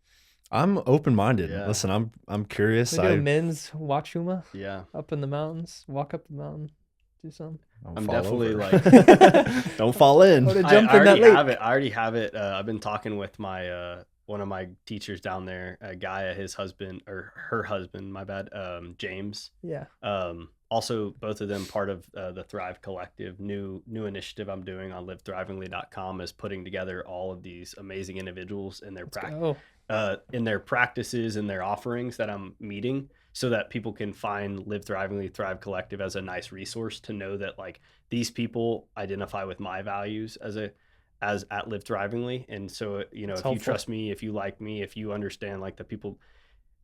Speaker 3: I'm open-minded.
Speaker 2: Yeah.
Speaker 3: Listen, I'm curious.
Speaker 1: We do a men's Wachuma
Speaker 2: Yeah.
Speaker 1: up in the mountains. Walk up the mountain. Do something.
Speaker 3: Don't
Speaker 2: I'm
Speaker 3: fall
Speaker 2: definitely
Speaker 3: over.
Speaker 2: like
Speaker 3: don't fall in.
Speaker 1: Would've
Speaker 2: I
Speaker 1: jumped in that
Speaker 2: already
Speaker 1: lake.
Speaker 2: have it. I already have it. I've been talking with my one of my teachers down there, Gaia, his husband or her husband, my bad, James.
Speaker 1: Yeah.
Speaker 2: Also, both of them part of the Thrive Collective. New initiative I'm doing on livethrivingly.com is putting together all of these amazing individuals in their in their practices and their offerings that I'm meeting, so that people can find Live Thrivingly, Thrive Collective as a nice resource to know that like these people identify with my values as at Live Thrivingly. And so, you know,
Speaker 1: It's
Speaker 2: if you
Speaker 1: helpful.
Speaker 2: trust me, if you like me, if you understand like the people,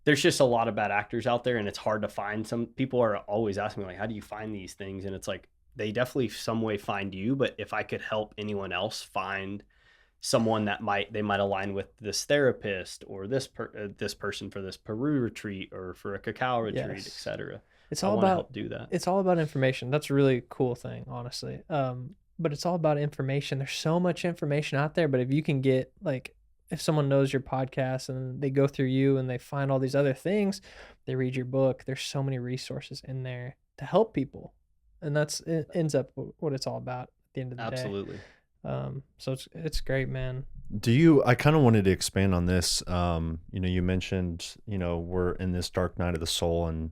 Speaker 2: there's just a lot of bad actors out there, and it's hard to find. Some people are always asking me like, how do you find these things? And it's like, they definitely some way find you, but if I could help anyone else find someone that they might align with this therapist or this person for this Peru retreat or for a cacao retreat,
Speaker 1: Yes.
Speaker 2: etc.
Speaker 1: It's
Speaker 2: I
Speaker 1: all
Speaker 2: want to
Speaker 1: about
Speaker 2: help do that.
Speaker 1: it's all about information. That's a really cool thing, honestly. But it's all about information. There's so much information out there, but if you can get like, if someone knows your podcast and they go through you and they find all these other things, they read your book, there's so many resources in there to help people. And it ends up what it's all about at the end of the
Speaker 2: Absolutely.
Speaker 1: day. So it's great, man.
Speaker 3: I kind of wanted to expand on this. You know, you mentioned, you know, we're in this dark night of the soul, and,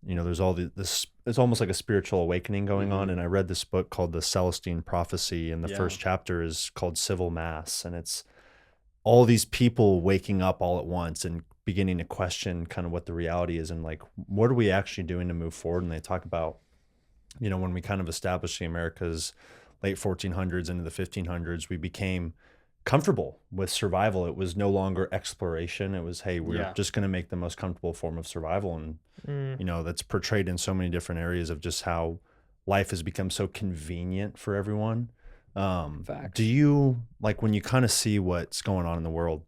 Speaker 3: you know, there's all this, it's almost like a spiritual awakening going on. And I read this book called The Celestine Prophecy, and the first chapter is called Civil Mass. And it's all these people waking up all at once and beginning to question kind of what the reality is and like, what are we actually doing to move forward? And they talk about, you know, when we kind of established the Americas late 1400s into the 1500s, we became comfortable with survival. It was no longer exploration. It was, hey, we're just going to make the most comfortable form of survival. And, you know, that's portrayed in so many different areas of just how life has become so convenient for everyone.
Speaker 1: Facts.
Speaker 3: Do you, like, when you kind of see what's going on in the world,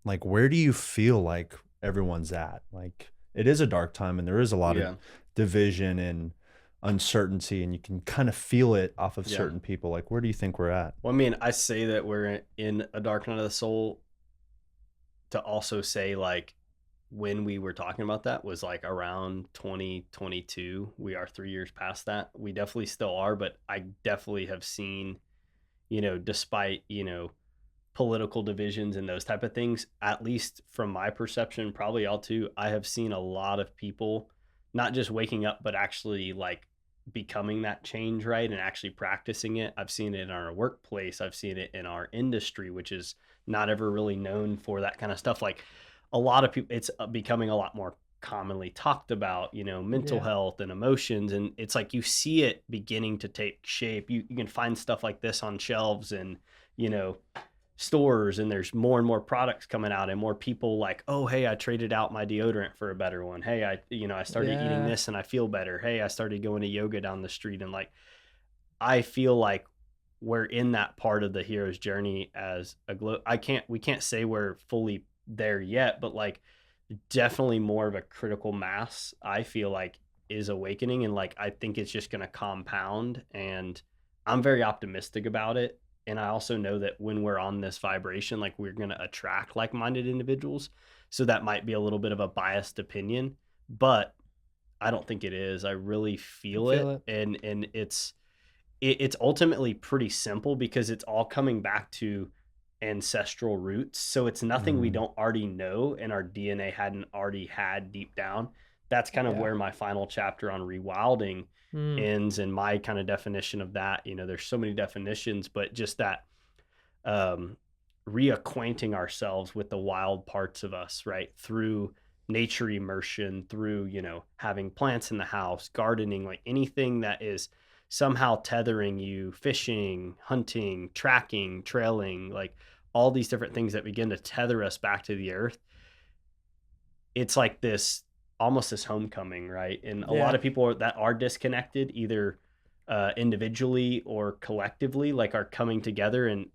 Speaker 3: like, where do you feel like everyone's at? Like, it is a dark time, and there is a lot of division and uncertainty, and you can kind of feel it off of certain people. Like, where do you think we're at?
Speaker 2: Well, I mean, I say that we're in a dark night of the soul to also say, like, when we were talking about that was like around 2022. We are 3 years past that. We definitely still are, but I definitely have seen, you know, despite, you know, political divisions and those type of things, at least from my perception, probably y'all too, I have seen a lot of people not just waking up, but actually like becoming that change, right? And actually practicing it. I've seen it in our workplace. I've seen it in our industry, which is not ever really known for that kind of stuff. Like a lot of people, it's becoming a lot more commonly talked about, you know, mental health and emotions. And it's like, you see it beginning to take shape. You can find stuff like this on shelves and, you know, stores, and there's more and more products coming out, and more people like, oh, hey, I traded out my deodorant for a better one. Hey, I started eating this and I feel better. Hey, I started going to yoga down the street. And like, I feel like we're in that part of the hero's journey as a we can't say we're fully there yet, but like definitely more of a critical mass, I feel like, is awakening. And like, I think it's just going to compound, and I'm very optimistic about it. And I also know that when we're on this vibration, like, we're going to attract like-minded individuals. So that might be a little bit of a biased opinion, but I don't think it is. I really feel it. And it's ultimately pretty simple, because it's all coming back to ancestral roots. So it's nothing we don't already know and our DNA hadn't already had deep down. That's kind of where my final chapter on rewilding ends, and my kind of definition of that. You know, there's so many definitions, but just that reacquainting ourselves with the wild parts of us, right? Through nature immersion, through, you know, having plants in the house, gardening, like anything that is somehow tethering you, fishing, hunting, tracking, trailing, like all these different things that begin to tether us back to the earth. it's like this almost this homecoming, right? And a lot of people that are disconnected, either individually or collectively, like are coming together. And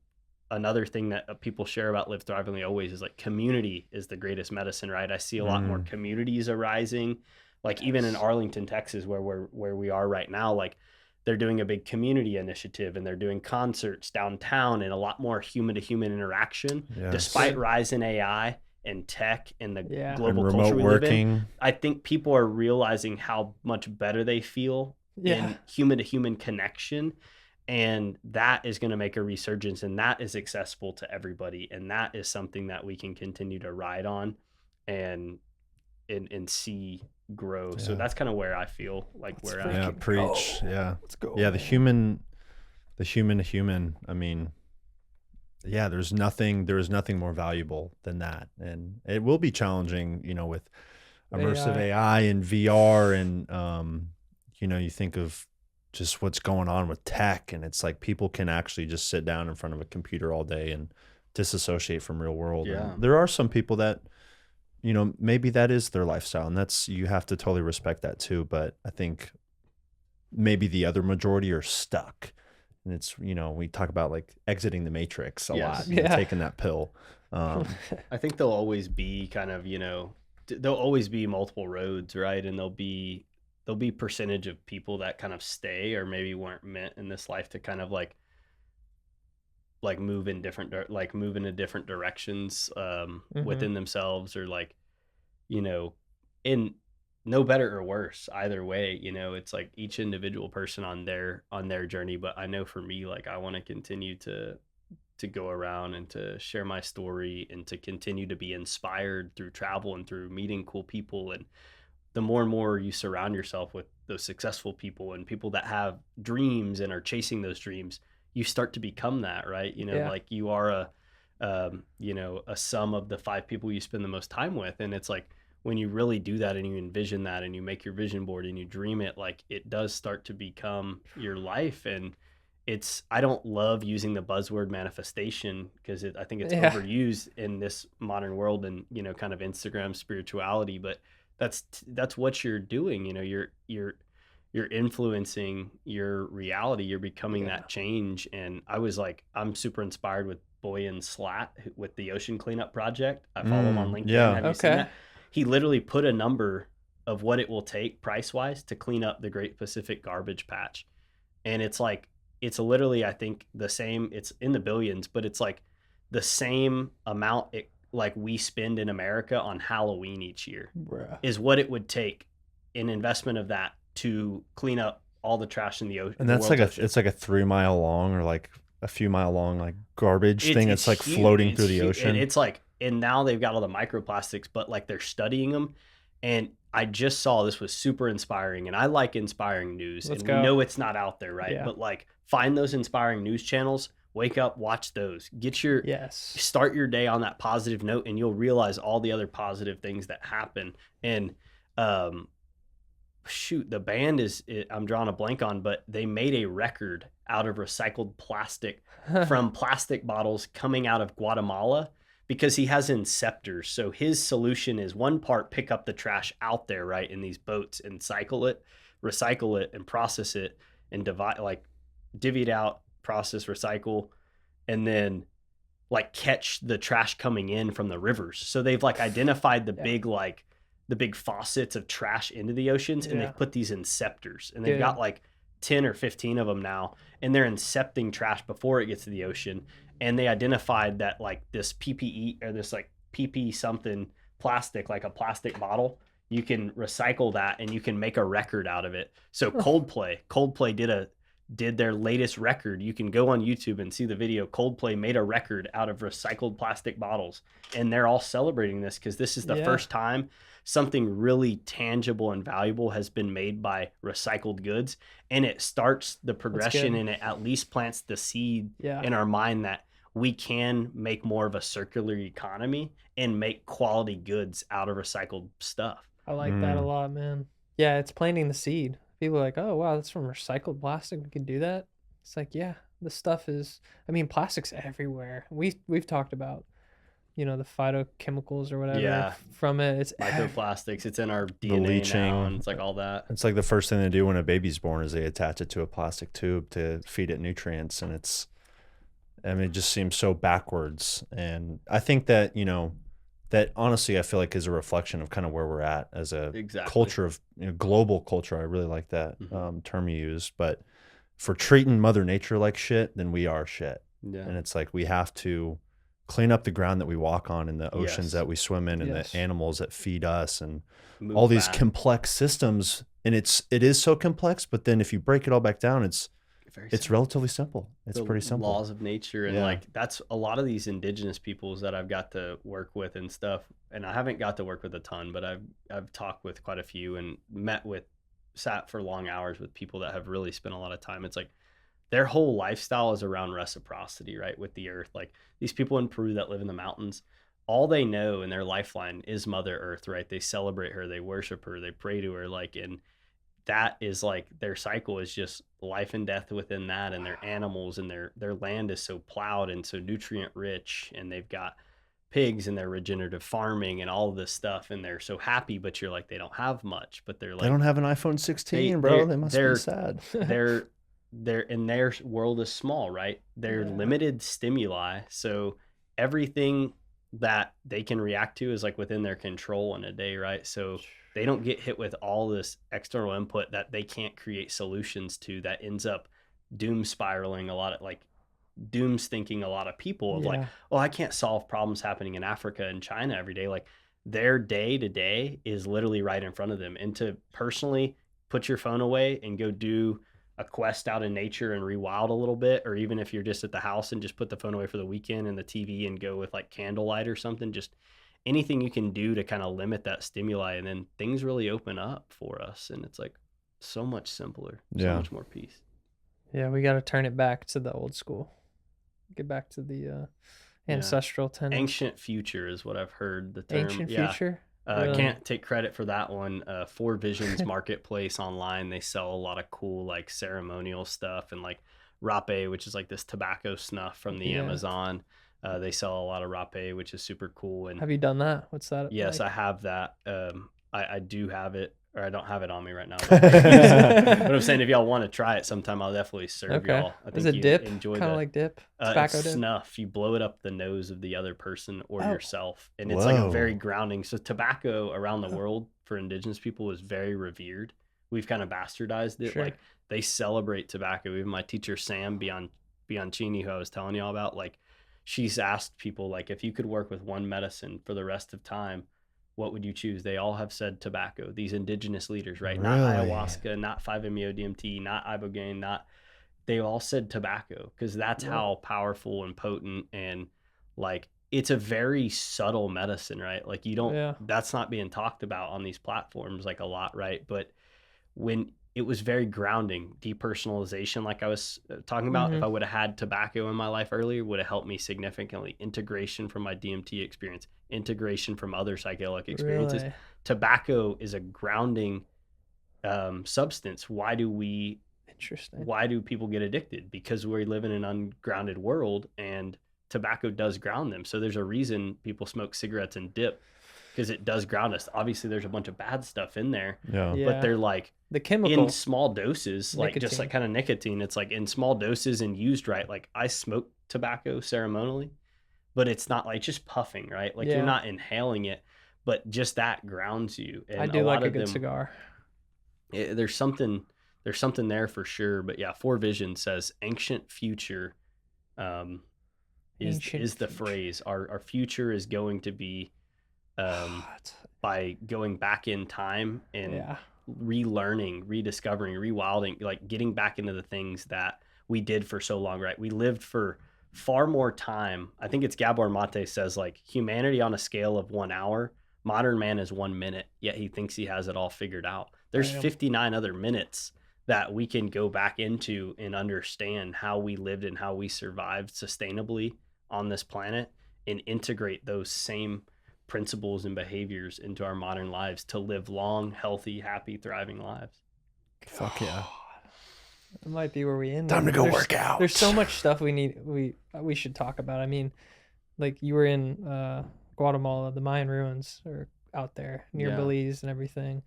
Speaker 2: another thing that people share about Live Thrivingly always is like community is the greatest medicine, right? I see a lot more communities arising, like even in Arlington, Texas, where we are right now, like they're doing a big community initiative and they're doing concerts downtown and a lot more human to human interaction, despite rise in AI and tech and the global
Speaker 3: and
Speaker 2: culture
Speaker 3: remote
Speaker 2: we
Speaker 3: working.
Speaker 2: live in. I think people are realizing how much better they feel in human to human connection. And that is going to make a resurgence, and that is accessible to everybody. And that is something that we can continue to ride on and see grow. So that's kind of where I feel like
Speaker 3: Preach. Yeah.
Speaker 1: Let's go.
Speaker 3: Yeah. The human to human. I mean, there's nothing more valuable than that. And it will be challenging, with immersive AI and VR and, you think of just what's going on with tech, and it's like people can actually just sit down in front of a computer all day and disassociate from real world.
Speaker 2: Yeah.
Speaker 3: And there are some people that, maybe that is their lifestyle, and you have to totally respect that too. But I think maybe the other majority are stuck. And it's, we talk about like exiting the matrix a lot, taking that pill.
Speaker 2: I think there'll always be kind of, there'll always be multiple roads, right? And there'll be percentage of people that kind of stay or maybe weren't meant in this life to kind of like move in different directions within themselves, or like, in no better or worse either way. It's like each individual person on their journey. But I know for me, like I want to continue to go around and to share my story and to continue to be inspired through travel and through meeting cool people. And the more and more you surround yourself with those successful people and people that have dreams and are chasing those dreams, you start to become that, right? Like you are a sum of the 5 people you spend the most time with. And it's like, when you really do that and you envision that and you make your vision board and you dream it, like it does start to become your life. And I don't love using the buzzword manifestation because I think it's overused in this modern world and, kind of Instagram spirituality, but that's what you're doing. You're influencing your reality. You're becoming that change. And I'm super inspired with Boyan Slat with the Ocean Cleanup Project. I follow him on LinkedIn.
Speaker 3: Yeah.
Speaker 2: Have you seen that? He literally put a number of what it will take price wise to clean up the Great Pacific Garbage Patch. And it's literally, I think the same, it's in the billions, but it's like the same amount like we spend in America on Halloween each year is what it would take an investment of that to clean up all the trash in the ocean.
Speaker 3: And that's it's like a 3 mile long or like a few mile long, like garbage thing. It's like huge. Floating through the ocean.
Speaker 2: And it's like, and now they've got all the microplastics, but like they're studying them. And I just saw, this was super inspiring, and I like inspiring news. We know it's not out there, right? But like find those inspiring news channels, wake up, watch those, start your day on that positive note, and you'll realize all the other positive things that happen. And the band I'm drawing a blank on, but they made a record out of recycled plastic from plastic bottles coming out of Guatemala, because he has inceptors. So his solution is one part, pick up the trash out there, right, in these boats and recycle it and process it and divvy it out, process, recycle, and then like catch the trash coming in from the rivers. So they've like identified the big faucets of trash into the oceans, and they've put these inceptors, and they've got like 10 or 15 of them now, and they're incepting trash before it gets to the ocean. And they identified that like this PPE or this like PP something plastic, like a plastic bottle, you can recycle that and you can make a record out of it. So Coldplay did their latest record. You can go on YouTube and see the video. Coldplay made a record out of recycled plastic bottles, and they're all celebrating this because this is the first time something really tangible and valuable has been made by recycled goods. And it starts the progression, and it at least plants the seed in our mind that we can make more of a circular economy and make quality goods out of recycled stuff.
Speaker 1: I like that a lot, man. Yeah, it's planting the seed. People are like, oh, wow, that's from recycled plastic. We can do that. It's like, yeah, this stuff is, I mean, plastic's everywhere. We've talked about, you know, the phytochemicals or whatever
Speaker 2: Yeah.
Speaker 1: from it. It's
Speaker 2: Microplastics. It's in our
Speaker 3: The
Speaker 2: DNA
Speaker 3: leaching.
Speaker 2: now, and it's like all that.
Speaker 3: It's like the first thing they do when a baby's born is they attach it to a plastic tube to feed it nutrients. And it just seems so backwards. And I think that, you know, that honestly, I feel like is a reflection of kind of where we're at as a
Speaker 2: Exactly.
Speaker 3: culture of, you know, global culture. I really like that
Speaker 2: Mhm.
Speaker 3: term you used. But for treating Mother Nature like shit, then we are shit.
Speaker 2: Yeah.
Speaker 3: And it's like we have to clean up the ground that we walk on and the oceans
Speaker 2: Yes.
Speaker 3: that we swim in and
Speaker 1: Yes.
Speaker 3: the animals that feed us and
Speaker 2: Move
Speaker 3: all these
Speaker 2: back.
Speaker 3: complex systems. And it is so complex, but then if you break it all back down, it's
Speaker 2: Very
Speaker 3: it's
Speaker 2: simple.
Speaker 3: relatively simple. It's
Speaker 2: The
Speaker 3: pretty simple.
Speaker 2: laws of nature, and
Speaker 3: Yeah.
Speaker 2: like that's a lot of these indigenous peoples that I've got to work with and stuff. And I haven't got to work with a ton, but I've talked with quite a few and sat for long hours with people that have really spent a lot of time. It's like their whole lifestyle is around reciprocity, right? With the earth. Like these people in Peru that live in the mountains, all they know in their lifeline is Mother Earth, right? They celebrate her, they worship her, they pray to her, like, and that is like their cycle is just life and death within that, and their animals and their land is so plowed and so nutrient rich, and they've got pigs and their regenerative farming and all of this stuff, and they're so happy, but you're like they don't have much, but they're like
Speaker 3: They don't have an iPhone 16, bro. They must be sad.
Speaker 2: their in their world is small, right? They're
Speaker 1: Yeah.
Speaker 2: limited stimuli, so everything that they can react to is like within their control in a day, right? So they don't get hit with all this external input that they can't create solutions to, that ends up doom spiraling a lot of like dooms thinking a lot of people of like,
Speaker 1: Yeah.
Speaker 2: oh, I can't solve problems happening in Africa and China every day. Like their day to day is literally right in front of them. And to personally put your phone away and go do a quest out in nature and rewild a little bit, or even if you're just at the house and just put the phone away for the weekend and the TV and go with like candlelight or something, just anything you can do to kind of limit that stimuli, and then things really open up for us, and it's like so much simpler, so
Speaker 3: Yeah.
Speaker 2: much more peace.
Speaker 1: Yeah, we got to turn it back to the old school. Get back to the ancestral tenets.
Speaker 2: Ancient future is what I've heard the term.
Speaker 1: Ancient
Speaker 2: Yeah.
Speaker 1: future. Really?
Speaker 2: Can't take credit for that one. Four Visions Marketplace online, they sell a lot of cool like ceremonial stuff, and like rape, which is like this tobacco snuff from the
Speaker 1: Yeah.
Speaker 2: Amazon. They sell a lot of rape, which is super cool. And
Speaker 1: Have you done that? What's that?
Speaker 2: yes,
Speaker 1: like?
Speaker 2: I have that. I do have it, or I don't have it on me right now. But I'm saying, if y'all want to try it sometime, I'll definitely serve
Speaker 1: Okay.
Speaker 2: y'all. I
Speaker 1: Is
Speaker 2: think
Speaker 1: it
Speaker 2: you
Speaker 1: dip?
Speaker 2: enjoy
Speaker 1: Kind of
Speaker 2: that.
Speaker 1: like dip.
Speaker 2: It's
Speaker 1: Tobacco dip.
Speaker 2: snuff. You blow it up the nose of the other person or
Speaker 1: Oh.
Speaker 2: yourself, and it's like a very
Speaker 3: Whoa.
Speaker 2: grounding. So tobacco around the world for indigenous people is very revered. We've kind of bastardized it.
Speaker 1: Sure.
Speaker 2: Like they celebrate tobacco. Even my teacher Sam Bianchini, who I was telling y'all about, like she's asked people like, if you could work with one medicine for the rest of time, what would you choose? They all have said tobacco. These indigenous leaders, right? Not
Speaker 3: Really?
Speaker 2: ayahuasca, not 5-MeO-DMT, not ibogaine, they all said tobacco, because that's
Speaker 1: Whoa.
Speaker 2: how powerful and potent, and like it's a very subtle medicine, right? Like you don't,
Speaker 1: Yeah.
Speaker 2: that's not being talked about on these platforms like a lot, right? But when it was very grounding, depersonalization, like I was talking about, if
Speaker 1: Mhm.
Speaker 2: I would have had tobacco in my life earlier, would have helped me significantly. Integration from my DMT experience, integration from other psychedelic experiences.
Speaker 1: Really?
Speaker 2: Tobacco is a grounding substance. Why do
Speaker 1: Interesting.
Speaker 2: people get addicted? Because we live in an ungrounded world, and tobacco does ground them. So there's a reason people smoke cigarettes and dip, because it does ground us. Obviously there's a bunch of bad stuff in there,
Speaker 3: Yeah.
Speaker 1: Yeah.
Speaker 2: but they're like
Speaker 1: The chemical.
Speaker 2: in small doses, like just
Speaker 1: Nicotine.
Speaker 2: like kind of nicotine. It's like in small doses and used right. Like I smoke tobacco ceremonially, but it's not like just puffing, right? Like
Speaker 1: Yeah.
Speaker 2: you're not inhaling it, but just that grounds you. And
Speaker 1: I do
Speaker 2: lot
Speaker 1: like a
Speaker 2: of
Speaker 1: good
Speaker 2: them,
Speaker 1: cigar.
Speaker 2: there's something there for sure. But yeah, Four Visions says ancient future
Speaker 1: Ancient
Speaker 2: is the
Speaker 1: future.
Speaker 2: phrase. Our future is going to be by going back in time and
Speaker 1: Yeah.
Speaker 2: relearning, rediscovering, rewilding, like getting back into the things that we did for so long, right? We lived for far more time. I think it's Gabor Mate says like humanity on a scale of 1 hour, modern man is 1 minute, yet he thinks he has it all figured out. There's
Speaker 1: Damn.
Speaker 2: 59 other minutes that we can go back into and understand how we lived and how we survived sustainably on this planet, and integrate those same principles and behaviors into our modern lives to live long, healthy, happy, thriving lives.
Speaker 3: Fuck yeah.
Speaker 1: It might be where we end.
Speaker 3: Time to
Speaker 1: up.
Speaker 3: go
Speaker 1: There's-
Speaker 3: work out.
Speaker 1: There's so much stuff we should talk about. I mean, like you were in Guatemala, the Mayan ruins are out there near
Speaker 2: Yeah.
Speaker 1: Belize and everything.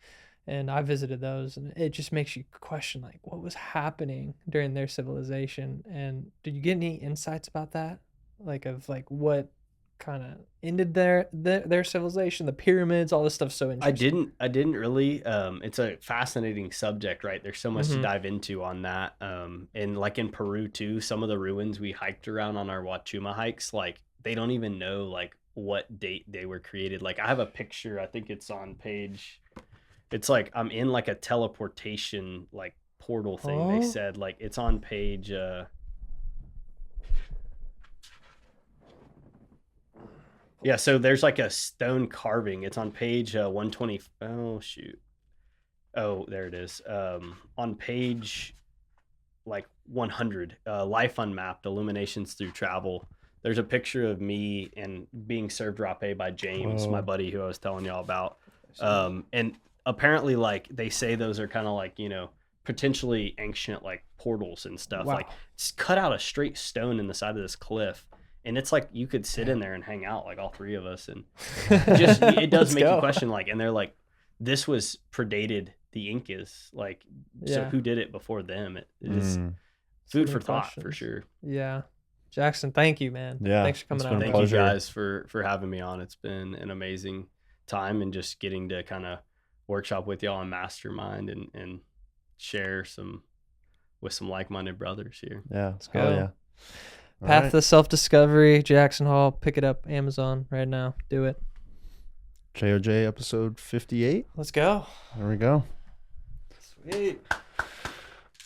Speaker 1: And I visited those, and it just makes you question like what was happening during their civilization. And did you get any insights about that? Like of like what kind of ended their civilization, the pyramids, all this stuff's so interesting.
Speaker 2: I didn't really. It's a fascinating subject, right? There's so much to
Speaker 1: Mhm.
Speaker 2: dive into on that. And like in Peru too, some of the ruins we hiked around on our Huachuma hikes, like they don't even know like what date they were created. Like I have a picture. I think it's on page. It's like I'm in like a teleportation like portal thing. They
Speaker 1: Oh.
Speaker 2: said like it's on page. Yeah, so there's like a stone carving. It's on page 120. Oh shoot. Oh, there it is. On page like 100, Life Unmapped, Illuminations Through Travel. There's a picture of me and being served rapé by James, my
Speaker 3: Whoa.
Speaker 2: buddy who I was telling y'all about. And apparently, like they say, those are kind of like potentially ancient like portals and stuff.
Speaker 1: Wow.
Speaker 2: Like it's cut out a straight stone in the side of this cliff, and it's like you could sit in there and hang out, like all three of us, and just it does
Speaker 1: Let's
Speaker 2: make
Speaker 1: go.
Speaker 2: you question. Like, and they're like, this was predated the Incas. Like, so
Speaker 1: Yeah.
Speaker 2: who did it before them? It is
Speaker 3: Mm.
Speaker 2: food
Speaker 1: So
Speaker 2: for
Speaker 1: many
Speaker 2: thought for
Speaker 1: questions.
Speaker 2: sure.
Speaker 1: Yeah. Jackson, thank you, man.
Speaker 3: Yeah,
Speaker 1: Thanks for coming
Speaker 3: it's
Speaker 1: out.
Speaker 3: been a
Speaker 2: Thank
Speaker 3: pleasure.
Speaker 2: you guys for having me on. It's been an amazing time, and just getting to kind of workshop with y'all and mastermind and share with some like-minded brothers here.
Speaker 3: Yeah,
Speaker 1: Let's
Speaker 3: hell
Speaker 1: go.
Speaker 3: yeah. All
Speaker 1: Path
Speaker 3: right.
Speaker 1: to Self-Discovery, Jackson Hall. Pick it up, Amazon right now. Do it.
Speaker 3: JOJ episode 58.
Speaker 1: Let's go.
Speaker 3: There we go.
Speaker 1: Sweet.